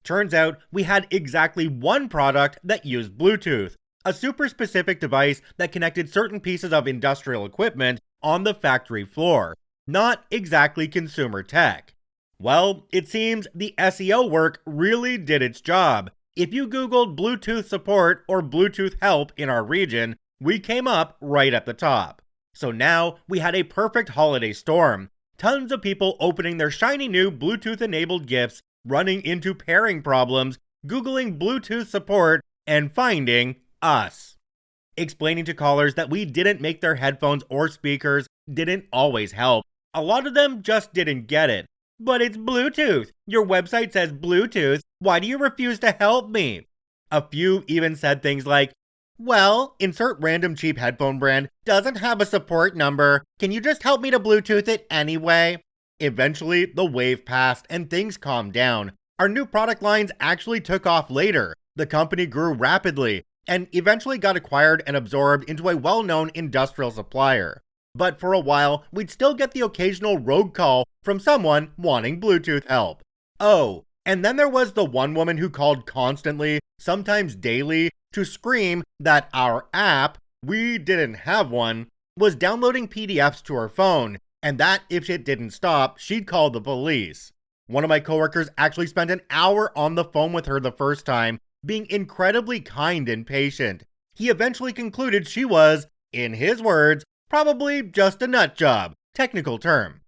Turns out we had exactly one product that used Bluetooth, a super specific device that connected certain pieces of industrial equipment on the factory floor. Not exactly consumer tech. Well, it seems the SEO work really did its job. If you Googled Bluetooth support or Bluetooth help in our region, we came up right at the top. So now we had a perfect holiday storm. Tons of people opening their shiny new Bluetooth-enabled gifts, running into pairing problems, Googling Bluetooth support, and finding us. Explaining to callers that we didn't make their headphones or speakers didn't always help. A lot of them just didn't get it. But it's Bluetooth. Your website says Bluetooth. Why do you refuse to help me? A few even said things like, well, insert random cheap headphone brand doesn't have a support number. Can you just help me to Bluetooth it anyway? Eventually, the wave passed and things calmed down. Our new product lines actually took off later. The company grew rapidly and eventually got acquired and absorbed into a well-known industrial supplier. But for a while, we'd still get the occasional rogue call from someone wanting Bluetooth help. Oh, and then there was the one woman who called constantly, sometimes daily, to scream that our app, we didn't have one, was downloading PDFs to her phone, and that if it didn't stop, she'd call the police. One of my coworkers actually spent an hour on the phone with her the first time, being incredibly kind and patient. He eventually concluded she was, in his words, probably just a nut job. Technical term.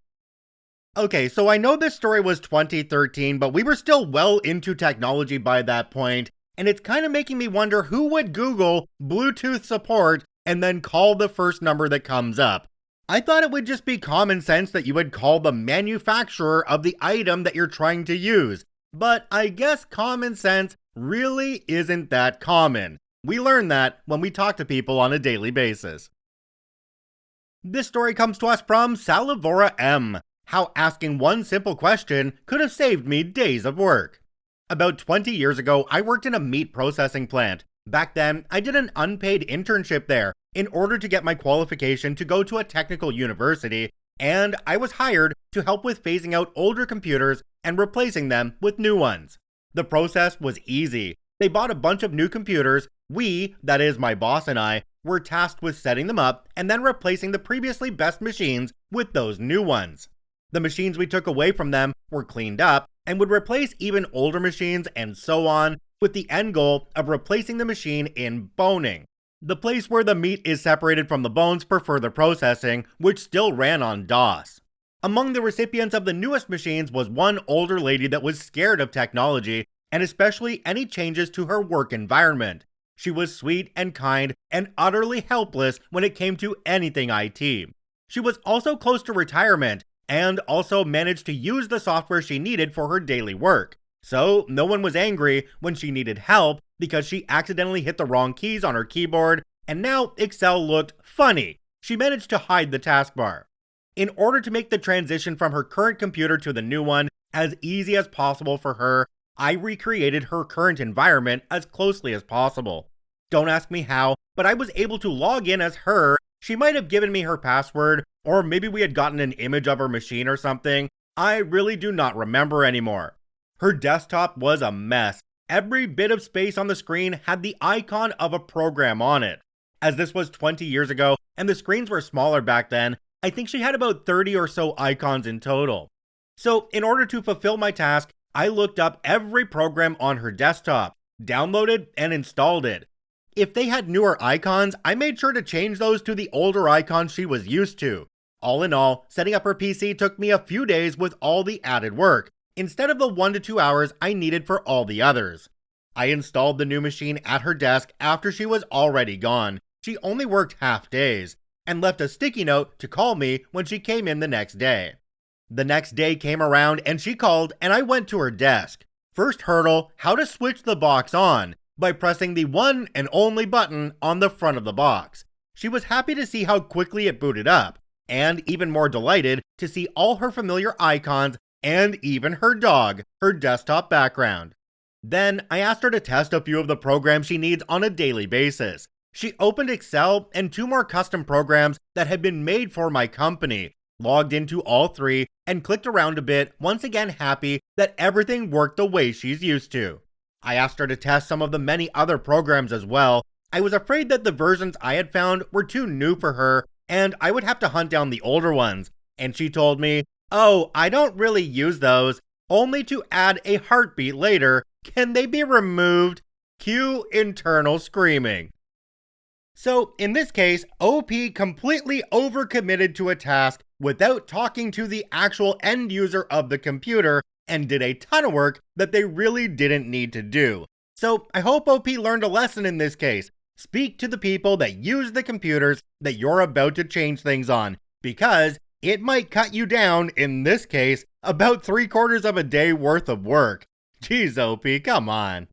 Okay, so I know this story was 2013, but we were still well into technology by that point, and it's kind of making me wonder who would Google Bluetooth support and then call the first number that comes up. I thought it would just be common sense that you would call the manufacturer of the item that you're trying to use, but I guess common sense really isn't that common. We learn that when we talk to people on a daily basis. This story comes to us from Salivora M. How asking one simple question could have saved me days of work. About 20 years ago, I worked in a meat processing plant. Back then, I did an unpaid internship there in order to get my qualification to go to a technical university, and I was hired to help with phasing out older computers and replacing them with new ones. The process was easy. They bought a bunch of new computers. We, that is my boss and I, were tasked with setting them up and then replacing the previously best machines with those new ones. The machines we took away from them were cleaned up and would replace even older machines and so on, with the end goal of replacing the machine in boning, the place where the meat is separated from the bones for further processing, which still ran on DOS. Among the recipients of the newest machines was one older lady that was scared of technology, and especially any changes to her work environment. She was sweet and kind and utterly helpless when it came to anything IT. She was also close to retirement and also managed to use the software she needed for her daily work. So no one was angry when she needed help because she accidentally hit the wrong keys on her keyboard, and now Excel looked funny. She managed to hide the taskbar. In order to make the transition from her current computer to the new one as easy as possible for her, I recreated her current environment as closely as possible. Don't ask me how, but I was able to log in as her. She might have given me her password, or maybe we had gotten an image of her machine or something. I really do not remember anymore. Her desktop was a mess. Every bit of space on the screen had the icon of a program on it. As this was 20 years ago, and the screens were smaller back then, I think she had about 30 or so icons in total. So in order to fulfill my task, I looked up every program on her desktop, downloaded and installed it. If they had newer icons, I made sure to change those to the older icons she was used to. All in all, setting up her PC took me a few days with all the added work, instead of the 1 to 2 hours I needed for all the others. I installed the new machine at her desk after she was already gone. She only worked half days, and left a sticky note to call me when she came in the next day. The next day came around and she called, and I went to her desk. First hurdle, how to switch the box on, by pressing the one and only button on the front of the box. She was happy to see how quickly it booted up, and even more delighted to see all her familiar icons and even her dog, her desktop background. Then I asked her to test a few of the programs she needs on a daily basis. She opened Excel and 2 more custom programs that had been made for my company, logged into all 3, and clicked around a bit, once again happy that everything worked the way she's used to. I asked her to test some of the many other programs as well. I was afraid that the versions I had found were too new for her, and I would have to hunt down the older ones. And she told me, "Oh, I don't really use those, only to add a heartbeat later. Can they be removed?" Cue internal screaming. So in this case, OP completely overcommitted to a task without talking to the actual end user of the computer, and did a ton of work that they really didn't need to do. So I hope OP learned a lesson in this case. Speak to the people that use the computers that you're about to change things on, because it might cut you down, in this case, about 3/4 of a day worth of work. Geez, OP, come on.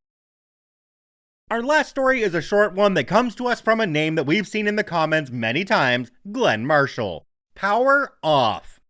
Our last story is a short one that comes to us from a name that we've seen in the comments many times, Glenn Marshall. Power off.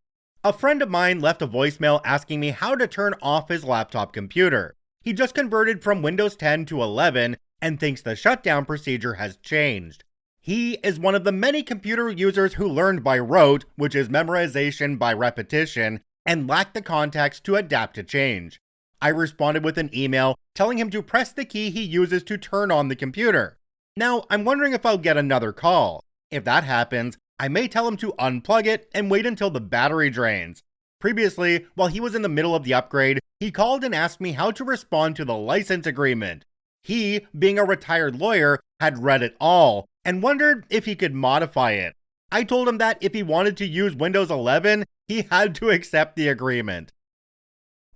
A friend of mine left a voicemail asking me how to turn off his laptop computer. He just converted from Windows 10 to 11 and thinks the shutdown procedure has changed. He is one of the many computer users who learned by rote, which is memorization by repetition, and lacked the context to adapt to change. I responded with an email telling him to press the key he uses to turn on the computer. Now, I'm wondering if I'll get another call. If that happens, I may tell him to unplug it and wait until the battery drains. Previously, while he was in the middle of the upgrade, he called and asked me how to respond to the license agreement. He, being a retired lawyer, had read it all and wondered if he could modify it. I told him that if he wanted to use Windows 11, he had to accept the agreement.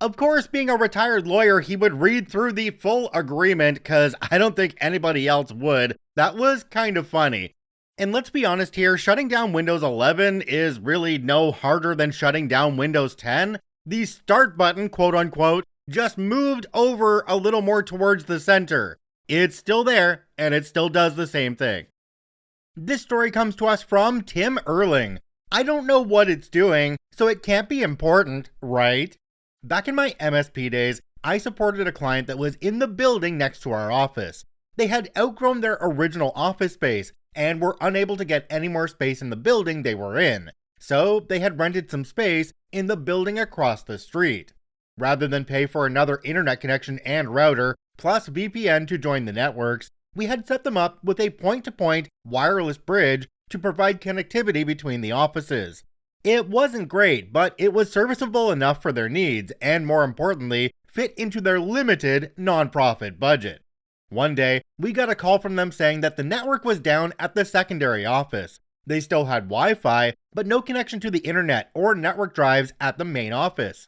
Of course, being a retired lawyer, he would read through the full agreement, cause I don't think anybody else would. That was kind of funny. And let's be honest here, shutting down Windows 11 is really no harder than shutting down Windows 10. The start button, quote unquote, just moved over a little more towards the center. It's still there, and it still does the same thing. This story comes to us from Tim Erling. I don't know what it's doing, so it can't be important, right? Back in my MSP days, I supported a client that was in the building next to our office. They had outgrown their original office space and were unable to get any more space in the building they were in, so they had rented some space in the building across the street. Rather than pay for another internet connection and router, plus VPN to join the networks, we had set them up with a point-to-point wireless bridge to provide connectivity between the offices. It wasn't great, but it was serviceable enough for their needs, and more importantly, fit into their limited non-profit budget. One day, we got a call from them saying that the network was down at the secondary office. They still had Wi-Fi, but no connection to the internet or network drives at the main office.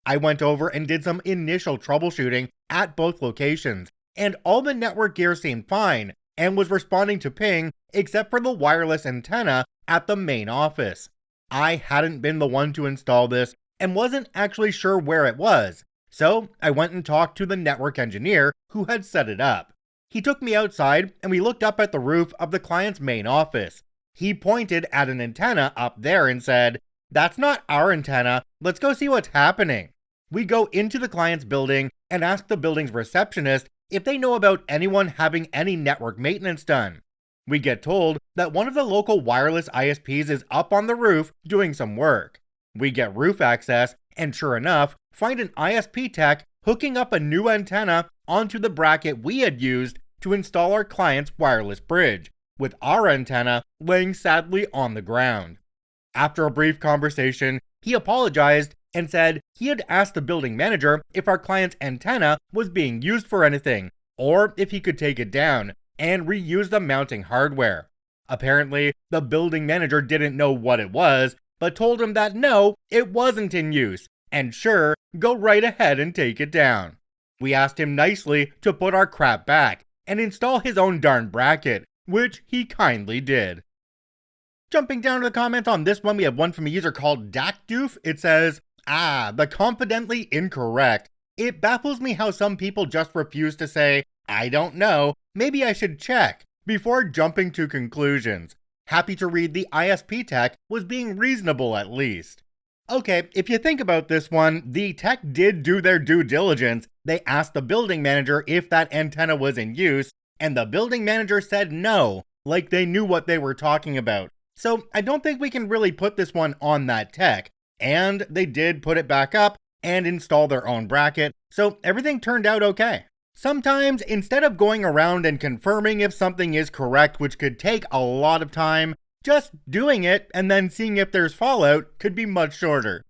I went over and did some initial troubleshooting at both locations, and all the network gear seemed fine and was responding to ping except for the wireless antenna at the main office. I hadn't been the one to install this and wasn't actually sure where it was, so I went and talked to the network engineer who had set it up. He took me outside and we looked up at the roof of the client's main office. He pointed at an antenna up there and said, "That's not our antenna, let's go see what's happening." We go into the client's building and ask the building's receptionist if they know about anyone having any network maintenance done. We get told that one of the local wireless ISPs is up on the roof doing some work. We get roof access and sure enough, find an ISP tech hooking up a new antenna onto the bracket we had used to install our client's wireless bridge, with our antenna laying sadly on the ground. After a brief conversation, he apologized and said he had asked the building manager if our client's antenna was being used for anything, or if he could take it down and reuse the mounting hardware. Apparently, the building manager didn't know what it was, but told him that no, it wasn't in use, and sure, go right ahead and take it down. We asked him nicely to put our crap back and install his own darn bracket, which he kindly did. Jumping down to the comments on this one, we have one from a user called Dakdoof. It says, the confidently incorrect. It baffles me how some people just refuse to say, I don't know, maybe I should check, before jumping to conclusions. Happy to read the ISP tech was being reasonable at least. Okay, if you think about this one, the tech did do their due diligence. They asked the building manager if that antenna was in use, and the building manager said no, like they knew what they were talking about. So I don't think we can really put this one on that tech. And they did put it back up and install their own bracket, so everything turned out okay. Sometimes, instead of going around and confirming if something is correct, which could take a lot of time, just doing it and then seeing if there's fallout could be much shorter.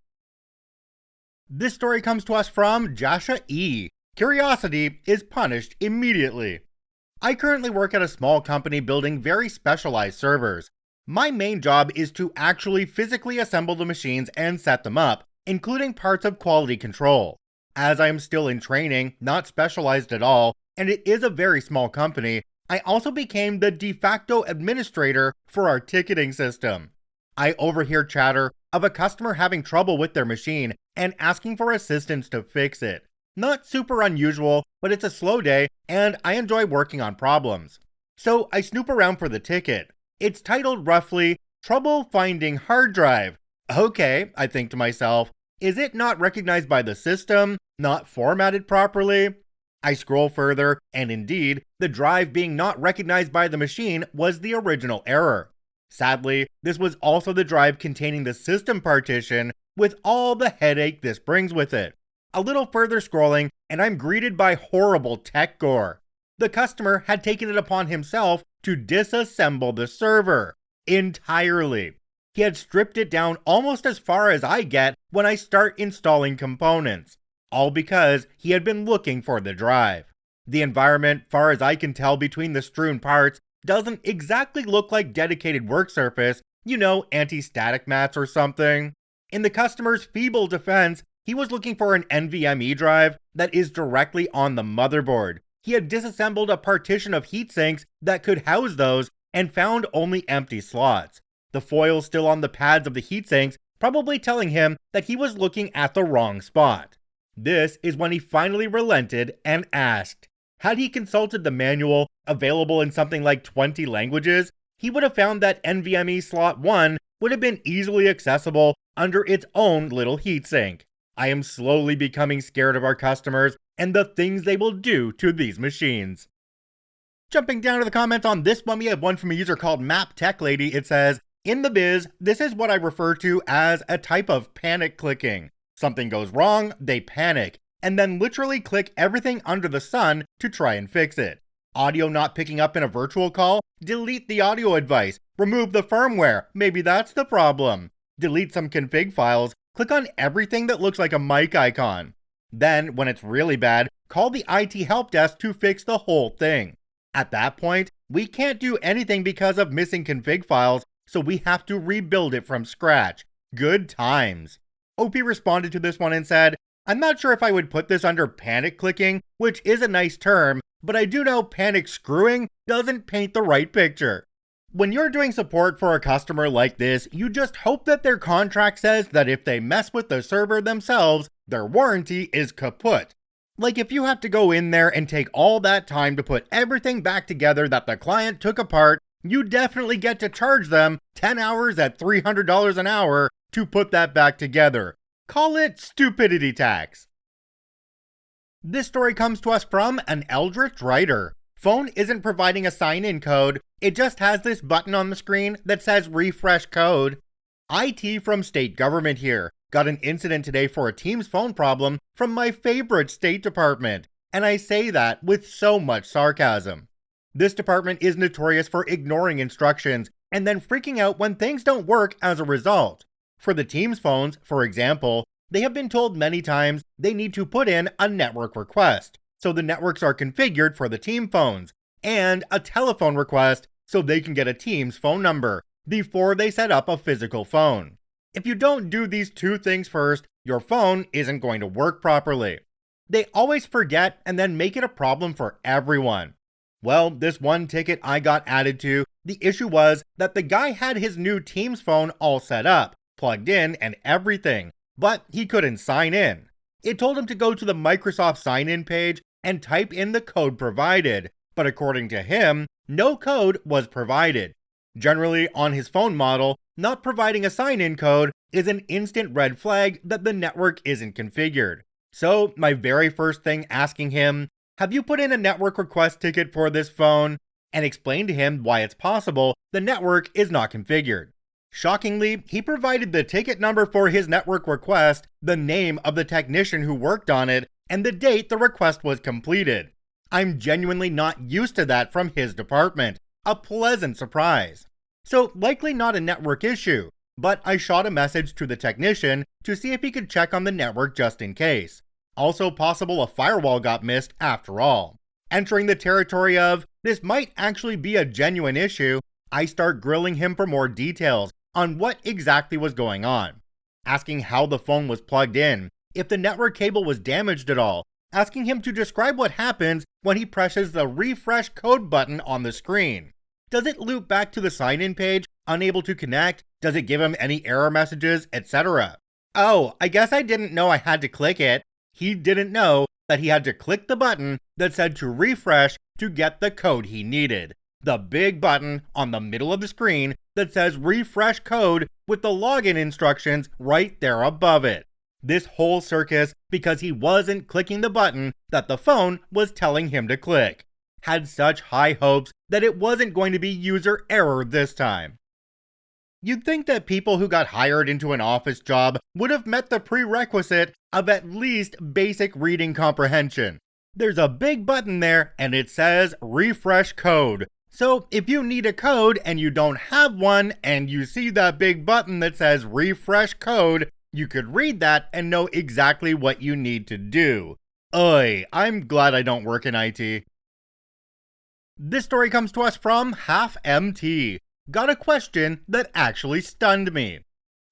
This story comes to us from Jasha E. Curiosity is punished immediately. I currently work at a small company building very specialized servers. My main job is to actually physically assemble the machines and set them up, including parts of quality control. As I am still in training, not specialized at all, and it is a very small company, I also became the de facto administrator for our ticketing system. I overhear chatter of a customer having trouble with their machine and asking for assistance to fix it. Not super unusual, but it's a slow day and I enjoy working on problems. So I snoop around for the ticket. It's titled roughly, Trouble Finding Hard Drive. Okay, I think to myself, is it not recognized by the system? Not formatted properly? I scroll further, and indeed, the drive being not recognized by the machine was the original error. Sadly, this was also the drive containing the system partition, with all the headache this brings with it. A little further scrolling, and I'm greeted by horrible tech gore. The customer had taken it upon himself to disassemble the server entirely. He had stripped it down almost as far as I get when I start installing components, all because he had been looking for the drive. The environment, far as I can tell between the strewn parts, doesn't exactly look like dedicated work surface, anti-static mats or something. In the customer's feeble defense, he was looking for an NVMe drive that is directly on the motherboard. He had disassembled a partition of heatsinks that could house those and found only empty slots. The foil still on the pads of the heatsinks, probably telling him that he was looking at the wrong spot. This is when he finally relented and asked, Had he consulted the manual, available in something like 20 languages, he would have found that NVMe slot 1 would have been easily accessible under its own little heatsink. I am slowly becoming scared of our customers and the things they will do to these machines. Jumping down to the comments on this one, we have one from a user called MapTechLady. It says, "In the biz, this is what I refer to as a type of panic clicking. Something goes wrong, they panic, and then literally click everything under the sun to try and fix it. Audio not picking up in a virtual call? Delete the audio advice. Remove the firmware. Maybe that's the problem. Delete some config files. Click on everything that looks like a mic icon. Then, when it's really bad, call the IT help desk to fix the whole thing. At that point, we can't do anything because of missing config files, so we have to rebuild it from scratch. Good times." OP responded to this one and said, "I'm not sure if I would put this under panic clicking, which is a nice term, but I do know panic screwing doesn't paint the right picture. When you're doing support for a customer like this, you just hope that their contract says that if they mess with the server themselves, their warranty is kaput. Like if you have to go in there and take all that time to put everything back together that the client took apart, you definitely get to charge them 10 hours at $300 an hour to put that back together. Call it stupidity tax." This story comes to us from an Eldritch writer. Phone isn't providing a sign-in code, it just has this button on the screen that says refresh code. IT from state government here. Got an incident today for a Teams phone problem from my favorite State Department, and I say that with so much sarcasm. This department is notorious for ignoring instructions and then freaking out when things don't work as a result. For the Teams phones, for example, they have been told many times they need to put in a network request, so the networks are configured for the team phones, and a telephone request so they can get a Teams phone number before they set up a physical phone. If you don't do these two things first, your phone isn't going to work properly. They always forget and then make it a problem for everyone. Well, this one ticket I got added to, the issue was that the guy had his new Teams phone all set up, plugged in and everything, but he couldn't sign in. It told him to go to the Microsoft sign-in page and type in the code provided, but according to him, no code was provided. Generally, on his phone model, not providing a sign-in code is an instant red flag that the network isn't configured. So, my very first thing asking him, "Have you put in a network request ticket for this phone?" and explained to him why it's possible the network is not configured. Shockingly, he provided the ticket number for his network request, the name of the technician who worked on it, and the date the request was completed. I'm genuinely not used to that from his department. A pleasant surprise. So likely not a network issue, but I shot a message to the technician to see if he could check on the network just in case. Also possible a firewall got missed after all. Entering the territory of, this might actually be a genuine issue, I start grilling him for more details on what exactly was going on. Asking how the phone was plugged in, if the network cable was damaged at all, asking him to describe what happens when he presses the refresh code button on the screen. Does it loop back to the sign-in page, unable to connect? Does it give him any error messages, etc.? Oh, I guess I didn't know I had to click it. He didn't know that he had to click the button that said to refresh to get the code he needed. The big button on the middle of the screen that says refresh code with the login instructions right there above it. This whole circus because he wasn't clicking the button that the phone was telling him to click. Had such high hopes that it wasn't going to be user error this time. You'd think that people who got hired into an office job would have met the prerequisite of at least basic reading comprehension. There's a big button there and it says refresh code. So if you need a code and you don't have one and you see that big button that says refresh code, you could read that and know exactly what you need to do. Oy, I'm glad I don't work in IT. This story comes to us from Half MT. Got a question that actually stunned me.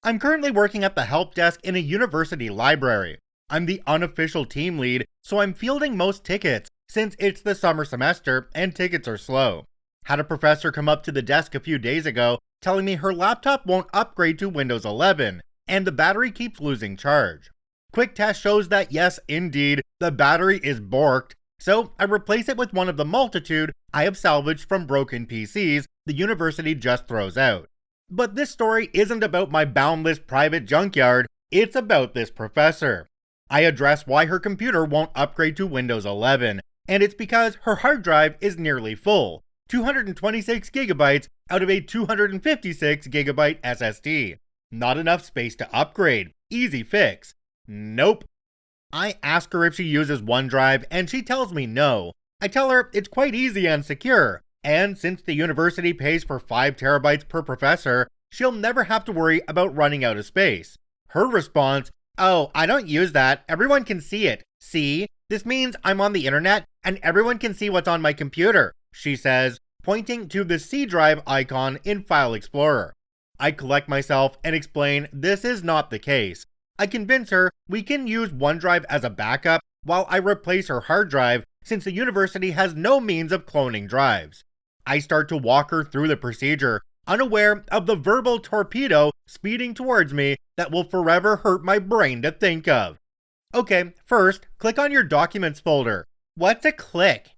I'm currently working at the help desk in a university library. I'm the unofficial team lead, so I'm fielding most tickets since it's the summer semester and tickets are slow. Had a professor come up to the desk a few days ago telling me her laptop won't upgrade to Windows 11 and the battery keeps losing charge. Quick test shows that yes, indeed, the battery is borked, so I replace it with one of the multitude I have salvaged from broken PCs the university just throws out. But this story isn't about my boundless private junkyard, it's about this professor. I address why her computer won't upgrade to Windows 11, and it's because her hard drive is nearly full, 226 gigabytes out of a 256 gigabyte SSD. Not enough space to upgrade. Easy fix. Nope. I ask her if she uses OneDrive and she tells me no. I tell her it's quite easy and secure, and since the university pays for 5 terabytes per professor, she'll never have to worry about running out of space. Her response, "Oh, I don't use that. Everyone can see it. See? This means I'm on the internet and everyone can see what's on my computer," she says, pointing to the C drive icon in File Explorer. I collect myself and explain this is not the case. I convince her we can use OneDrive as a backup while I replace her hard drive since the university has no means of cloning drives. I start to walk her through the procedure, unaware of the verbal torpedo speeding towards me that will forever hurt my brain to think of. Okay, first, click on your Documents folder. What's a click?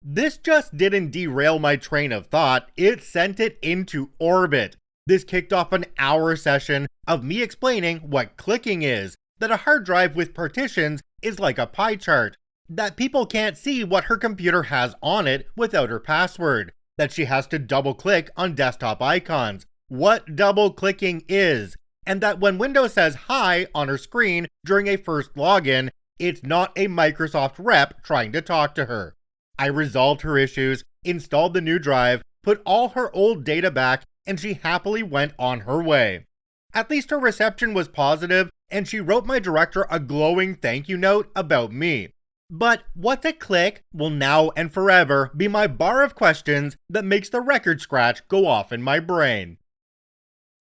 This just didn't derail my train of thought, it sent it into orbit. This kicked off an hour session of me explaining what clicking is, that a hard drive with partitions is like a pie chart, that people can't see what her computer has on it without her password, that she has to double click on desktop icons, what double clicking is, and that when Windows says hi on her screen during a first login, it's not a Microsoft rep trying to talk to her. I resolved her issues, installed the new drive, put all her old data back, and she happily went on her way. At least her reception was positive, and she wrote my director a glowing thank you note about me. But what's a click will now and forever be my bar of questions that makes the record scratch go off in my brain.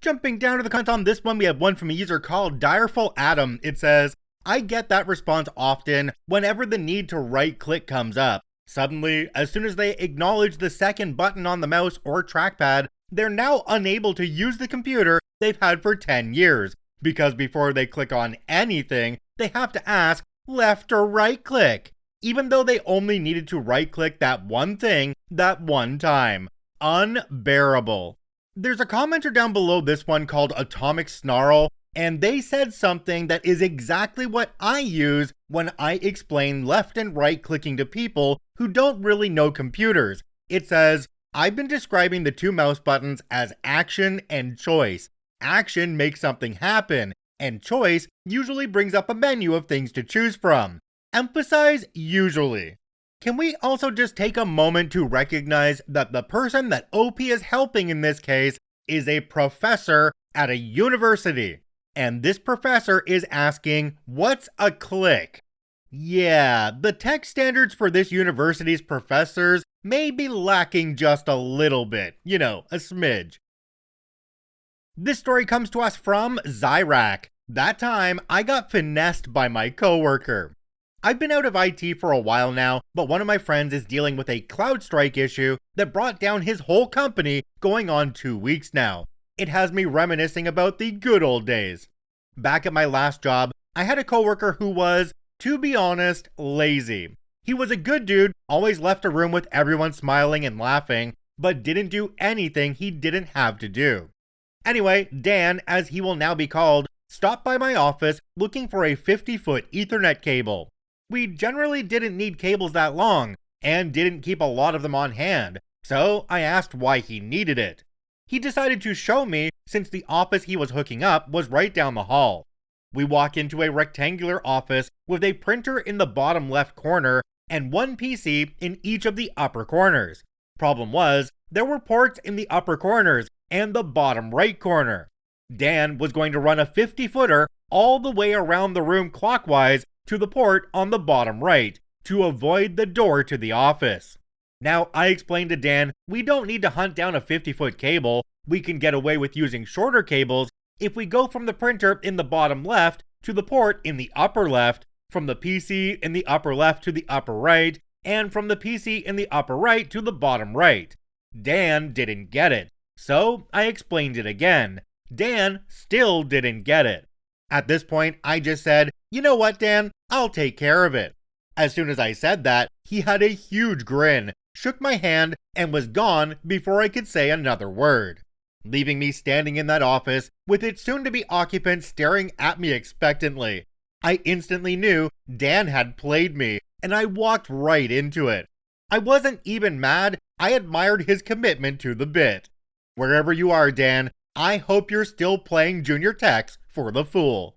Jumping down to the comments on this one, we have one from a user called Direful Adam. It says, "I get that response often whenever the need to right-click comes up. Suddenly, as soon as they acknowledge the second button on the mouse or trackpad, they're now unable to use the computer they've had for 10 years, because before they click on anything, they have to ask left or right click, even though they only needed to right click that one thing that one time. Unbearable." There's a commenter down below this one called Atomic Snarl, and they said something that is exactly what I use when I explain left and right clicking to people who don't really know computers. It says, "I've been describing the two mouse buttons as action and choice. Action makes something happen, and choice usually brings up a menu of things to choose from. Emphasize usually." Can we also just take a moment to recognize that the person that OP is helping in this case is a professor at a university? And this professor is asking, what's a click? Yeah, the tech standards for this university's professors may be lacking just a little bit. You know, a smidge. This story comes to us from Zyrak. That time, I got finessed by my coworker. I've been out of IT for a while now, but one of my friends is dealing with a CloudStrike issue that brought down his whole company going on 2 weeks now. It has me reminiscing about the good old days. Back at my last job, I had a coworker who was, to be honest, lazy. He was a good dude, always left a room with everyone smiling and laughing, but didn't do anything he didn't have to do. Anyway, Dan, as he will now be called, stopped by my office looking for a 50-foot Ethernet cable. We generally didn't need cables that long, and didn't keep a lot of them on hand, so I asked why he needed it. He decided to show me since the office he was hooking up was right down the hall. We walk into a rectangular office with a printer in the bottom left corner and one PC in each of the upper corners. Problem was, there were ports in the upper corners and the bottom right corner. Dan was going to run a 50-footer all the way around the room clockwise to the port on the bottom right, to avoid the door to the office. Now, I explained to Dan, we don't need to hunt down a 50-foot cable, we can get away with using shorter cables if we go from the printer in the bottom left to the port in the upper left, from the PC in the upper left to the upper right, and from the PC in the upper right to the bottom right. Dan didn't get it, so I explained it again. Dan still didn't get it. At this point, I just said, "You know what, Dan? I'll take care of it." As soon as I said that, he had a huge grin, shook my hand, and was gone before I could say another word, leaving me standing in that office with its soon-to-be occupant staring at me expectantly. I instantly knew Dan had played me, and I walked right into it. I wasn't even mad, I admired his commitment to the bit. Wherever you are, Dan, I hope you're still playing junior techs for the fool.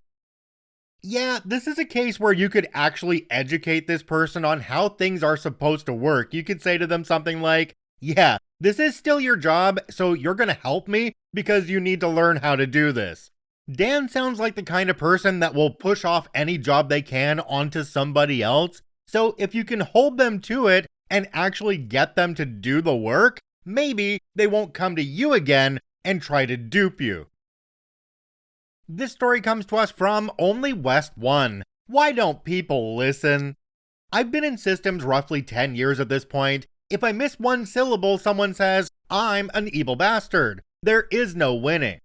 Yeah, this is a case where you could actually educate this person on how things are supposed to work. You could say to them something like, yeah, this is still your job, so you're gonna help me because you need to learn how to do this. Dan sounds like the kind of person that will push off any job they can onto somebody else, so if you can hold them to it and actually get them to do the work, maybe they won't come to you again and try to dupe you. This story comes to us from Only West 1. Why don't people listen? I've been in systems roughly 10 years at this point. If I miss one syllable, someone says, I'm an evil bastard. There is no winning.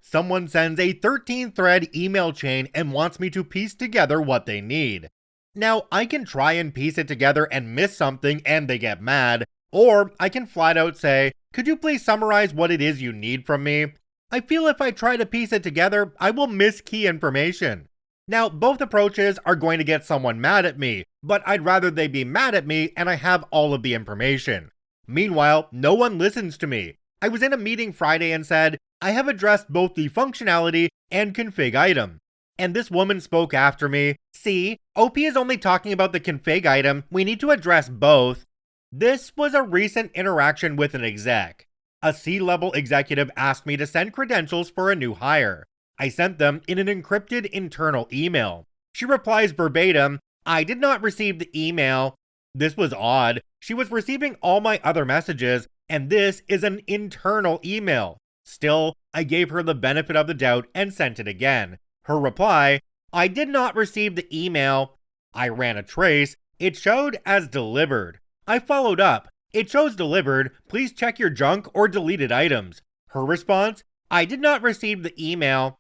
Someone sends a 13-thread email chain and wants me to piece together what they need. Now, I can try and piece it together and miss something and they get mad, or I can flat out say, could you please summarize what it is you need from me? I feel if I try to piece it together, I will miss key information. Now, both approaches are going to get someone mad at me, but I'd rather they be mad at me and I have all of the information. Meanwhile, no one listens to me. I was in a meeting Friday and said, I have addressed both the functionality and config item. And this woman spoke after me, see, OP is only talking about the config item, we need to address both. This was a recent interaction with an exec. A C-level executive asked me to send credentials for a new hire. I sent them in an encrypted internal email. She replies verbatim, I did not receive the email. This was odd. She was receiving all my other messages, and this is an internal email. Still, I gave her the benefit of the doubt and sent it again. Her reply, I did not receive the email. I ran a trace. It showed as delivered. I followed up. It shows delivered. Please check your junk or deleted items. Her response, I did not receive the email.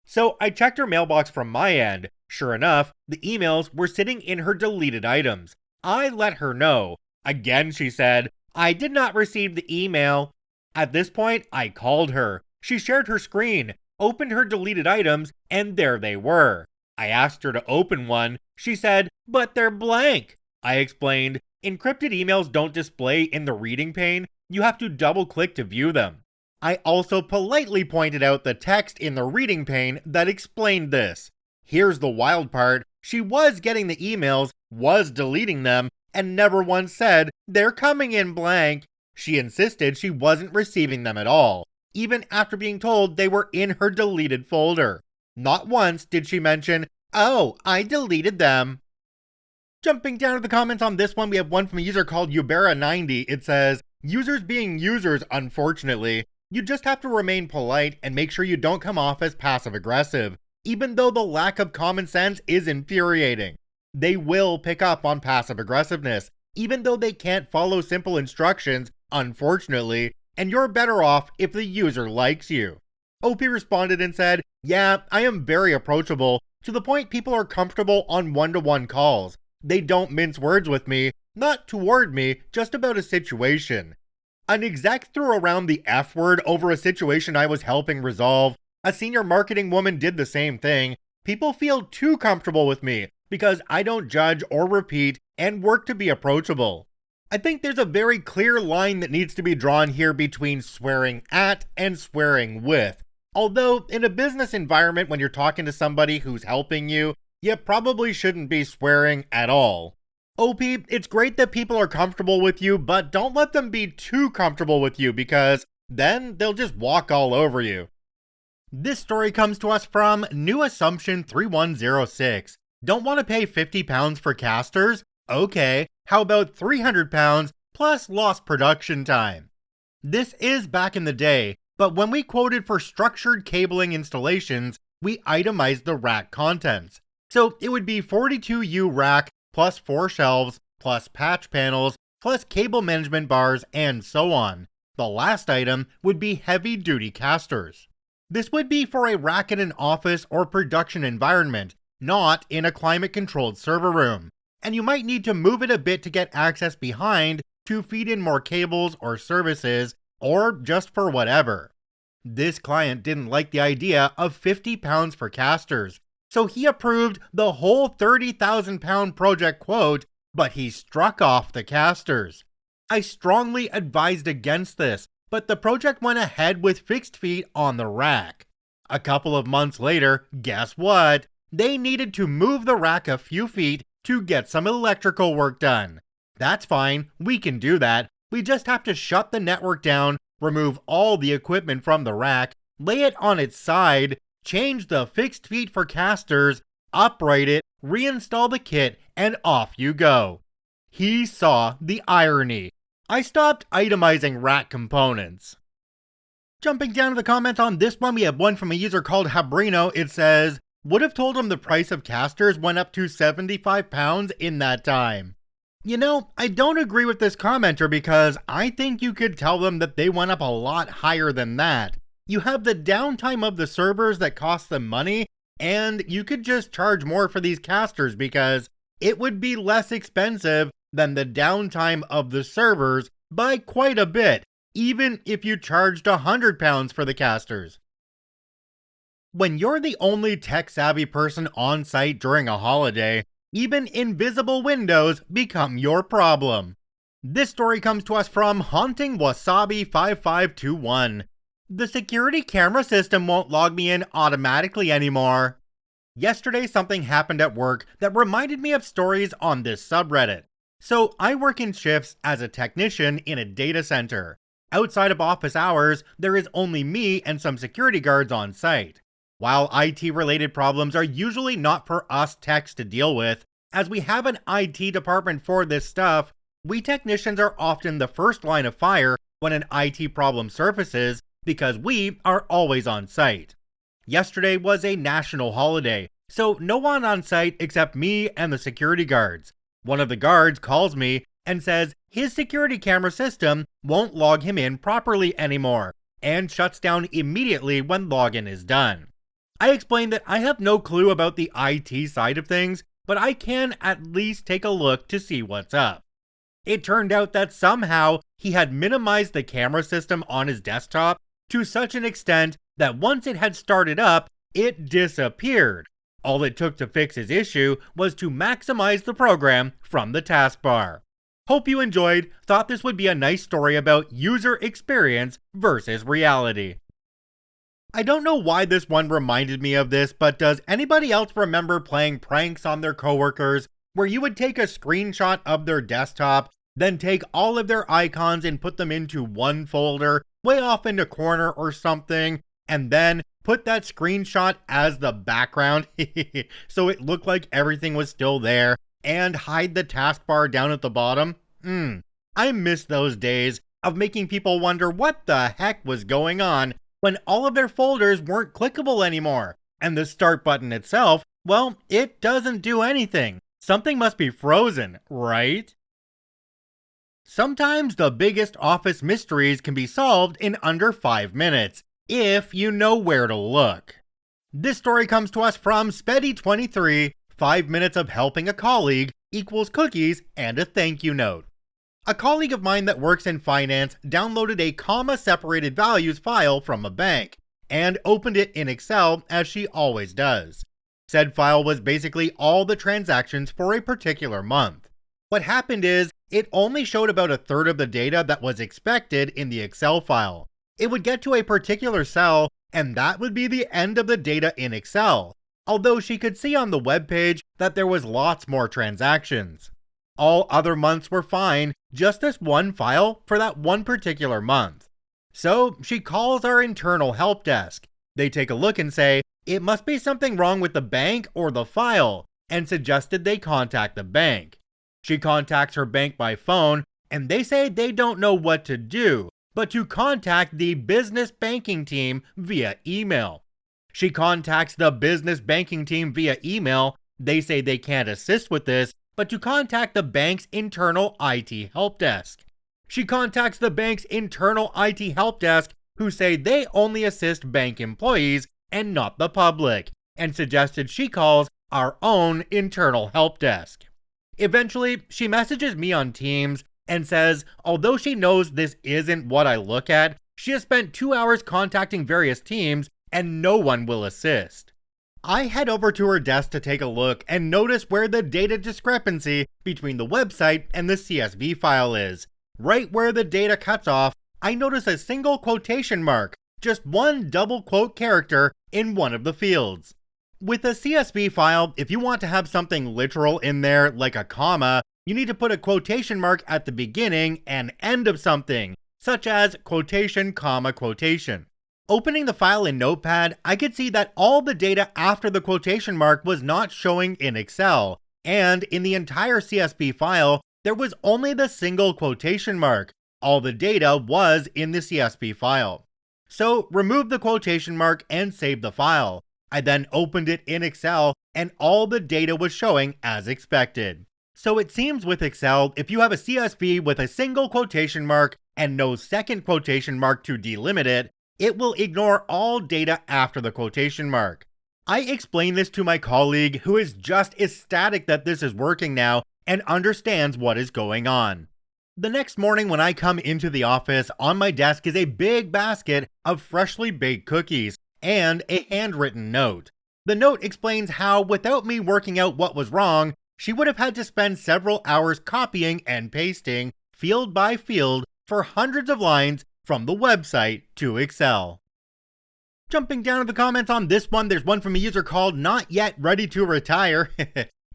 So I checked her mailbox from my end. Sure enough, the emails were sitting in her deleted items. I let her know. Again, she said, I did not receive the email. At this point, I called her. She shared her screen, opened her deleted items, and there they were. I asked her to open one. She said, but they're blank. I explained, encrypted emails don't display in the reading pane. You have to double-click to view them. I also politely pointed out the text in the reading pane that explained this. Here's the wild part. She was getting the emails, was deleting them, and never once said, they're coming in blank. She insisted she wasn't receiving them at all, even after being told they were in her deleted folder. Not once did she mention, oh, I deleted them. Jumping down to the comments on this one, we have one from a user called Ubera90. It says, users being users, unfortunately. You just have to remain polite and make sure you don't come off as passive-aggressive, even though the lack of common sense is infuriating. They will pick up on passive-aggressiveness, even though they can't follow simple instructions, unfortunately, and you're better off if the user likes you. OP responded and said, yeah, I am very approachable, to the point people are comfortable on one-to-one calls. They don't mince words with me, not toward me, just about a situation. An exec threw around the F word over a situation I was helping resolve. A senior marketing woman did the same thing. People feel too comfortable with me because I don't judge or repeat and work to be approachable. I think there's a very clear line that needs to be drawn here between swearing at and swearing with. Although, in a business environment when you're talking to somebody who's helping you, you probably shouldn't be swearing at all. OP, it's great that people are comfortable with you, but don't let them be too comfortable with you because then they'll just walk all over you. This story comes to us from New Assumption 3106. Don't want to pay £50 for casters? Okay, how about £300 plus lost production time? This is back in the day, but when we quoted for structured cabling installations, we itemized the rack contents. So it would be 42U rack plus 4 shelves, plus patch panels, plus cable management bars, and so on. The last item would be heavy-duty casters. This would be for a rack in an office or production environment, not in a climate-controlled server room. and you might need to move it a bit to get access behind to feed in more cables or services, or just for whatever. This client didn't like the idea of 50 pounds for casters, so he approved the whole 30,000 pound project quote, but he struck off the casters. I strongly advised against this, but the project went ahead with fixed feet on the rack. A couple of months later, guess what? They needed to move the rack a few feet to get some electrical work done. That's fine, we can do that. We just have to shut the network down, remove all the equipment from the rack, lay it on its side, change the fixed feet for casters, upright it, reinstall the kit, and off you go. He saw the irony. I stopped itemizing rack components. Jumping down to the comments on this one, we have one from a user called Habrino. It says, would have told him the price of casters went up to 75 pounds in that time. You know, I don't agree with this commenter because I think you could tell them that they went up a lot higher than that. You have the downtime of the servers that cost them money, and you could just charge more for these casters because it would be less expensive than the downtime of the servers by quite a bit, even if you charged 100 pounds for the casters. When you're the only tech-savvy person on site during a holiday, even invisible windows become your problem. This story comes to us from Haunting Wasabi 5521. The security camera system won't log me in automatically anymore. Yesterday something happened at work that reminded me of stories on this subreddit. So I work in shifts as a technician in a data center. Outside of office hours, there is only me and some security guards on site. While IT-related problems are usually not for us techs to deal with, as we have an IT department for this stuff, we technicians are often the first line of fire when an IT problem surfaces because we are always on site. Yesterday was a national holiday, so no one on site except me and the security guards. One of the guards calls me and says his security camera system won't log him in properly anymore and shuts down immediately when login is done. I explained that I have no clue about the IT side of things, but I can at least take a look to see what's up. It turned out that somehow he had minimized the camera system on his desktop to such an extent that once it had started up, it disappeared. All it took to fix his issue was to maximize the program from the taskbar. Hope you enjoyed. Thought this would be a nice story about user experience versus reality. I don't know why this one reminded me of this, but does anybody else remember playing pranks on their coworkers where you would take a screenshot of their desktop, then take all of their icons and put them into one folder way off in a corner or something, and then put that screenshot as the background so it looked like everything was still there, and hide the taskbar down at the bottom? I miss those days of making people wonder what the heck was going on when all of their folders weren't clickable anymore, and the start button itself, well, it doesn't do anything. Something must be frozen, right? Sometimes the biggest office mysteries can be solved in under 5 minutes, if you know where to look. This story comes to us from Speddy23, 5 minutes of helping a colleague equals cookies and a thank you note. A colleague of mine that works in finance downloaded a comma-separated values file from a bank and opened it in Excel as she always does. Said file was basically all the transactions for a particular month. What happened is, it only showed about a third of the data that was expected in the Excel file. It would get to a particular cell, and that would be the end of the data in Excel, although she could see on the web page that there was lots more transactions. All other months were fine, just this one file for that one particular month. So she calls our internal help desk. They take a look and say, it must be something wrong with the bank or the file, and suggested they contact the bank. She contacts her bank by phone, and they say they don't know what to do, but to contact the business banking team via email. She contacts the business banking team via email. They say they can't assist with this, but to contact the bank's internal IT help desk. She contacts the bank's internal IT help desk, who say they only assist bank employees and not the public, and suggested she calls our own internal help desk. Eventually, she messages me on Teams and says, although she knows this isn't what I look at, she has spent 2 hours contacting various teams and no one will assist. I head over to her desk to take a look and notice where the data discrepancy between the website and the CSV file is. Right where the data cuts off, I notice a single quotation mark, just one double quote character in one of the fields. With a CSV file, if you want to have something literal in there, like a comma, you need to put a quotation mark at the beginning and end of something, such as quotation, comma, quotation. Opening the file in Notepad, I could see that all the data after the quotation mark was not showing in Excel, and in the entire CSV file, there was only the single quotation mark. All the data was in the CSV file. So remove the quotation mark and save the file. I then opened it in Excel and all the data was showing as expected. So it seems with Excel, if you have a CSV with a single quotation mark and no second quotation mark to delimit it, it will ignore all data after the quotation mark. I explained this to my colleague who is just ecstatic that this is working now and understands what is going on. The next morning when I come into the office, on my desk is a big basket of freshly baked cookies and a handwritten note. The note explains how, without me working out what was wrong, she would have had to spend several hours copying and pasting, field by field, for hundreds of lines from the website to Excel. Jumping down to the comments on this one, there's one from a user called Not Yet Ready to Retire.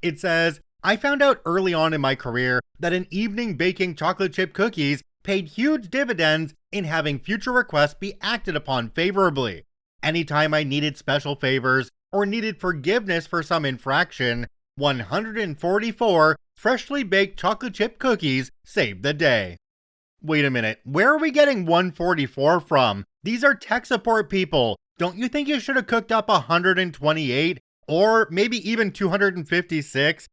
It says, I found out early on in my career that an evening baking chocolate chip cookies paid huge dividends in having future requests be acted upon favorably. Anytime I needed special favors or needed forgiveness for some infraction, 144 freshly baked chocolate chip cookies saved the day. Wait a minute, where are we getting 144 from? These are tech support people. Don't you think you should have cooked up 128? Or maybe even 256?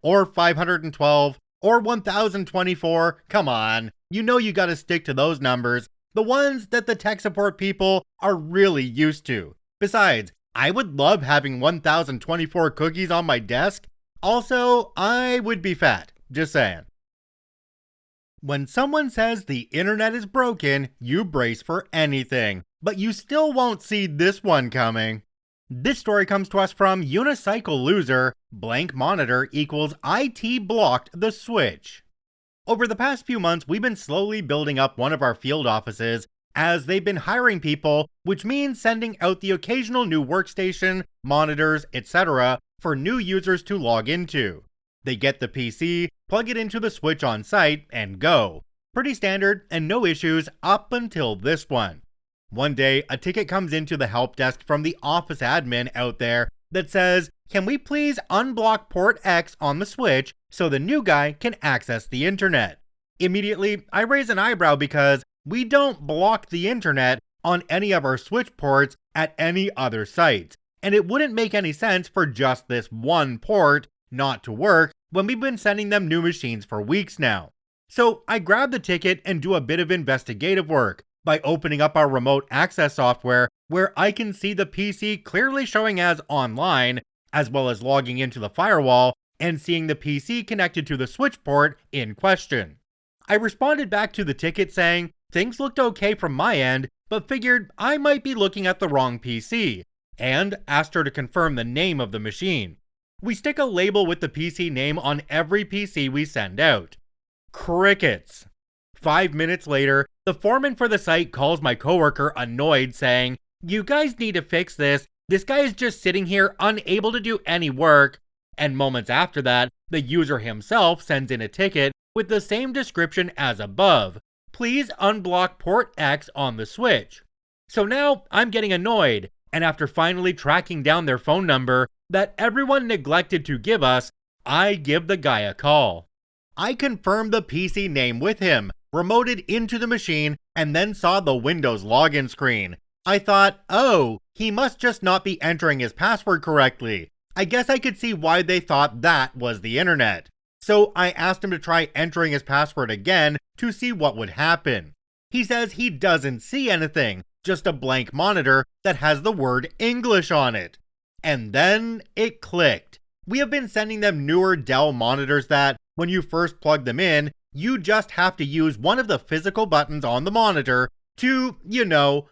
Or 512? Or 1024? Come on, you know you gotta stick to those numbers. The ones that the tech support people are really used to. Besides, I would love having 1024 cookies on my desk. Also, I would be fat. Just saying. When someone says the internet is broken, you brace for anything. But you still won't see this one coming. This story comes to us from Unicycle Loser, blank monitor equals IT blocked the switch. Over the past few months, we've been slowly building up one of our field offices as they've been hiring people, which means sending out the occasional new workstation, monitors, etc. for new users to log into. They get the PC, plug it into the switch on site, and go. Pretty standard and no issues up until this one. One day, a ticket comes into the help desk from the office admin out there that says, can we please unblock port X on the switch so the new guy can access the internet? Immediately, I raise an eyebrow because we don't block the internet on any of our switch ports at any other sites, and it wouldn't make any sense for just this one port not to work when we've been sending them new machines for weeks now. So I grab the ticket and do a bit of investigative work by opening up our remote access software where I can see the PC clearly showing as online, as well as logging into the firewall and seeing the PC connected to the switch port in question. I responded back to the ticket saying things looked okay from my end, but figured I might be looking at the wrong PC, and asked her to confirm the name of the machine. We stick a label with the PC name on every PC we send out. Crickets. 5 minutes later, the foreman for the site calls my coworker annoyed saying, you guys need to fix this. This guy is just sitting here unable to do any work. And moments after that, the user himself sends in a ticket with the same description as above. Please unblock port X on the switch. So now I'm getting annoyed, and after finally tracking down their phone number that everyone neglected to give us, I give the guy a call. I confirmed the PC name with him, remoted into the machine, and then saw the Windows login screen. I thought, oh, he must just not be entering his password correctly. I guess I could see why they thought that was the internet. So I asked him to try entering his password again to see what would happen. He says he doesn't see anything, just a blank monitor that has the word English on it. And then it clicked. We have been sending them newer Dell monitors that, when you first plug them in, you just have to use one of the physical buttons on the monitor to,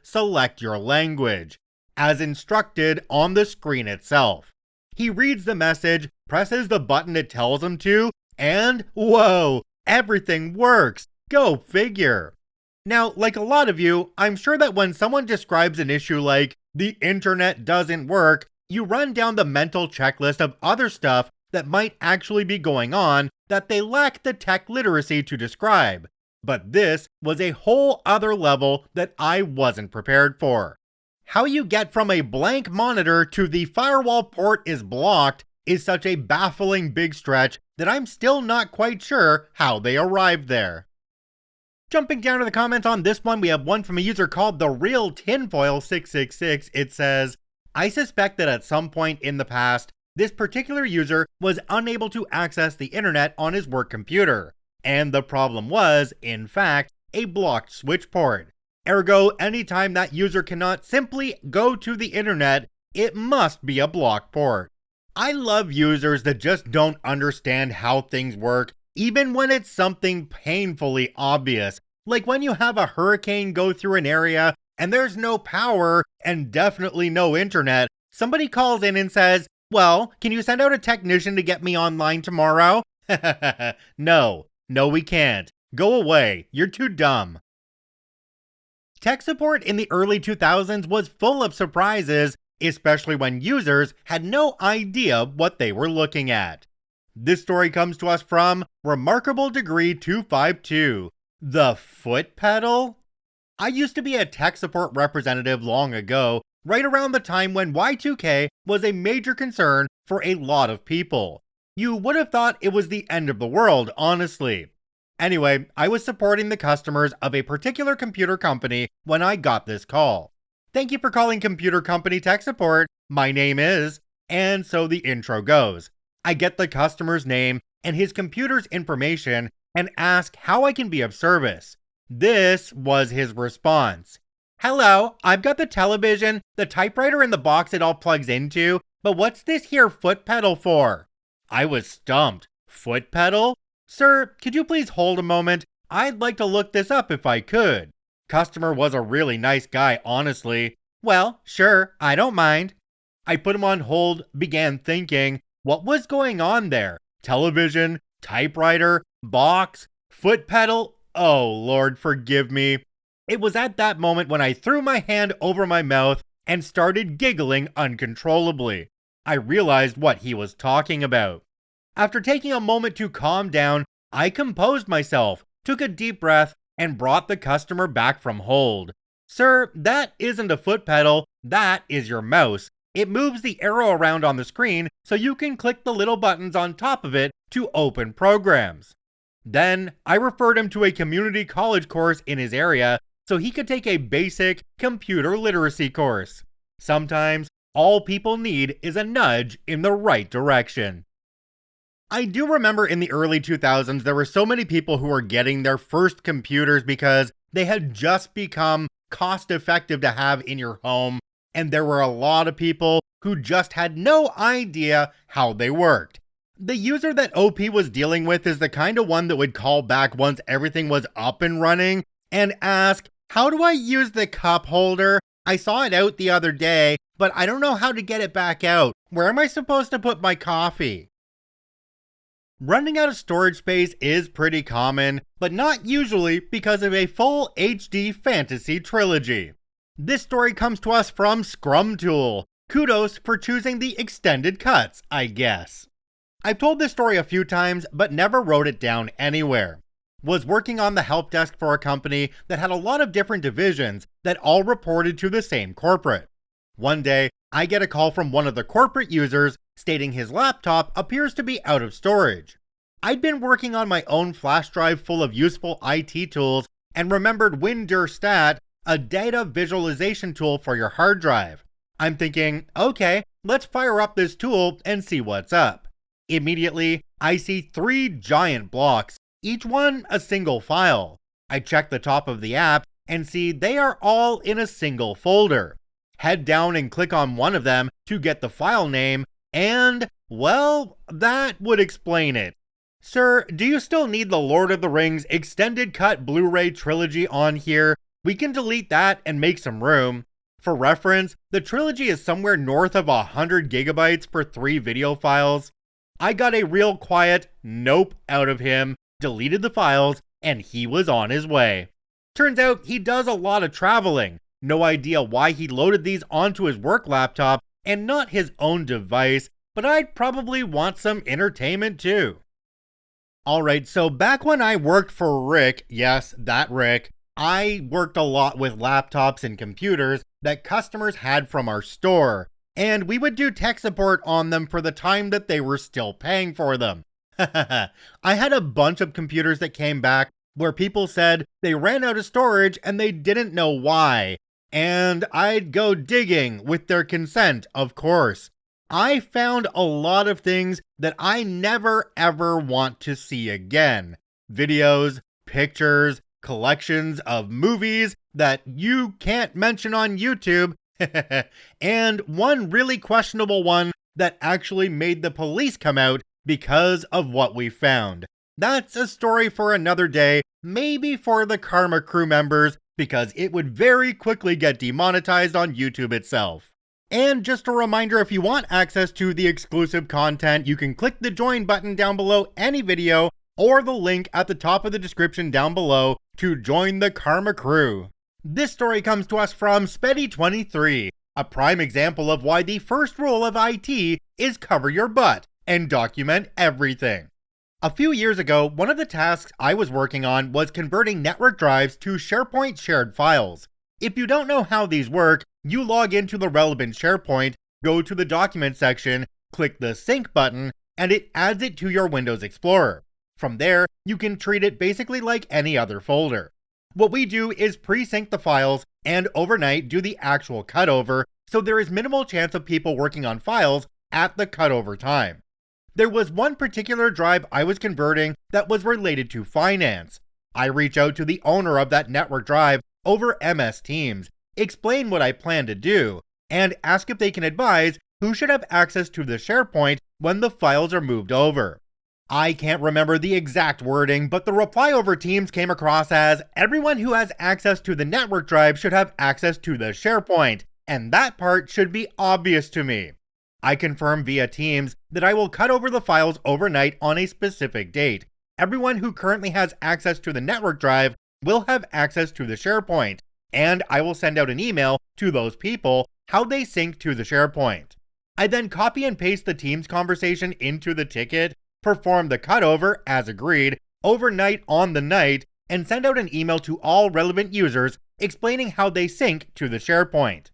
select your language, as instructed on the screen itself. He reads the message, presses the button it tells him to, and whoa, everything works. Go figure. Now, like a lot of you, I'm sure that when someone describes an issue like, the internet doesn't work, you run down the mental checklist of other stuff that might actually be going on that they lack the tech literacy to describe. But this was a whole other level that I wasn't prepared for. How you get from a blank monitor to the firewall port is blocked is such a baffling big stretch that I'm still not quite sure how they arrived there. Jumping down to the comments on this one, we have one from a user called The Real Tinfoil 666. It says, I suspect that at some point in the past, this particular user was unable to access the internet on his work computer, and the problem was, in fact, a blocked switch port. Ergo, anytime that user cannot simply go to the internet, it must be a blocked port. I love users that just don't understand how things work, even when it's something painfully obvious, like when you have a hurricane go through an area and there's no power and definitely no internet. Somebody calls in and says, well, can you send out a technician to get me online tomorrow? No, we can't. Go away, you're too dumb. Tech support in the early 2000s was full of surprises, especially when users had no idea what they were looking at. This story comes to us from Remarkable Degree 252. The foot pedal? I used to be a tech support representative long ago, right around the time when Y2K was a major concern for a lot of people. You would have thought it was the end of the world, honestly. Anyway, I was supporting the customers of a particular computer company when I got this call. Thank you for calling Computer Company Tech Support. My name is... And so the intro goes. I get the customer's name and his computer's information and ask how I can be of service. This was his response. Hello, I've got the television, the typewriter and the box it all plugs into, but what's this here foot pedal for? I was stumped. Foot pedal? Sir, could you please hold a moment? I'd like to look this up if I could. Customer was a really nice guy, honestly. Well, sure, I don't mind. I put him on hold, began thinking, what was going on there? Television, typewriter, box, foot pedal? Oh, Lord, forgive me. It was at that moment when I threw my hand over my mouth and started giggling uncontrollably. I realized what he was talking about. After taking a moment to calm down, I composed myself, took a deep breath, and brought the customer back from hold. Sir, that isn't a foot pedal, that is your mouse. It moves the arrow around on the screen so you can click the little buttons on top of it to open programs. Then, I referred him to a community college course in his area so he could take a basic computer literacy course. Sometimes, all people need is a nudge in the right direction. I do remember in the early 2000s there were so many people who were getting their first computers because they had just become cost effective to have in your home, and there were a lot of people who just had no idea how they worked. The user that OP was dealing with is the kind of one that would call back once everything was up and running and ask, how do I use the cup holder? I saw it out the other day, but I don't know how to get it back out. Where am I supposed to put my coffee? Running out of storage space is pretty common, but not usually because of a full HD fantasy trilogy. This story comes to us from ScrumTool. Kudos for choosing the extended cuts, I guess. I've told this story a few times, but never wrote it down anywhere. Was working on the help desk for a company that had a lot of different divisions that all reported to the same corporate. One day, I get a call from one of the corporate users stating his laptop appears to be out of storage. I'd been working on my own flash drive full of useful IT tools and remembered WinDirStat, a data visualization tool for your hard drive. I'm thinking, okay, let's fire up this tool and see what's up. Immediately, I see 3 giant blocks, each one a single file. I check the top of the app and see they are all in a single folder. Head down and click on one of them to get the file name, and Well, that would explain it. Sir, do you still need the Lord of the Rings extended cut Blu-ray trilogy on here? We can delete that and make some room. For reference, the trilogy is somewhere north of 100 gigabytes for 3 video files. I got a real quiet nope out of him, deleted the files, and he was on his way. Turns out he does a lot of traveling. No idea why he loaded these onto his work laptop and not his own device, but I'd probably want some entertainment too. Alright, so back when I worked for Rick, yes, that Rick, I worked a lot with laptops and computers that customers had from our store, and we would do tech support on them for the time that they were still paying for them. I had a bunch of computers that came back where people said they ran out of storage and they didn't know why, and I'd go digging with their consent, of course. I found a lot of things that I never ever want to see again. Videos, pictures, collections of movies that you can't mention on YouTube, and one really questionable one that actually made the police come out because of what we found. That's a story for another day, maybe for the Karma Crew members, because it would very quickly get demonetized on YouTube itself. And just a reminder, if you want access to the exclusive content, you can click the join button down below any video or the link at the top of the description down below to join the Karma Crew. This story comes to us from Speddy23, a prime example of why the first rule of IT is cover your butt and document everything. A few years ago, one of the tasks I was working on was converting network drives to SharePoint shared files. If you don't know how these work, you log into the relevant SharePoint, go to the document section, click the sync button, and it adds it to your Windows Explorer. From there, you can treat it basically like any other folder. What we do is pre-sync the files and overnight do the actual cutover, so there is minimal chance of people working on files at the cutover time. There was one particular drive I was converting that was related to finance. I reach out to the owner of that network drive over MS Teams, explain what I plan to do, and ask if they can advise who should have access to the SharePoint when the files are moved over. I can't remember the exact wording, but the reply over Teams came across as, everyone who has access to the network drive should have access to the SharePoint, and that part should be obvious to me. I confirm via Teams that I will cut over the files overnight on a specific date. Everyone who currently has access to the network drive will have access to the SharePoint, and I will send out an email to those people how they sync to the SharePoint. I then copy and paste the Teams conversation into the ticket, perform the cutover as agreed overnight on the night, and send out an email to all relevant users explaining how they sync to the SharePoint.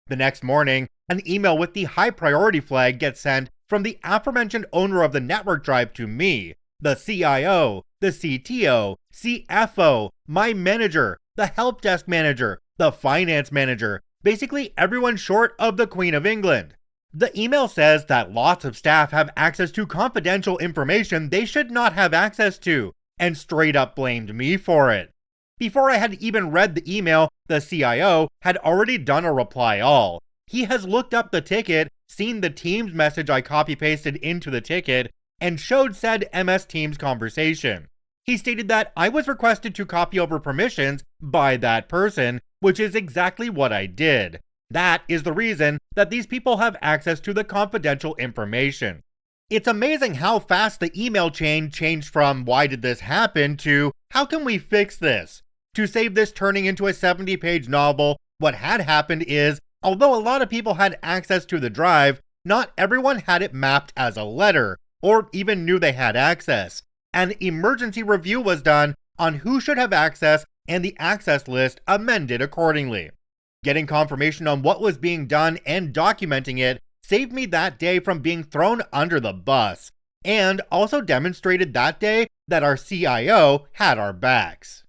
The next morning, an email with the high priority flag gets sent from the aforementioned owner of the network drive to me, the CIO, the CTO, CFO, my manager, the help desk manager, the finance manager, basically everyone short of the Queen of England. The email says that lots of staff have access to confidential information they should not have access to, and straight up blamed me for it. Before I had even read the email, the CIO had already done a reply all. He has looked up the ticket, seen the Teams message I copy-pasted into the ticket, and showed said MS Teams conversation. He stated that I was requested to copy over permissions by that person, which is exactly what I did. That is the reason that these people have access to the confidential information. It's amazing how fast the email chain changed from "why did this happen" to "how can we fix this?" To save this turning into a 70-page novel, what had happened is, although a lot of people had access to the drive, not everyone had it mapped as a letter, or even knew they had access. An emergency review was done on who should have access, and the access list amended accordingly. Getting confirmation on what was being done and documenting it saved me that day from being thrown under the bus, and also demonstrated that day that our CIO had our backs.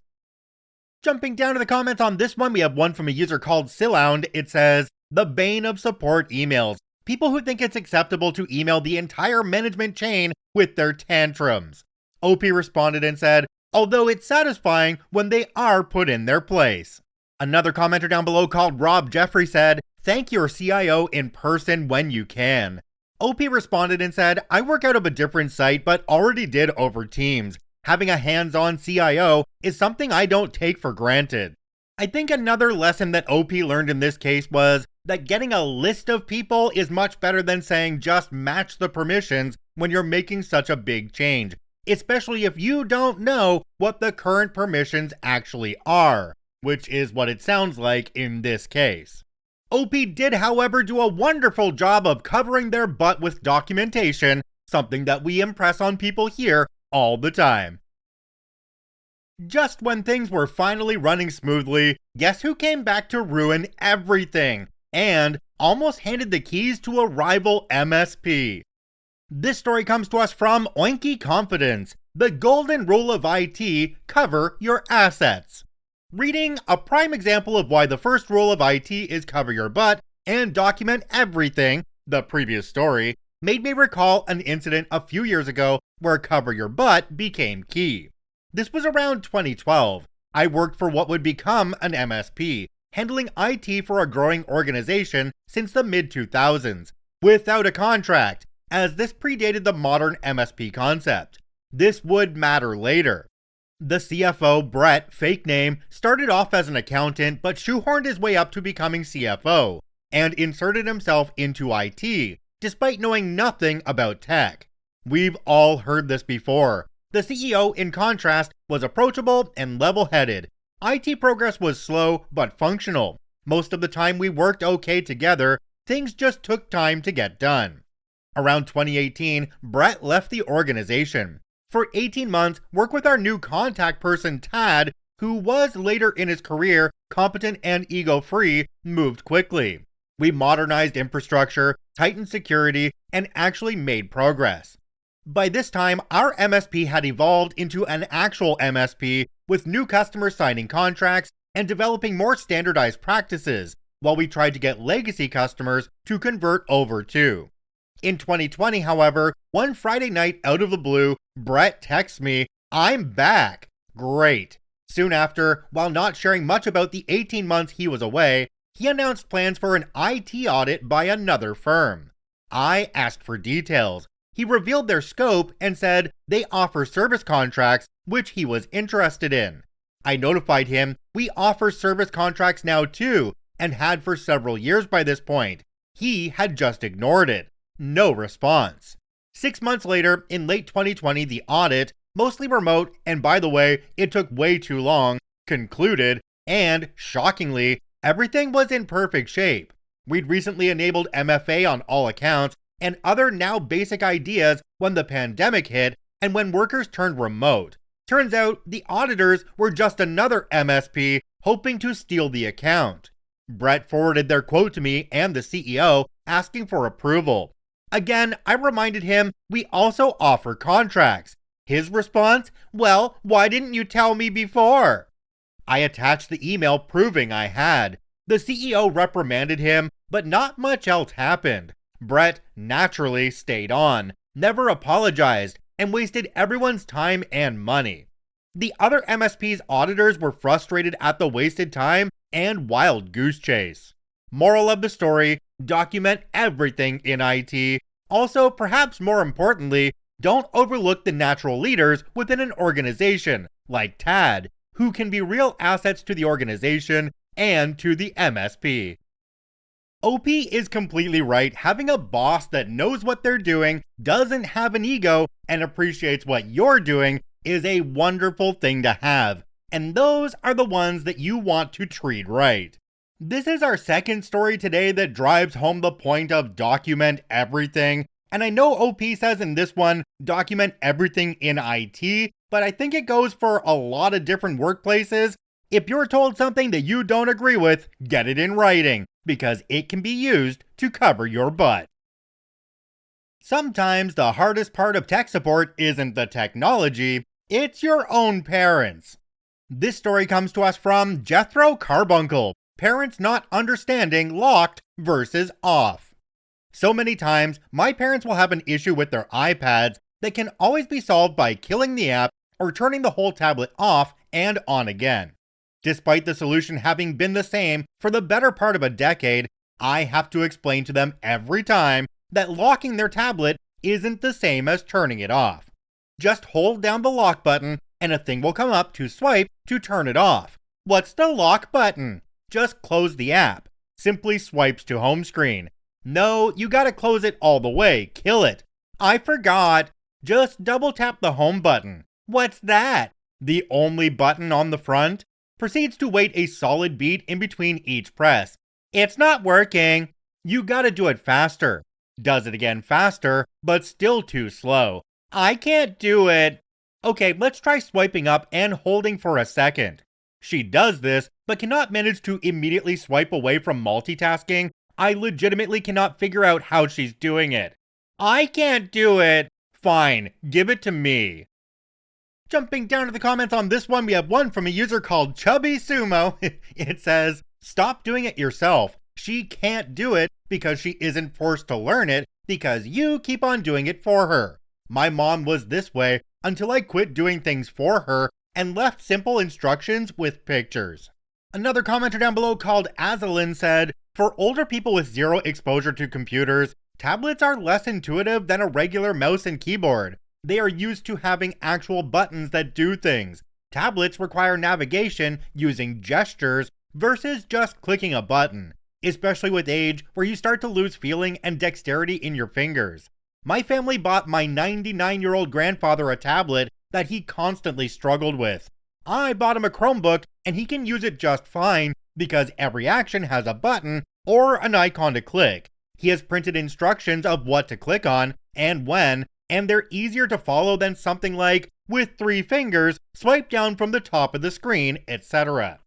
Jumping down to the comments on this one, we have one from a user called Silound. It says, "The bane of support emails. People who think it's acceptable to email the entire management chain with their tantrums." OP responded and said, "Although it's satisfying when they are put in their place." Another commenter down below called Rob Jeffrey said, "Thank your CIO in person when you can." OP responded and said, "I work out of a different site but already did over Teams. Having a hands-on CIO is something I don't take for granted." I think another lesson that OP learned in this case was that getting a list of people is much better than saying just match the permissions when you're making such a big change, especially if you don't know what the current permissions actually are, which is what it sounds like in this case. OP did, however, do a wonderful job of covering their butt with documentation, something that we impress on people here all the time. Just when things were finally running smoothly, guess who came back to ruin everything and almost handed the keys to a rival MSP? This story comes to us from Oinky Confidence. The golden rule of IT: cover your assets. Reading a prime example of why the first rule of IT is cover your butt and document everything, the previous story, made me recall an incident a few years ago where cover your butt became key. This was around 2012. I worked for what would become an MSP, handling IT for a growing organization since the mid-2000s, without a contract, as this predated the modern MSP concept. This would matter later. The CFO, Brett, fake name, started off as an accountant but shoehorned his way up to becoming CFO, and inserted himself into IT, despite knowing nothing about tech. We've all heard this before. The CEO, in contrast, was approachable and level-headed. IT progress was slow but functional. Most of the time we worked okay together, things just took time to get done. Around 2018, Brett left the organization. For 18 months, worked with our new contact person, Tad, who was later in his career competent and ego-free, moved quickly. We modernized infrastructure, tightened security, and actually made progress. By this time, our MSP had evolved into an actual MSP with new customers signing contracts and developing more standardized practices, while we tried to get legacy customers to convert over too. In 2020, however, one Friday night out of the blue, Brett texts me, "I'm back." Great. Soon after, while not sharing much about the 18 months he was away, he announced plans for an IT audit by another firm. I asked for details. He revealed their scope and said they offer service contracts, which he was interested in. I notified him we offer service contracts now too, and had for several years by this point. He had just ignored it. No response. 6 months later, in late 2020, the audit, mostly remote, and by the way, it took way too long, concluded, and, shockingly, everything was in perfect shape. We'd recently enabled MFA on all accounts, and other now basic ideas when the pandemic hit and when workers turned remote. Turns out the auditors were just another MSP hoping to steal the account. Brett forwarded their quote to me and the CEO asking for approval. Again, I reminded him we also offer contracts. His response, "Well, why didn't you tell me before?" I attached the email proving I had. The CEO reprimanded him, but not much else happened. Brett naturally stayed on, never apologized, and wasted everyone's time and money. The other MSP's auditors were frustrated at the wasted time and wild goose chase. Moral of the story: document everything in IT. Also, perhaps more importantly, don't overlook the natural leaders within an organization, like Tad, who can be real assets to the organization and to the MSP. OP is completely right. Having a boss that knows what they're doing, doesn't have an ego, and appreciates what you're doing is a wonderful thing to have. And those are the ones that you want to treat right. This is our second story today that drives home the point of document everything. And I know OP says in this one, document everything in IT, but I think it goes for a lot of different workplaces. If you're told something that you don't agree with, get it in writing, because it can be used to cover your butt. Sometimes the hardest part of tech support isn't the technology, it's your own parents. This story comes to us from Jethro Carbuncle, Parents Not Understanding Locked versus Off. So many times, my parents will have an issue with their iPads that can always be solved by killing the app or turning the whole tablet off and on again. Despite the solution having been the same for the better part of a decade, I have to explain to them every time that locking their tablet isn't the same as turning it off. Just hold down the lock button and a thing will come up to swipe to turn it off. What's the lock button? Just close the app. Simply swipes to home screen. No, you gotta close it all the way. Kill it. I forgot. Just double tap the home button. What's that? The only button on the front. Proceeds to wait a solid beat in between each press. It's not working. You gotta do it faster. Does it again faster, but still too slow. I can't do it. Okay, let's try swiping up and holding for a second. She does this, but cannot manage to immediately swipe away from multitasking. I legitimately cannot figure out how she's doing it. I can't do it. Fine, give it to me. Jumping down to the comments on this one, we have one from a user called Chubby Sumo. It says, stop doing it yourself. She can't do it because she isn't forced to learn it because you keep on doing it for her. My mom was this way until I quit doing things for her and left simple instructions with pictures. Another commenter down below called Azalin said, for older people with zero exposure to computers, tablets are less intuitive than a regular mouse and keyboard. They are used to having actual buttons that do things. Tablets require navigation using gestures versus just clicking a button, especially with age where you start to lose feeling and dexterity in your fingers. My family bought my 99-year-old grandfather a tablet that he constantly struggled with. I bought him a Chromebook and he can use it just fine because every action has a button or an icon to click. He has printed instructions of what to click on and when, and they're easier to follow than something like, with 3 fingers, swipe down from the top of the screen, etc.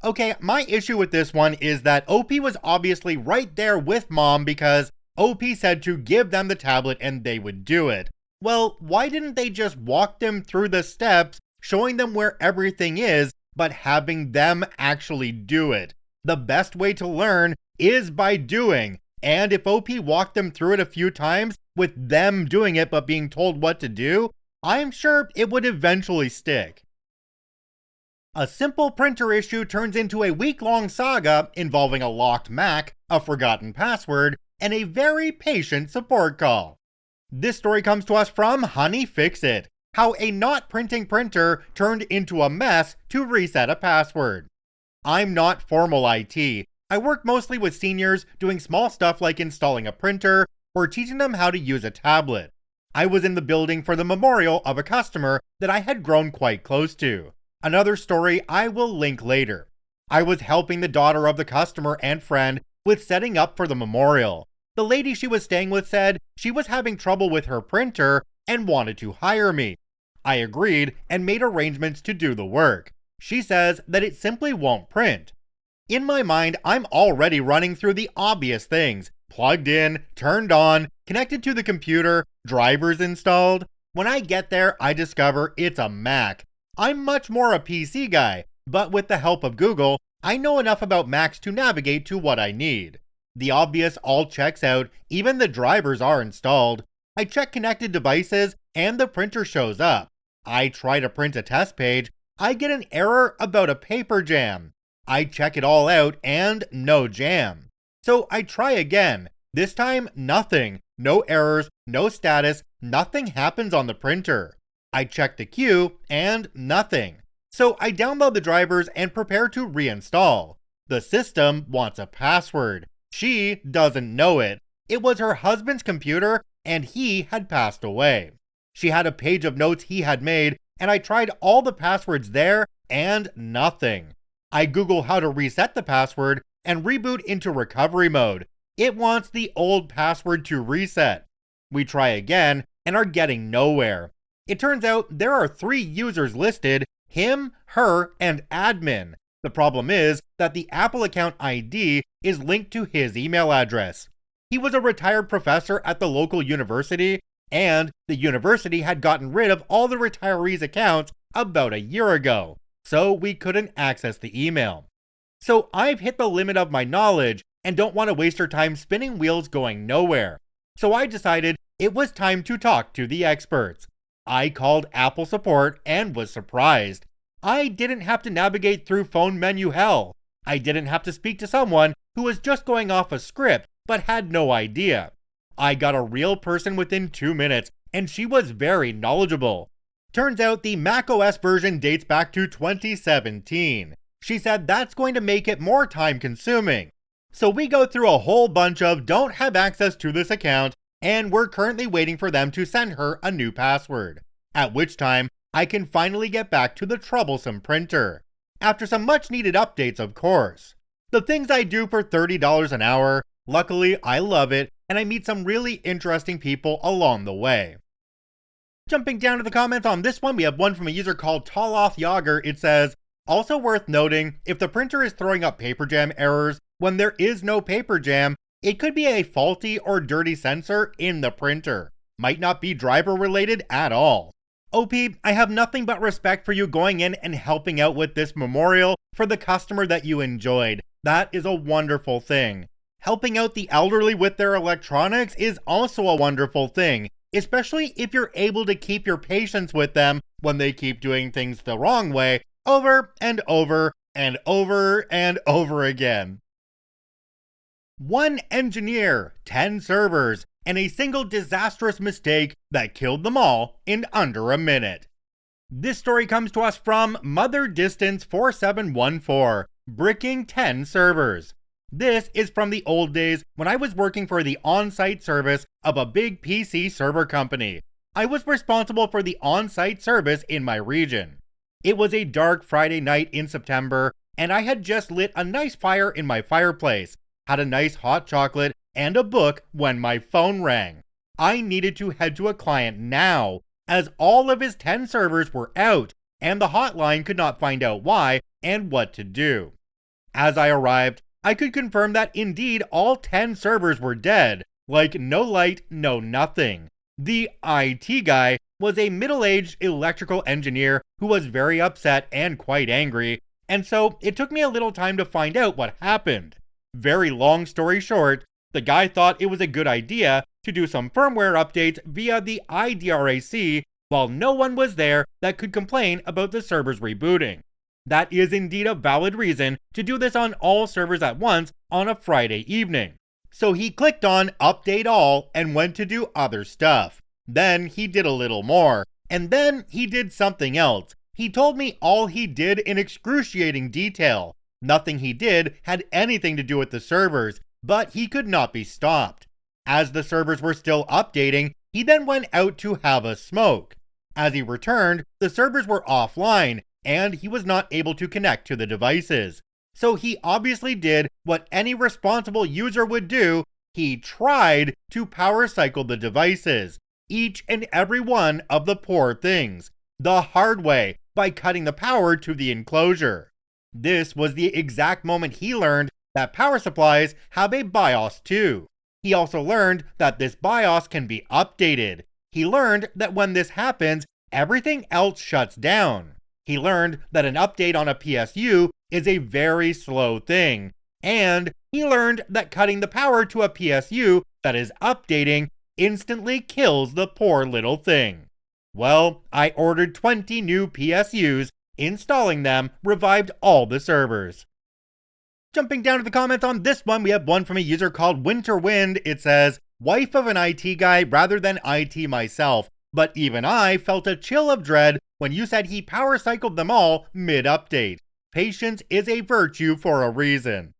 Okay, my issue with this one is that OP was obviously right there with Mom because OP said to give them the tablet and they would do it. Well, why didn't they just walk them through the steps, showing them where everything is, but having them actually do it? The best way to learn is by doing, and if OP walked them through it a few times, with them doing it but being told what to do, I'm sure it would eventually stick. A simple printer issue turns into a week-long saga involving a locked Mac, a forgotten password, and a very patient support call. This story comes to us from Honey Fix It, how a not printing printer turned into a mess to reset a password. I'm not formal IT. I work mostly with seniors doing small stuff like installing a printer or teaching them how to use a tablet. I was in the building for the memorial of a customer that I had grown quite close to. Another story I will link later. I was helping the daughter of the customer and friend with setting up for the memorial. The lady she was staying with said she was having trouble with her printer and wanted to hire me. I agreed and made arrangements to do the work. She says that it simply won't print. In my mind, I'm already running through the obvious things. Plugged in, turned on, connected to the computer, drivers installed. When I get there, I discover it's a Mac. I'm much more a PC guy, but with the help of Google, I know enough about Macs to navigate to what I need. The obvious all checks out, even the drivers are installed. I check connected devices and the printer shows up. I try to print a test page. I get an error about a paper jam. I check it all out and no jam. So I try again. This time, nothing. No errors, no status, nothing happens on the printer. I check the queue and nothing. So I download the drivers and prepare to reinstall. The system wants a password. She doesn't know it. It was her husband's computer and he had passed away. She had a page of notes he had made and I tried all the passwords there and nothing. I Google how to reset the password and reboot into recovery mode. It wants the old password to reset. We try again and are getting nowhere. It turns out there are 3 users listed, him, her, and admin. The problem is that the Apple account ID is linked to his email address. He was a retired professor at the local university, and the university had gotten rid of all the retirees' accounts about a year ago, so we couldn't access the email. So I've hit the limit of my knowledge and don't want to waste her time spinning wheels going nowhere. So I decided it was time to talk to the experts. I called Apple support and was surprised. I didn't have to navigate through phone menu hell. I didn't have to speak to someone who was just going off a script but had no idea. I got a real person within 2 minutes, and she was very knowledgeable. Turns out the macOS version dates back to 2017. She said that's going to make it more time consuming. So we go through a whole bunch of don't have access to this account, and we're currently waiting for them to send her a new password. At which time, I can finally get back to the troublesome printer. After some much needed updates, of course. The things I do for $30 an hour, luckily I love it, and I meet some really interesting people along the way. Jumping down to the comments on this one, we have one from a user called Taloth Yager. It says, also worth noting, if the printer is throwing up paper jam errors when there is no paper jam, it could be a faulty or dirty sensor in the printer. Might not be driver related at all. OP, I have nothing but respect for you going in and helping out with this memorial for the customer that you enjoyed. That is a wonderful thing. Helping out the elderly with their electronics is also a wonderful thing, especially if you're able to keep your patience with them when they keep doing things the wrong way over and over and over and over again. 1 engineer, 10 servers, and a single disastrous mistake that killed them all in under a minute. This story comes to us from Mother Distance 4714, bricking 10 servers. This is from the old days when I was working for the on-site service of a big PC server company. I was responsible for the on-site service in my region. It was a dark Friday night in September, and I had just lit a nice fire in my fireplace, had a nice hot chocolate, and a book when my phone rang. I needed to head to a client now, as all of his 10 servers were out, and the hotline could not find out why and what to do. As I arrived, I could confirm that indeed all 10 servers were dead, like no light, no nothing. The IT guy was a middle-aged electrical engineer who was very upset and quite angry, and so it took me a little time to find out what happened. Very long story short, the guy thought it was a good idea to do some firmware updates via the IDRAC while no one was there that could complain about the servers rebooting. That is indeed a valid reason to do this on all servers at once on a Friday evening. So he clicked on Update All and went to do other stuff. Then he did a little more, and then he did something else. He told me all he did in excruciating detail. Nothing he did had anything to do with the servers, but he could not be stopped. As the servers were still updating, he then went out to have a smoke. As he returned, the servers were offline, and he was not able to connect to the devices. So he obviously did what any responsible user would do. He tried to power cycle the devices, each and every one of the poor things, the hard way, by cutting the power to the enclosure. This was the exact moment he learned that power supplies have a BIOS too. He also learned that this BIOS can be updated. He learned that when this happens, everything else shuts down. He learned that an update on a PSU is a very slow thing. And he learned that cutting the power to a PSU that is updating instantly kills the poor little thing. Well, I ordered 20 new PSUs. Installing them revived all the servers. Jumping down to the comments on this one, we have one from a user called Winterwind. It says, wife of an IT guy rather than IT myself, but even I felt a chill of dread when you said he power cycled them all mid-update. Patience is a virtue for a reason.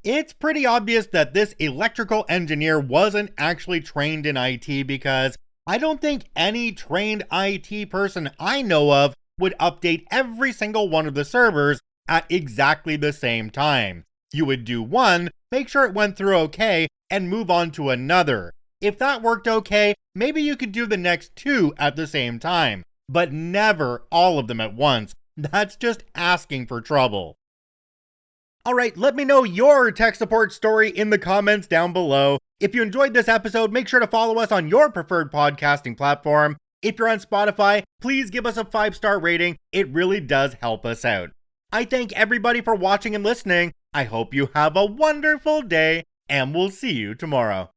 It's pretty obvious that this electrical engineer wasn't actually trained in IT because I don't think any trained IT person I know of would update every single one of the servers at exactly the same time. You would do one, make sure it went through okay, and move on to another. If that worked okay, maybe you could do the next 2 at the same time, but never all of them at once. That's just asking for trouble. Alright, let me know your tech support story in the comments down below. If you enjoyed this episode, make sure to follow us on your preferred podcasting platform. If you're on Spotify, please give us a 5-star rating. It really does help us out. I thank everybody for watching and listening. I hope you have a wonderful day, and we'll see you tomorrow.